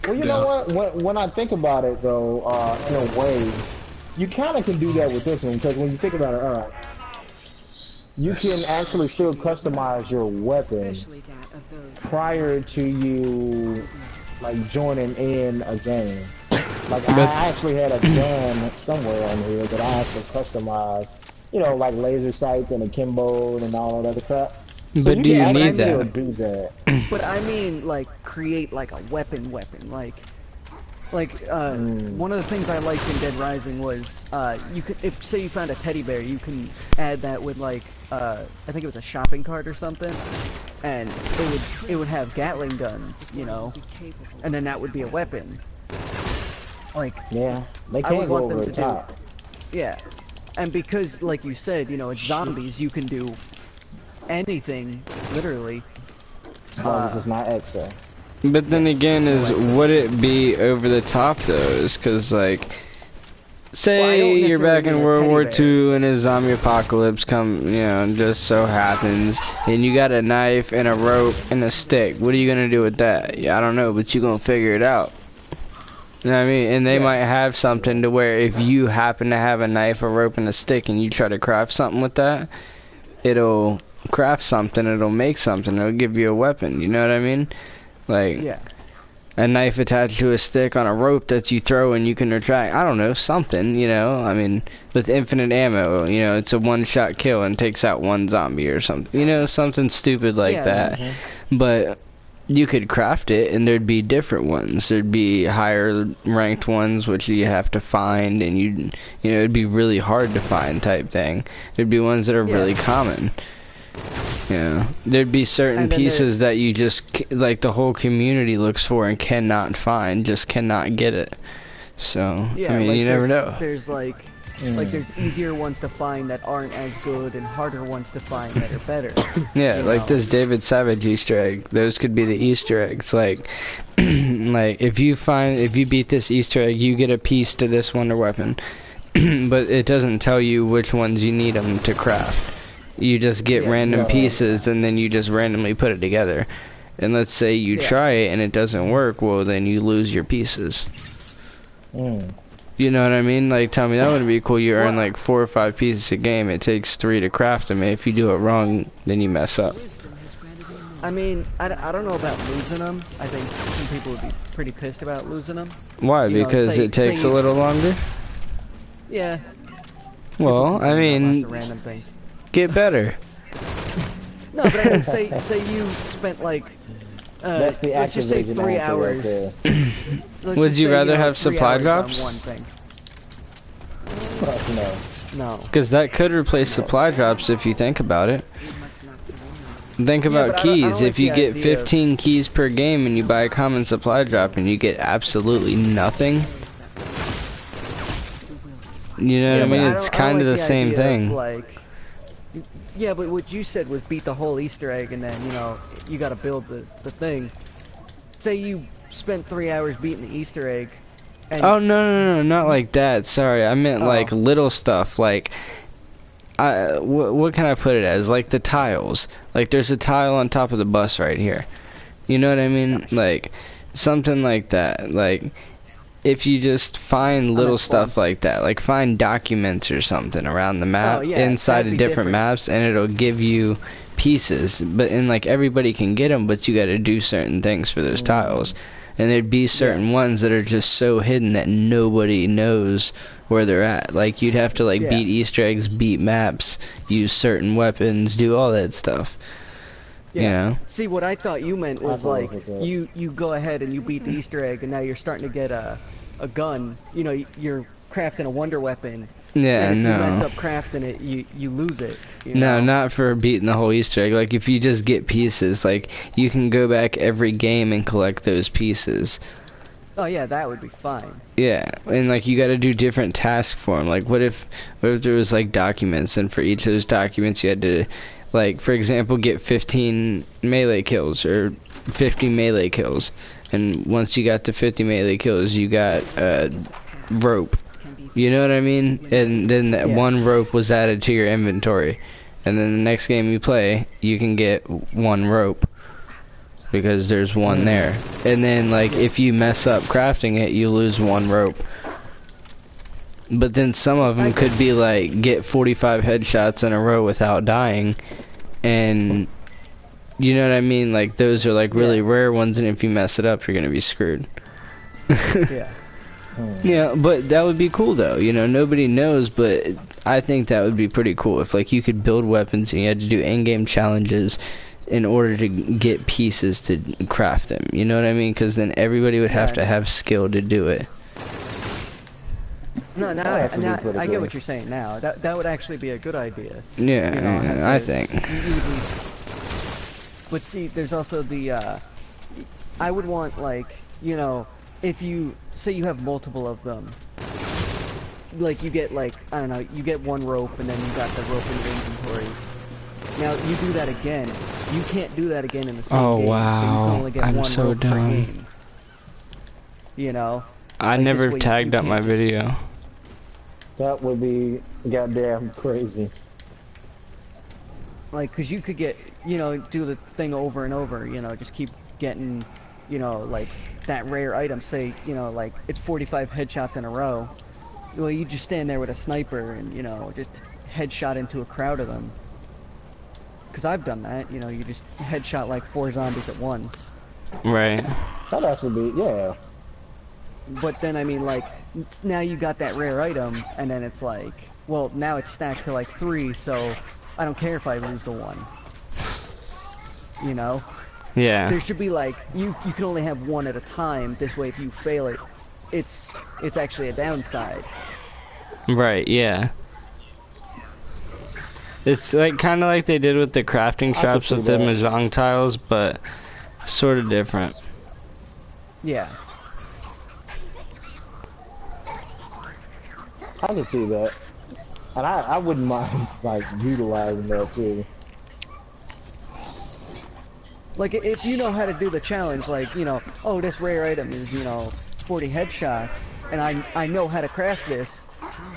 Well, you know what? When I think about it, though, in a way, you kind of can do that with this one, because when you think about it, alright, you can actually still customize your weapon prior to you, like, joining in a game. Like, I actually had a gun somewhere on here that I had to customize, you know, like laser sights and akimbo and all that other crap. So but do you need that? Do that? But I mean, like, create, like, a weapon, like, one of the things I liked in Dead Rising was, you could, if, say you found a teddy bear, you can add that with, like, I think it was a shopping cart or something, and it would have Gatling guns, you know, and then that would be a weapon. Like, yeah, they can't go over the top. Yeah, and because, like you said, you know, it's zombies, you can do anything, literally. This is not extra. But then again, would it be over the top though? Because, like, say you're back in World War II and a zombie apocalypse you know, just so happens, and you got a knife and a rope and a stick. What are you gonna do with that? Yeah, I don't know, but you're gonna figure it out. You know what I mean? And they might have something to where if you happen to have a knife, a rope, and a stick, and you try to craft something with that, it'll craft something, it'll make something, it'll give you a weapon. You know what I mean? Like, a knife attached to a stick on a rope that you throw and you can retract. I don't know, something, you know? I mean, with infinite ammo, you know, it's a one-shot kill and takes out one zombie or something. You know, something stupid like that. But you could craft it and there'd be different ones. There'd be higher ranked ones which you have to find, and you know, it'd be really hard to find type thing. There'd be ones that are really common. Yeah, there'd be certain pieces that you just, like, the whole community looks for and cannot find, just cannot get it. So, yeah, I mean, like you never know. There's like there's easier ones to find that aren't as good and harder ones to find that are better. Yeah, like this David Savage Easter egg. Those could be the Easter eggs. Like, like if you beat this Easter egg, you get a piece to this wonder weapon. But it doesn't tell you which ones you need them to craft. You just get random pieces and then you just randomly put it together. And let's say you try it and it doesn't work, well then you lose your pieces. You know what I mean? Like, tell me that would be cool. You earn like 4 or 5 pieces a game. It takes 3 to craft them. If you do it wrong, then you mess up. I mean, I don't know about losing them. I think some people would be pretty pissed about losing them. Why? Because it takes a little longer? Yeah. Well, I mean, lots of random things. Get better. No, but I mean, say you spent like, let's just say 3 hours. Would you rather have supply drops? On one thing. No. Because that could replace supply drops if you think about it. Think about keys. If you get 15 keys per game and you buy a common supply drop and you get absolutely nothing, you know what I mean? It's kind of the same thing. Yeah, but what you said was beat the whole Easter egg and then, you know, you gotta build the thing. Say you spent 3 hours beating the Easter egg. And oh, no, not like that. Sorry, I meant like little stuff. Like, what can I put it as? Like the tiles. Like there's a tile on top of the bus right here. You know what I mean? Like, something like that. Like, if you just find little stuff like that, like find documents or something around the map, inside of different maps, and it'll give you pieces. But and like everybody can get them, but you got to do certain things for those tiles. And there'd be certain ones that are just so hidden that nobody knows where they're at. Like you'd have to like beat Easter eggs, beat maps, use certain weapons, do all that stuff. Yeah. You know? See, what I thought you meant was like you go ahead and you beat the Easter egg, and now you're starting to get a gun. You know, you're crafting a wonder weapon. Yeah, and if no. you mess up crafting it, you lose it. You no, know? Not for beating the whole Easter egg. Like if you just get pieces, like you can go back every game and collect those pieces. Oh yeah, that would be fine. Yeah, and like you got to do different tasks for them. Like what if there was like documents, and for each of those documents you had to, like for example, get 15 melee kills or 50 melee kills, and once you got to 50 melee kills, you got a rope. You know what I mean? And then that one rope was added to your inventory, and then the next game you play, you can get 1 rope. Because there's 1 there. And then, like, if you mess up crafting it, you lose 1 rope. But then some of them could be, like, get 45 headshots in a row without dying. And, you know what I mean? Like, those are, like, really rare ones, and if you mess it up, you're gonna be screwed. Yeah, but that would be cool, though. You know, nobody knows, but I think that would be pretty cool. If, like, you could build weapons and you had to do in-game challenges in order to get pieces to craft them, you know what I mean? Because then everybody would have to have skill to do it. No, I get what you're saying now. That would actually be a good idea. Yeah, you know, I think. But see, there's also the, I would want, like, you know, if you, say you have multiple of them, like you get, like, I don't know, you get 1 rope and then you got the rope in your inventory. Now, you do that again. You can't do that again in the same game. Oh, wow. So you can only get I'm 1 so rope per dumb. game. You know? I like never tagged up my video. That would be goddamn crazy. Like, cause you could get, you know, do the thing over and over, you know, just keep getting, you know, like, that rare item, say, you know, like, it's 45 headshots in a row. Well, you just stand there with a sniper and, you know, just headshot into a crowd of them. Because I've done that, you know, you just headshot like 4 zombies at once. Right. That'd actually be, yeah. But then, I mean, like, now you got that rare item, and then it's like, well, now it's stacked to like 3, so I don't care if I lose the 1. You know? Yeah. There should be like, you can only have 1 at a time, this way if you fail it, it's actually a downside. Right, yeah. It's like kind of like they did with the crafting traps with the mahjong tiles, but sort of different. Yeah. I can see that. And I wouldn't mind, like, utilizing that, too. Like, if you know how to do the challenge, like, you know, oh, this rare item is, you know, 40 headshots, and I know how to craft this,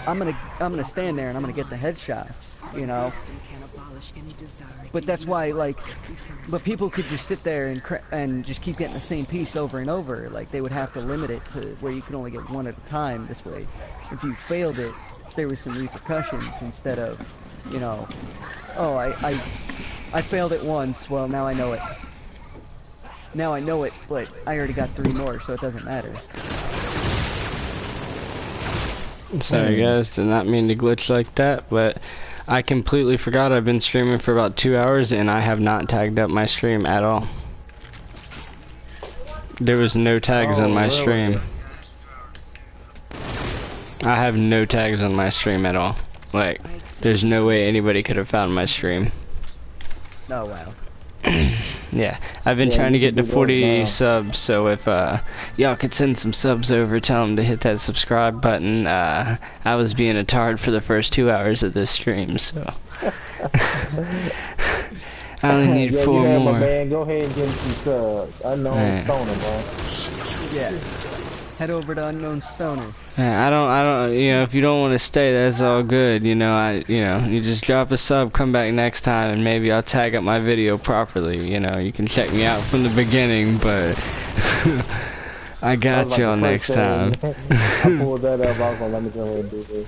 I'm gonna stand there and I'm gonna get the headshots, you know? But that's why, like, but people could just sit there and just keep getting the same piece over and over. Like, they would have to limit it to where you can only get one at a time. This way, if you failed it, there was some repercussions instead of, you know, oh, I failed it once, well, now I know it. Now I know it, but I already got 3 more, so it doesn't matter. Sorry guys, did not mean to glitch like that, but I completely forgot I've been streaming for about 2 hours and I have not tagged up my stream at all. There was no tags on my stream. I have no tags on my stream at all. Like, there's no way anybody could have found my stream. Oh wow. Yeah, I've been trying to get to 40 subs, so if y'all could send some subs over, tell them to hit that subscribe button. I was being a tard for the first 2 hours of this stream, so I only need 4 more. My man. Go ahead and give him some subs. Unknown Stoner, man. Yeah. Head over to Unknown Stoner. I don't, you know, if you don't want to stay, that's all good, you know, you just drop a sub, come back next time, and maybe I'll tag up my video properly, you know, you can check me out from the beginning, but I got y'all next time. I pulled that up, I was like, let me go ahead and do this.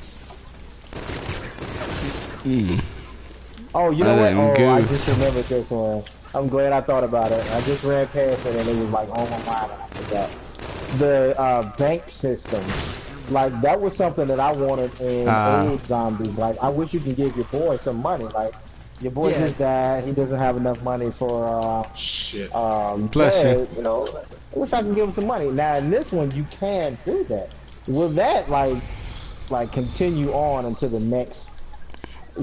Oh, you know what? Oh, I just remembered this one. I'm glad I thought about it. I just ran past it and it was like on my mind and I forgot. The bank system. Like, that was something that I wanted in old zombies. Like, I wish you could give your boy some money. Like, your boy just died, he doesn't have enough money for, bless you. You know, I wish I could give him some money. Now, in this one, you can do that. Will that, like continue on into the next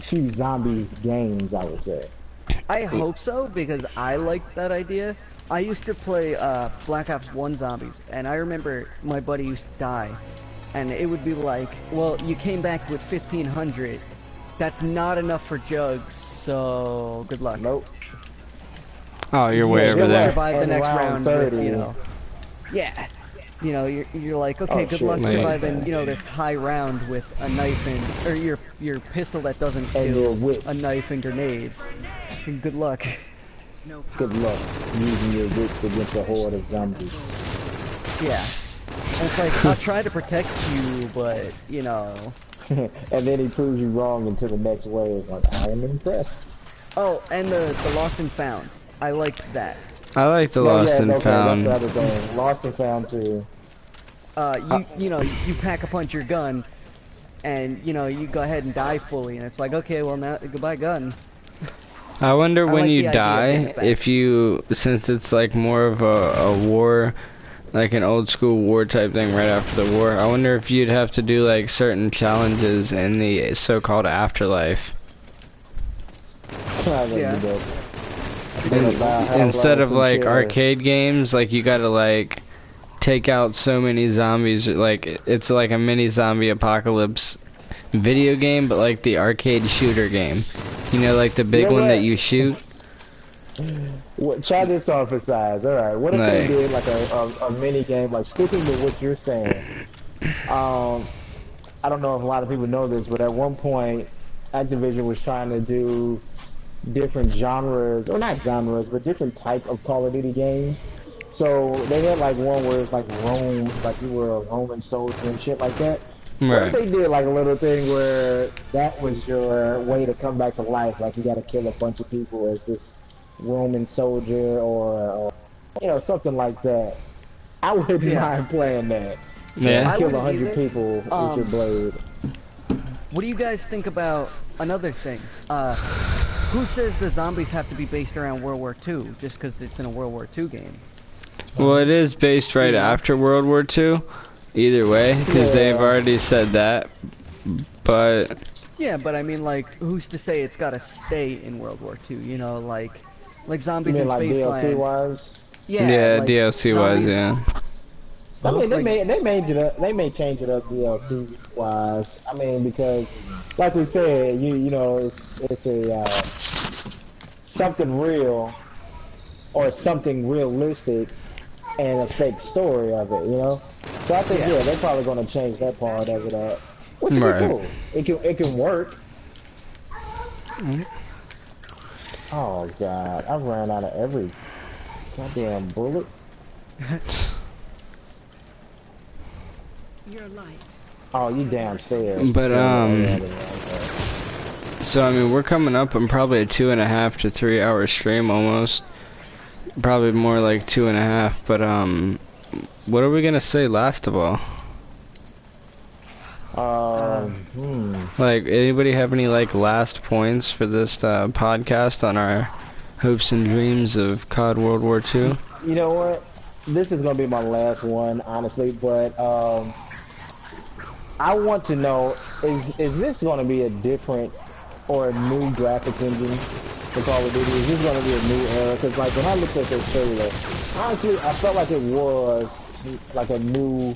few zombies games, I would say? I hope so, because I liked that idea. I used to play Black Ops 1 zombies, and I remember my buddy used to die. And it would be like, well, you came back with 1,500. That's not enough for Jugs, so good luck. Nope. Oh, you're way over there. Survive the next round with, you know. Yeah. You know, you're like, okay, good luck surviving, you know, this high round with a knife and, or your pistol that doesn't kill, a knife and grenades. Good luck. Good luck using your wits against a horde of zombies. Yeah. And it's like, I'll try to protect you, but, you know... And then he proves you wrong into the next wave. Like, I am impressed. Oh, and the Lost and Found. I liked that. I like the Lost and Found. That's the other thing. Lost and Found, too. You know, you pack a punch your gun, and, you know, you go ahead and die fully, and it's like, okay, well, now, goodbye gun. I wonder when you die, if you, since it's like more of a war, like an old school war type thing right after the war, I wonder if you'd have to do like certain challenges in the so-called afterlife. Yeah. Instead of like arcade games, like you gotta like take out so many zombies, like it's like a mini zombie apocalypse video game, but like the arcade shooter game. You know, like the big one that you shoot? Try this on for size. Alright, what if they did like a mini game, like sticking to what you're saying? I don't know if a lot of people know this, but at one point, Activision was trying to do different genres, or not genres, but different type of Call of Duty games. So they had like one where it's like Rome, like you were a Roman soldier and shit like that. Right. What if they did like a little thing where that was your way to come back to life, like you gotta kill a bunch of people as this Roman soldier or you know, something like that. I wouldn't mind playing that. Yeah. Kill 100 people with your blade. What do you guys think about another thing? Who says the zombies have to be based around World War II just because it's in a World War II game? Well, it is based right after World War II. Either way, because they've already said that, but Yeah, but I mean, like, who's to say it's gotta stay in World War II? You know, like zombies in like Spaceland. DLC wise? Yeah, like DLC wise, yeah. I mean, like, they may change it up DLC wise. I mean, because like we said, you know, it's a something real or something realistic and a fake story of it, you know. So I think yeah, they're probably gonna change that part of it up, which would be cool. It can work. Oh god, I ran out of every goddamn bullet. Your light. Oh, you downstairs. But so I mean, we're coming up on probably a 2.5 to 3 hour stream almost. Probably more like 2.5. But what are we gonna say last of all? Like, anybody have any like last points for this podcast on our hopes and dreams of COD World War II? You know what? This is gonna be my last one, honestly. But I want to know: is this gonna be a different or a new graphics engine for Call of Duty? Is this gonna be a new era? Because like when I looked at this trailer, honestly, I felt like it was like a new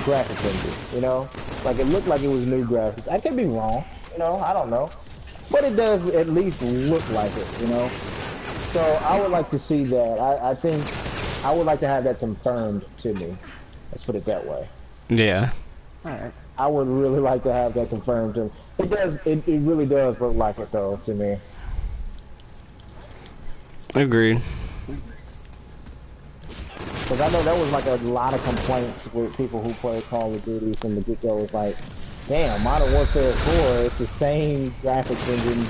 graphics engine. You know, like it looked like it was new graphics. I could be wrong. You know, I don't know, but it does at least look like it. You know, so I would like to see that. I think I would like to have that confirmed to me. Let's put it that way. Yeah. Alright. I would really like to have that confirmed to me. It does. It really does look like it though to me. Agreed. Because I know there was like a lot of complaints with people who play Call of Duty from the get-go. Was like, damn, Modern Warfare 4, it's the same graphics engine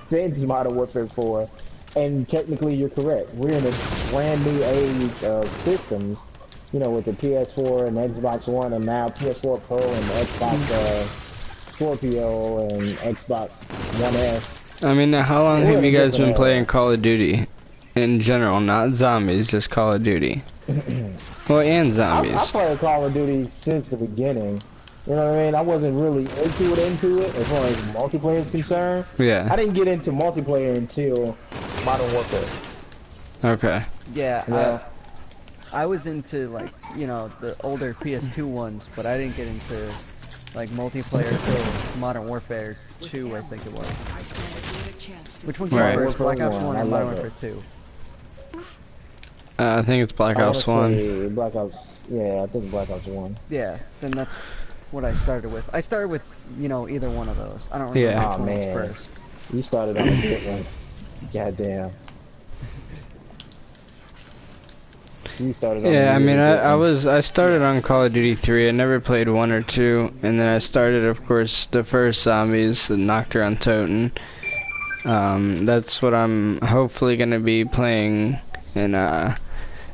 since Modern Warfare 4. And technically you're correct. We're in a brand new age of systems, you know, with the PS4 and Xbox One and now PS4 Pro and Xbox Scorpio and Xbox One S. I mean, now how long have you guys been playing Call of Duty? In general, not zombies, just Call of Duty. Well, and zombies. I played Call of Duty since the beginning. You know what I mean? I wasn't really into it as far as multiplayer is concerned. Yeah. I didn't get into multiplayer until Modern Warfare. Okay. Yeah, I was into, like, you know, the older PS2 ones, but I didn't get into, like, multiplayer until Modern Warfare 2, I think it was. Which one came first, Black Ops 1 or Modern Warfare 2? I think it's Black Ops 1. Black Ops, yeah, I think Black Ops 1. Yeah, then that's what I started with. I started with, you know, either one of those. I don't remember which one was first. You started on a good one. Goddamn. You started on I mean, I started on Call of Duty 3. I never played 1 or 2, and then I started, of course, the first zombies, and knocked her on Toten. That's what I'm hopefully gonna be playing in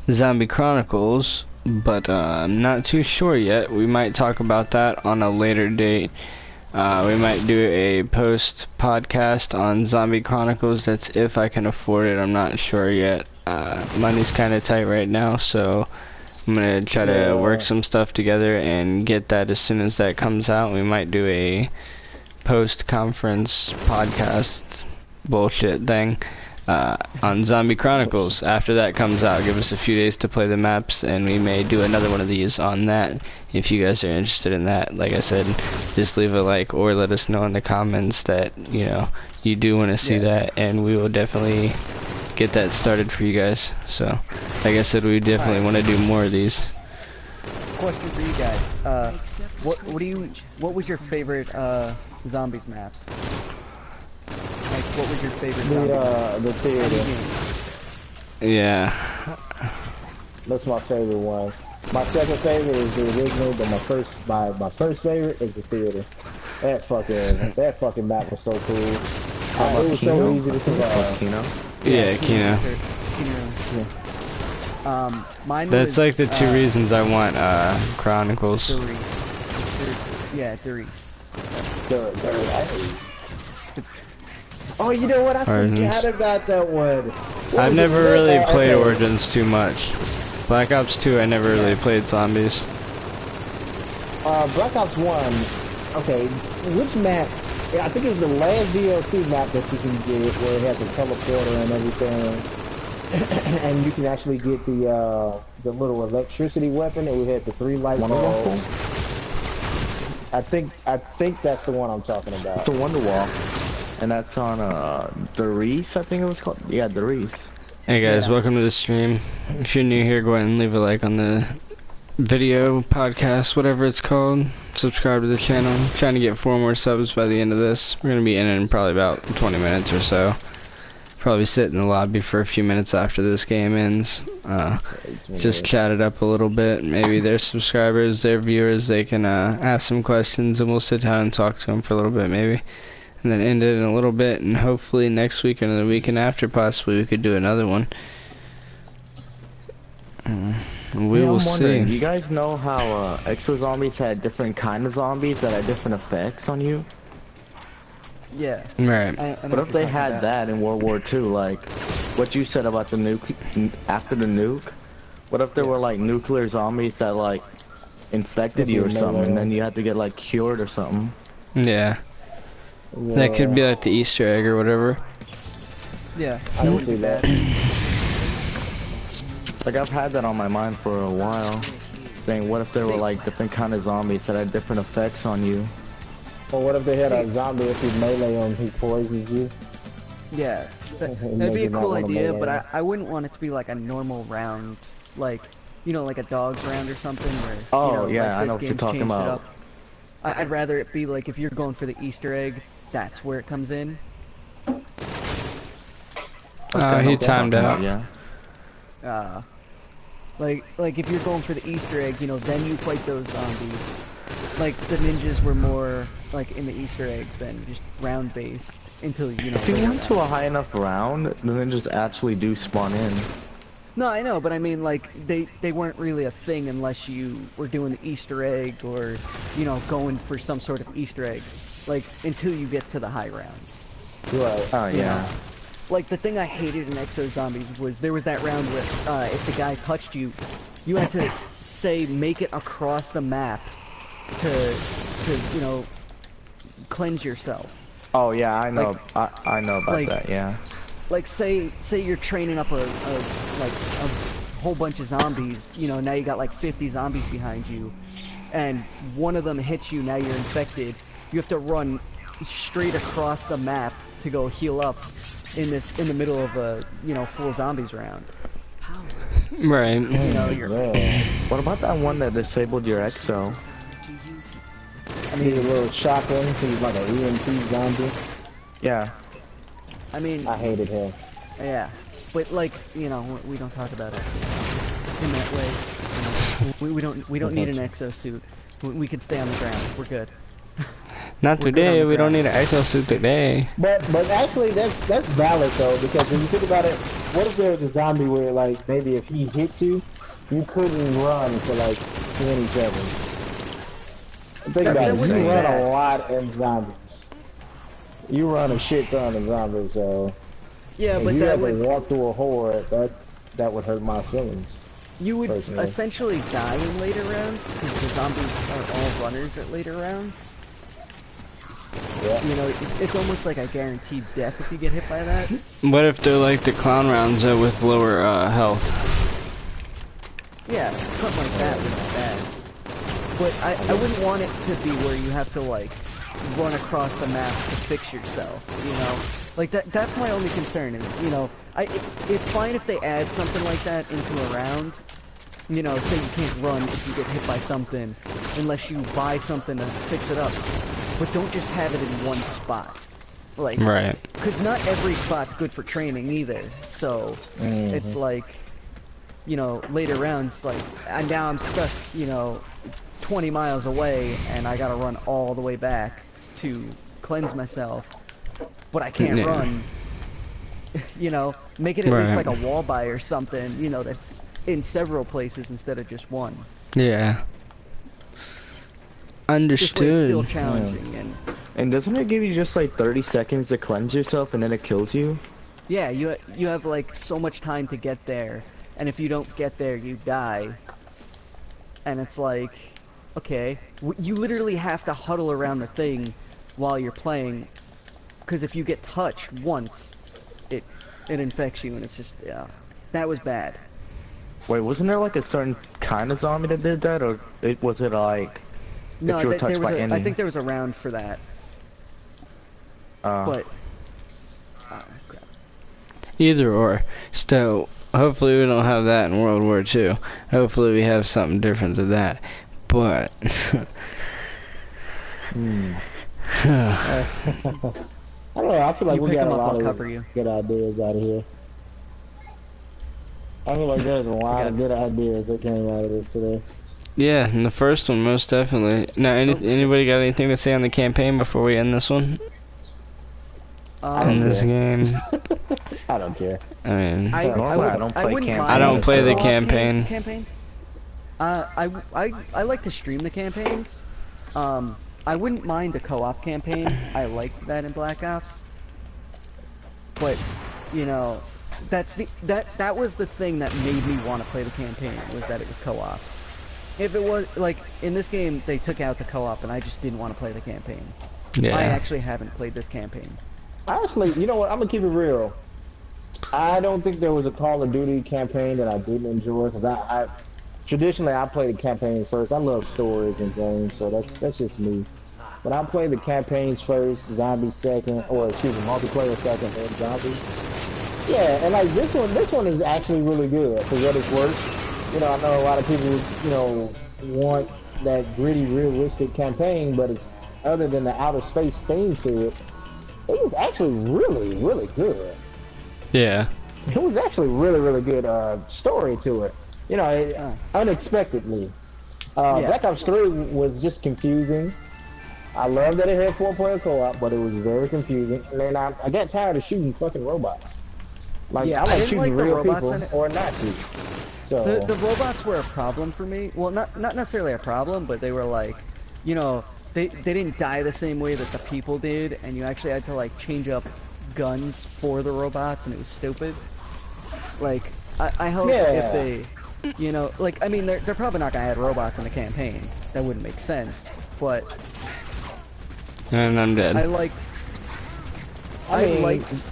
Zombie Chronicles, but I'm not too sure yet. We might talk about that on a later date. We might do a post podcast on Zombie Chronicles. That's if I can afford it. I'm not sure yet. Money's kind of tight right now, so I'm gonna try to work some stuff together and get that as soon as that comes out. We might do a post conference podcast bullshit thing on Zombie Chronicles after that comes out. Give us a few days to play the maps, and we may do another one of these on that if you guys are interested in that. Like I said, just leave a like or let us know in the comments that, you know, you do want to see that, and we will definitely get that started for you guys. So like I said, we definitely want to do more of these. Question for you guys, what was your favorite zombies maps? Like, what was your favorite zombie? The theater. Yeah. That's my favorite one. My second favorite is the original, but my first favorite is the theater. That fucking map was so cool. It was so easy to survive. Kino. Mine That's was, like the two reasons I want Chronicles. Derice. Oh, you know what? I forgot about that one. I've never really played Origins too much. Black Ops 2, I never really played zombies. Black Ops 1, Okay, which map? Yeah, I think it's the last DLC map that you can get where it has the teleporter and everything, and you can actually get the little electricity weapon that we had the 3 light bulbs. I think that's the one I'm talking about. It's a Wonder Wall, and that's on the Reese, I think it was called. Yeah, the Reese. Hey guys, welcome to the stream. If you're new here, go ahead and leave a like on the video, podcast, whatever it's called. Subscribe to the channel. I'm trying to get 4 more subs by the end of this. We're gonna be in probably about 20 minutes or so. Probably sit in the lobby for a few minutes after this game ends. Just chat it up a little bit. Maybe their subscribers, their viewers, they can ask some questions, and we'll sit down and talk to them for a little bit, maybe. And then end it in a little bit, and hopefully next week or the weekend after, possibly we could do another one. We will see. You guys know how Exo Zombies had different kind of zombies that had different effects on you? Yeah. Right. What if they had that in World War II, like what you said about the nuke after the nuke? What if there were like nuclear zombies that like infected you or something, and then you had to get like cured or something? Yeah. That could be like the Easter egg or whatever. Yeah. I don't see that. Like I've had that on my mind for a while, saying what if there were like different kind of zombies that had different effects on you? Or what if they had a zombie, if you melee him, he poisons you? Yeah, that'd be a cool idea, but I wouldn't want it to be like a normal round, like, you know, like a dog's round or something, where, oh, you know, yeah, like I know what you're talking about. I'd rather it be like, if you're going for the Easter egg, that's where it comes in. He timed out. Yeah. Like if you're going for the Easter egg, you know, then you fight those zombies. Like the ninjas were more like in the Easter egg than just round based until, you know. If you went to a high enough round, the ninjas actually do spawn in. No, I know, but I mean, like they weren't really a thing unless you were doing the Easter egg or, you know, going for some sort of Easter egg. Like until you get to the high rounds. Right. Oh yeah. Know? Like the thing I hated in Exo Zombies was there was that round where if the guy touched you, you had to say make it across the map to you know, cleanse yourself. Oh yeah, I know. Like, I know about like, that. Yeah. Like say you're training up a whole bunch of zombies. You know, now you got like 50 zombies behind you, and one of them hits you. Now you're infected. You have to run straight across the map to go heal up in the middle of a, you know, full zombies round. Right. You know, What about that one that disabled your Exo? I need a little shotgun, so he's like an EMP zombie. Yeah. I mean, I hated him. Yeah, but like, you know, we don't talk about it in that way. You know, we don't need an exosuit. We can stay on the ground. We're good. Not today. We don't need an exosuit today. But actually, that's valid though, because when you think about it, what if there was a zombie where like maybe if he hit you, you couldn't run for like 20 seconds. Think about it. You run a lot in zombies. You run a shit ton of zombies, so yeah, but you that have would to walk through a horde. That would hurt my feelings. You would personally. Essentially die in later rounds because the zombies are all runners at later rounds. Yeah. You know, it's almost like a guaranteed death if you get hit by that. What if they're like the clown rounds with lower health? Yeah, something like that would be bad. But I wouldn't want it to be where you have to like run across the map to fix yourself, you know? Like that's my only concern is, you know, it's fine if they add something like that into a round. You know, say you can't run if you get hit by something unless you buy something to fix it up. But don't just have it in one spot. Like, right. Because not every spot's good for training either. So it's like, you know, later rounds, like, and now I'm stuck, you know, 20 miles away and I gotta run all the way back to cleanse myself, but I can't run. You know, make it at least like a wall buy or something, you know, that's in several places instead of just one. Yeah. Understood. It's still challenging. And doesn't it give you just like 30 seconds to cleanse yourself and then it kills you? Yeah, you have like so much time to get there, and if you don't get there, you die. And it's like, okay, you literally have to huddle around the thing while you're playing, because if you get touched once, it infects you, and it's just, yeah, that was bad. Wait, wasn't there like a certain kind of zombie that did that, or was it like no, if you were touched by any? I think there was a round for that. But crap. Either or. Still, hopefully we don't have that in World War II. Hopefully we have something different to that. But I don't know. I feel like we got a lot of good ideas out of here. I feel like there's a lot of good ideas that came out of this today. Yeah, and the first one most definitely. Now, anybody got anything to say on the campaign before we end this one? In this game, I don't care. I mean, I don't play the campaign. I like to stream the campaigns. I wouldn't mind a co-op campaign. I liked that in Black Ops. But, you know, that was the thing that made me want to play the campaign, was that it was co-op. If it was, like, in this game, they took out the co-op, and I just didn't want to play the campaign. Yeah. I actually haven't played this campaign. Actually, you know what? I'm gonna keep it real. I don't think there was a Call of Duty campaign that I didn't enjoy, because I traditionally I play the campaign first. I love stories and games, so that's just me. But I play the campaigns first, zombies second, or excuse me, multiplayer second, and zombies. Yeah, and like this one is actually really good for what it's worth. You know, I know a lot of people, you know, want that gritty, realistic campaign, but it's other than the outer space theme to it. It was actually really, really good. Yeah. It was actually really, really good story to it. You know, unexpectedly. Black Ops 3 was just confusing. I love that it had 4-player co-op, but it was very confusing. And then I got tired of shooting fucking robots. Like, I like shooting real people or Nazis. So the robots were a problem for me. Well, not necessarily a problem, but they were like, you know, they didn't die the same way that the people did, and you actually had to like change up guns for the robots, and it was stupid. Like, I hope if they, you know, like, I mean, they're probably not gonna add robots in the campaign. That wouldn't make sense. But and I'm dead. I liked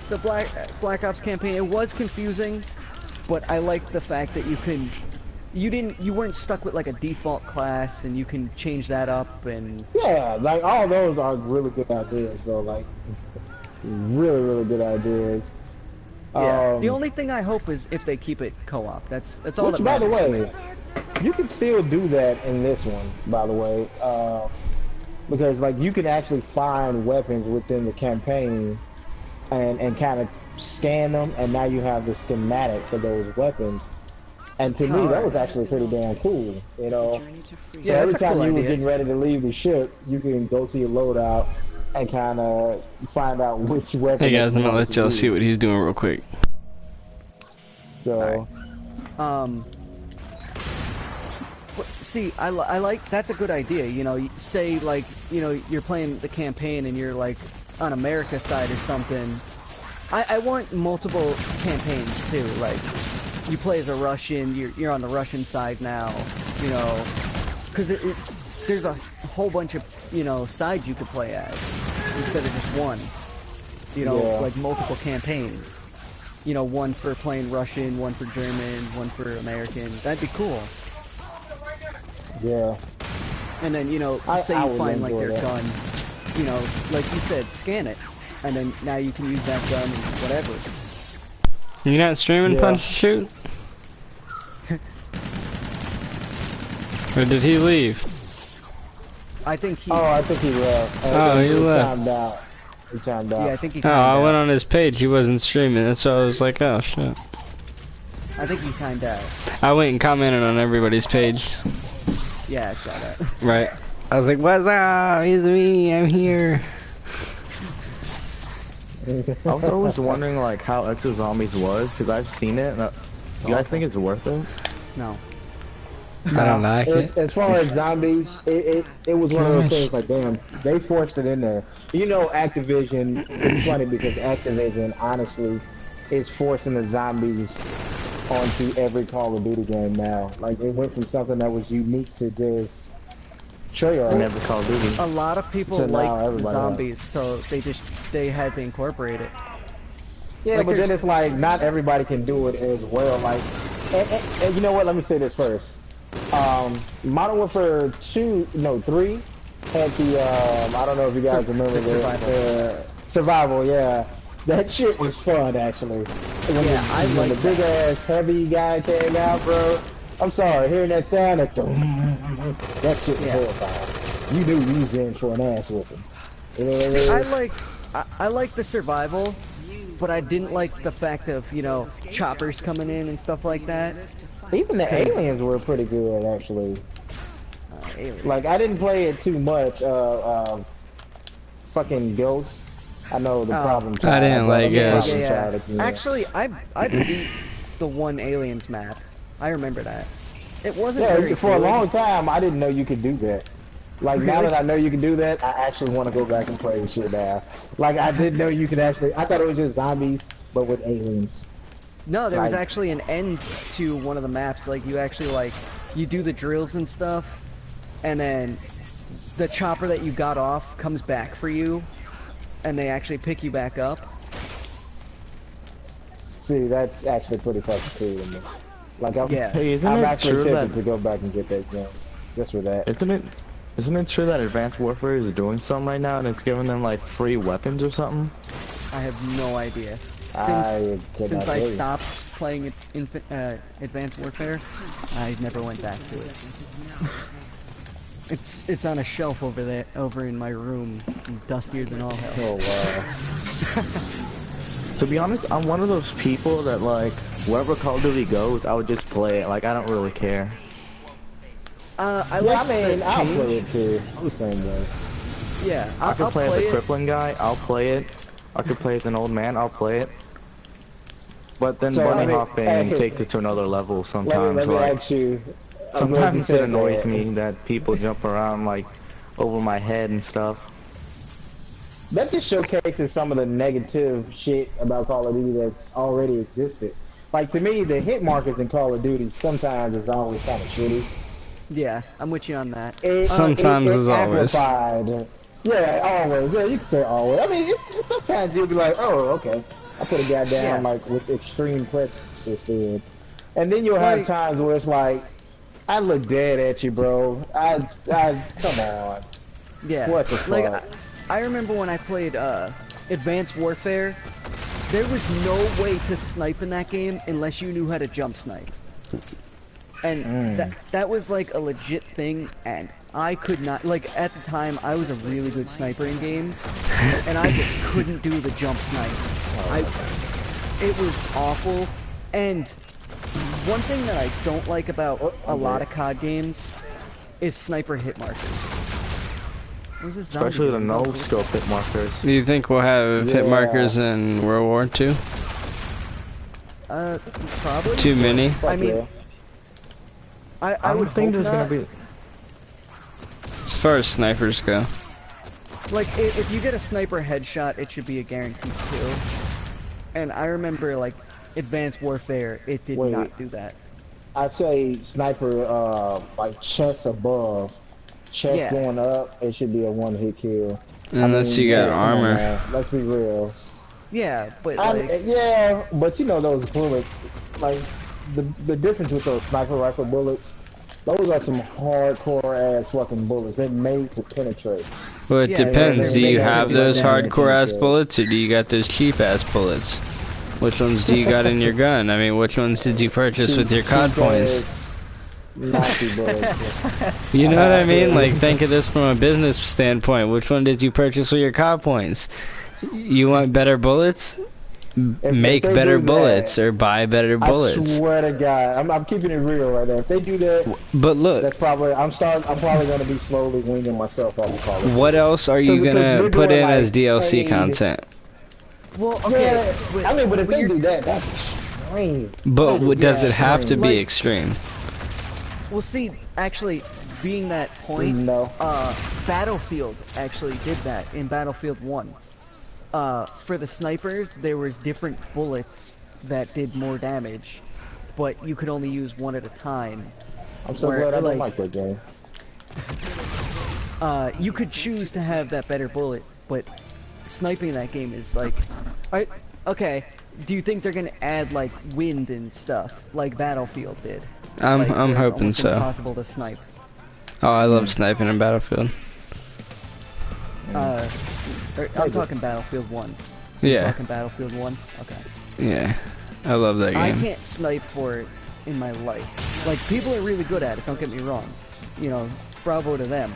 the Black Ops campaign. It was confusing, but I liked the fact that you weren't stuck with like a default class, and you can change that up. And yeah, like all those are really good ideas. So like, really, really good ideas. Yeah. The only thing I hope is if they keep it co-op. That's all that matters. By the way, you can still do that in this one. By the way, because like you can actually find weapons within the campaign, and kind of scan them, and now you have the schematic for those weapons. And to me, that was actually pretty damn cool, you know. So every time you were getting ready to leave the ship, you can go to your loadout and kind of find out which weapon. Hey guys, I'm gonna let y'all see what he's doing real quick. So, see, I like, that's a good idea. You know, say like, you know, you're playing the campaign and you're like on America's side or something. I want multiple campaigns too, like. You play as a Russian, you're on the Russian side now, you know, because there's a whole bunch of, you know, sides you could play as, instead of just one, you know, like multiple campaigns, you know, one for playing Russian, one for German, one for American. That'd be cool. Yeah. And then, you know, say you find like their gun, you know, like you said, scan it, and then now you can use that gun and whatever. You're not streaming Punch and Shoot? Or did he leave? I think he... I think he left. He left. Timed out. He timed out. Yeah, I think he timed out. I went on his page, he wasn't streaming, that's why I was like, oh shit. I think he timed out. I went and commented on everybody's page. Yeah, I saw that. Right. I was like, what's up? It's me, I'm here. I was always wondering like how Exo Zombies was, because I've seen it. And you guys think it's worth it? No. I don't like it. As far as zombies, it was one of those things like, damn, they forced it in there. You know, Activision, it's funny because Activision, honestly, is forcing the zombies onto every Call of Duty game now. Like, it went from something that was unique to just Treyarch. in every Call of Duty. A lot of people So now like the everybody zombies, so they had to incorporate it. Yeah, Like, but then it's like not everybody can do it as well. Like, and you know what? Let me say this first. Modern Warfare 2, no 3, had the I don't know if you guys remember the survival. Yeah, that shit was fun actually. When the big ass heavy guy came out, bro. I'm sorry, hearing that sound, that shit was horrifying. You knew you was in for an ass whooping. You know what I mean? I liked the survival. But I didn't like the fact of, you know, choppers coming in and stuff like that. Even the aliens were pretty good, actually. Like, I didn't play it too much. Fucking Ghosts. I know the problem. I didn't like Ghosts. Yeah. Actually, I beat the one aliens map. I remember that. It wasn't very for good. a long time, I didn't know you could do that. Like, now that I know you can do that, I actually want to go back and play the shit now. Like, I didn't know you could actually... I thought it was just zombies, but with aliens. No, there was actually an end to one of the maps. Like, you actually, like, you do the drills and stuff, and then the chopper that you got off comes back for you, and they actually pick you back up. See, that's actually pretty fucking cool to me. Like, I'm it actually true tempted to go back and get that game. Just for that. Isn't it true that Advanced Warfare is doing something right now and it's giving them like free weapons or something? I have no idea. Since I stopped playing Advanced Warfare, I never went back to it. It's on a shelf over in my room, dustier than all hell. Oh wow. To be honest, I'm one of those people that like wherever Call of Duty goes, I would just play it. Like I don't really care. I'll play it too. I'm the same way. Yeah, I could play as a crippling guy. I'll play it. I could play as an old man. I'll play it. But then bunny hopping takes it to another level sometimes. Let me ask you. Sometimes it annoys me that people jump around like over my head and stuff. That just showcases some of the negative shit about Call of Duty that's already existed. Like to me, the hit markers in Call of Duty sometimes is always kind of shitty. Yeah, I'm with you on that. Sometimes as always. Yeah, always. Yeah, you can say always. I mean, sometimes you'll be like, oh, okay. I put a guy down like with extreme prejudice instead. And then you'll have times where it's like, I look dead at you, bro. I come on. Yeah. What the fuck? Like, I remember when I played Advanced Warfare, there was no way to snipe in that game unless you knew how to jump snipe. And that was like a legit thing, and I could not, like at the time I was a really good sniper in games, and I just couldn't do the jump snipe. It was awful, and one thing that I don't like about a lot of COD games is sniper hit markers. Especially the no-scope hit markers. Do you think we'll have hit markers in World War II? Probably. Too many? I mean, I would think there's gonna be. As far as snipers go. Like, if you get a sniper headshot, it should be a guaranteed kill. And I remember, like, Advanced Warfare, it did not do that. I'd say sniper, like, chest above. Chest going up, it should be a one-hit kill. Unless you got armor. Let's be real. Yeah, but like... Yeah, but you know those bullets, like, the difference with those sniper rifle bullets, those are some hardcore ass fucking bullets. They're made to penetrate. Well, it depends. Do you have those hardcore ass bullets, or do you got those cheap ass bullets? Which ones do you got in your gun? I mean, which ones did you purchase with your COD points? You know what I mean? Like, think of this from a business standpoint. Which one did you purchase with your COD points? You want better bullets? Make better bullets or buy better bullets. I swear to God, I'm keeping it real right now. If they do that, but look, that's probably I'm probably gonna be slowly weaning myself off the Call of Duty. What else are you gonna put in as DLC content? Well, okay. Yeah, I mean, but if they do that, that's extreme. But does it have to be extreme? Well, see, actually, being that point, Battlefield actually did that in Battlefield 1. For the snipers, there was different bullets that did more damage, but you could only use one at a time. I'm so glad I don't like that game. you could choose to have that better bullet, but sniping that game is like, okay. Do you think they're gonna add like wind and stuff like Battlefield did? I'm hoping it's so. Impossible to snipe. Oh, I love sniping in Battlefield. I'm talking Battlefield 1. Yeah. You're talking Battlefield 1? Okay. Yeah. I love that game. I can't snipe for it in my life. Like, people are really good at it, don't get me wrong. You know, bravo to them.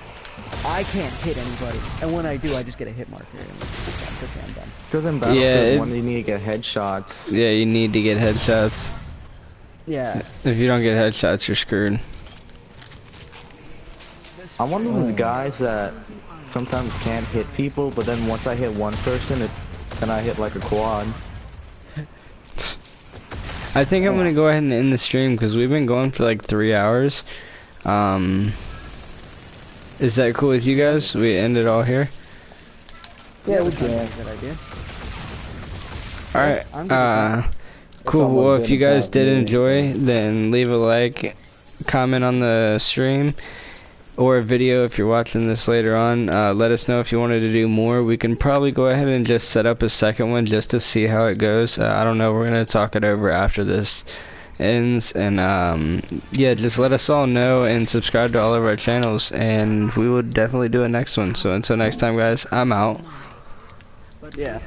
I can't hit anybody, and when I do, I just get a hit marker, and I'm done. Because in Battlefield 1, you need to get headshots. Yeah, you need to get headshots. Yeah. If you don't get headshots, you're screwed. I'm one of those guys that sometimes can't hit people, but then once I hit one person, then I hit like a quad. I think I'm gonna go ahead and end the stream because we've been going for like 3 hours. Is that cool with you guys? We end it all here? Yeah, we can. Good idea. Alright, cool. Well, if you guys did enjoy, then leave a like, comment on the stream, or a video if you're watching this later on. Let us know if you wanted to do more. We can probably go ahead and just set up a second one just to see how it goes. I don't know. We're going to talk it over after this ends, and yeah, just let us all know and subscribe to all of our channels, and we will definitely do a next one. So until next time, guys, I'm out. Yeah.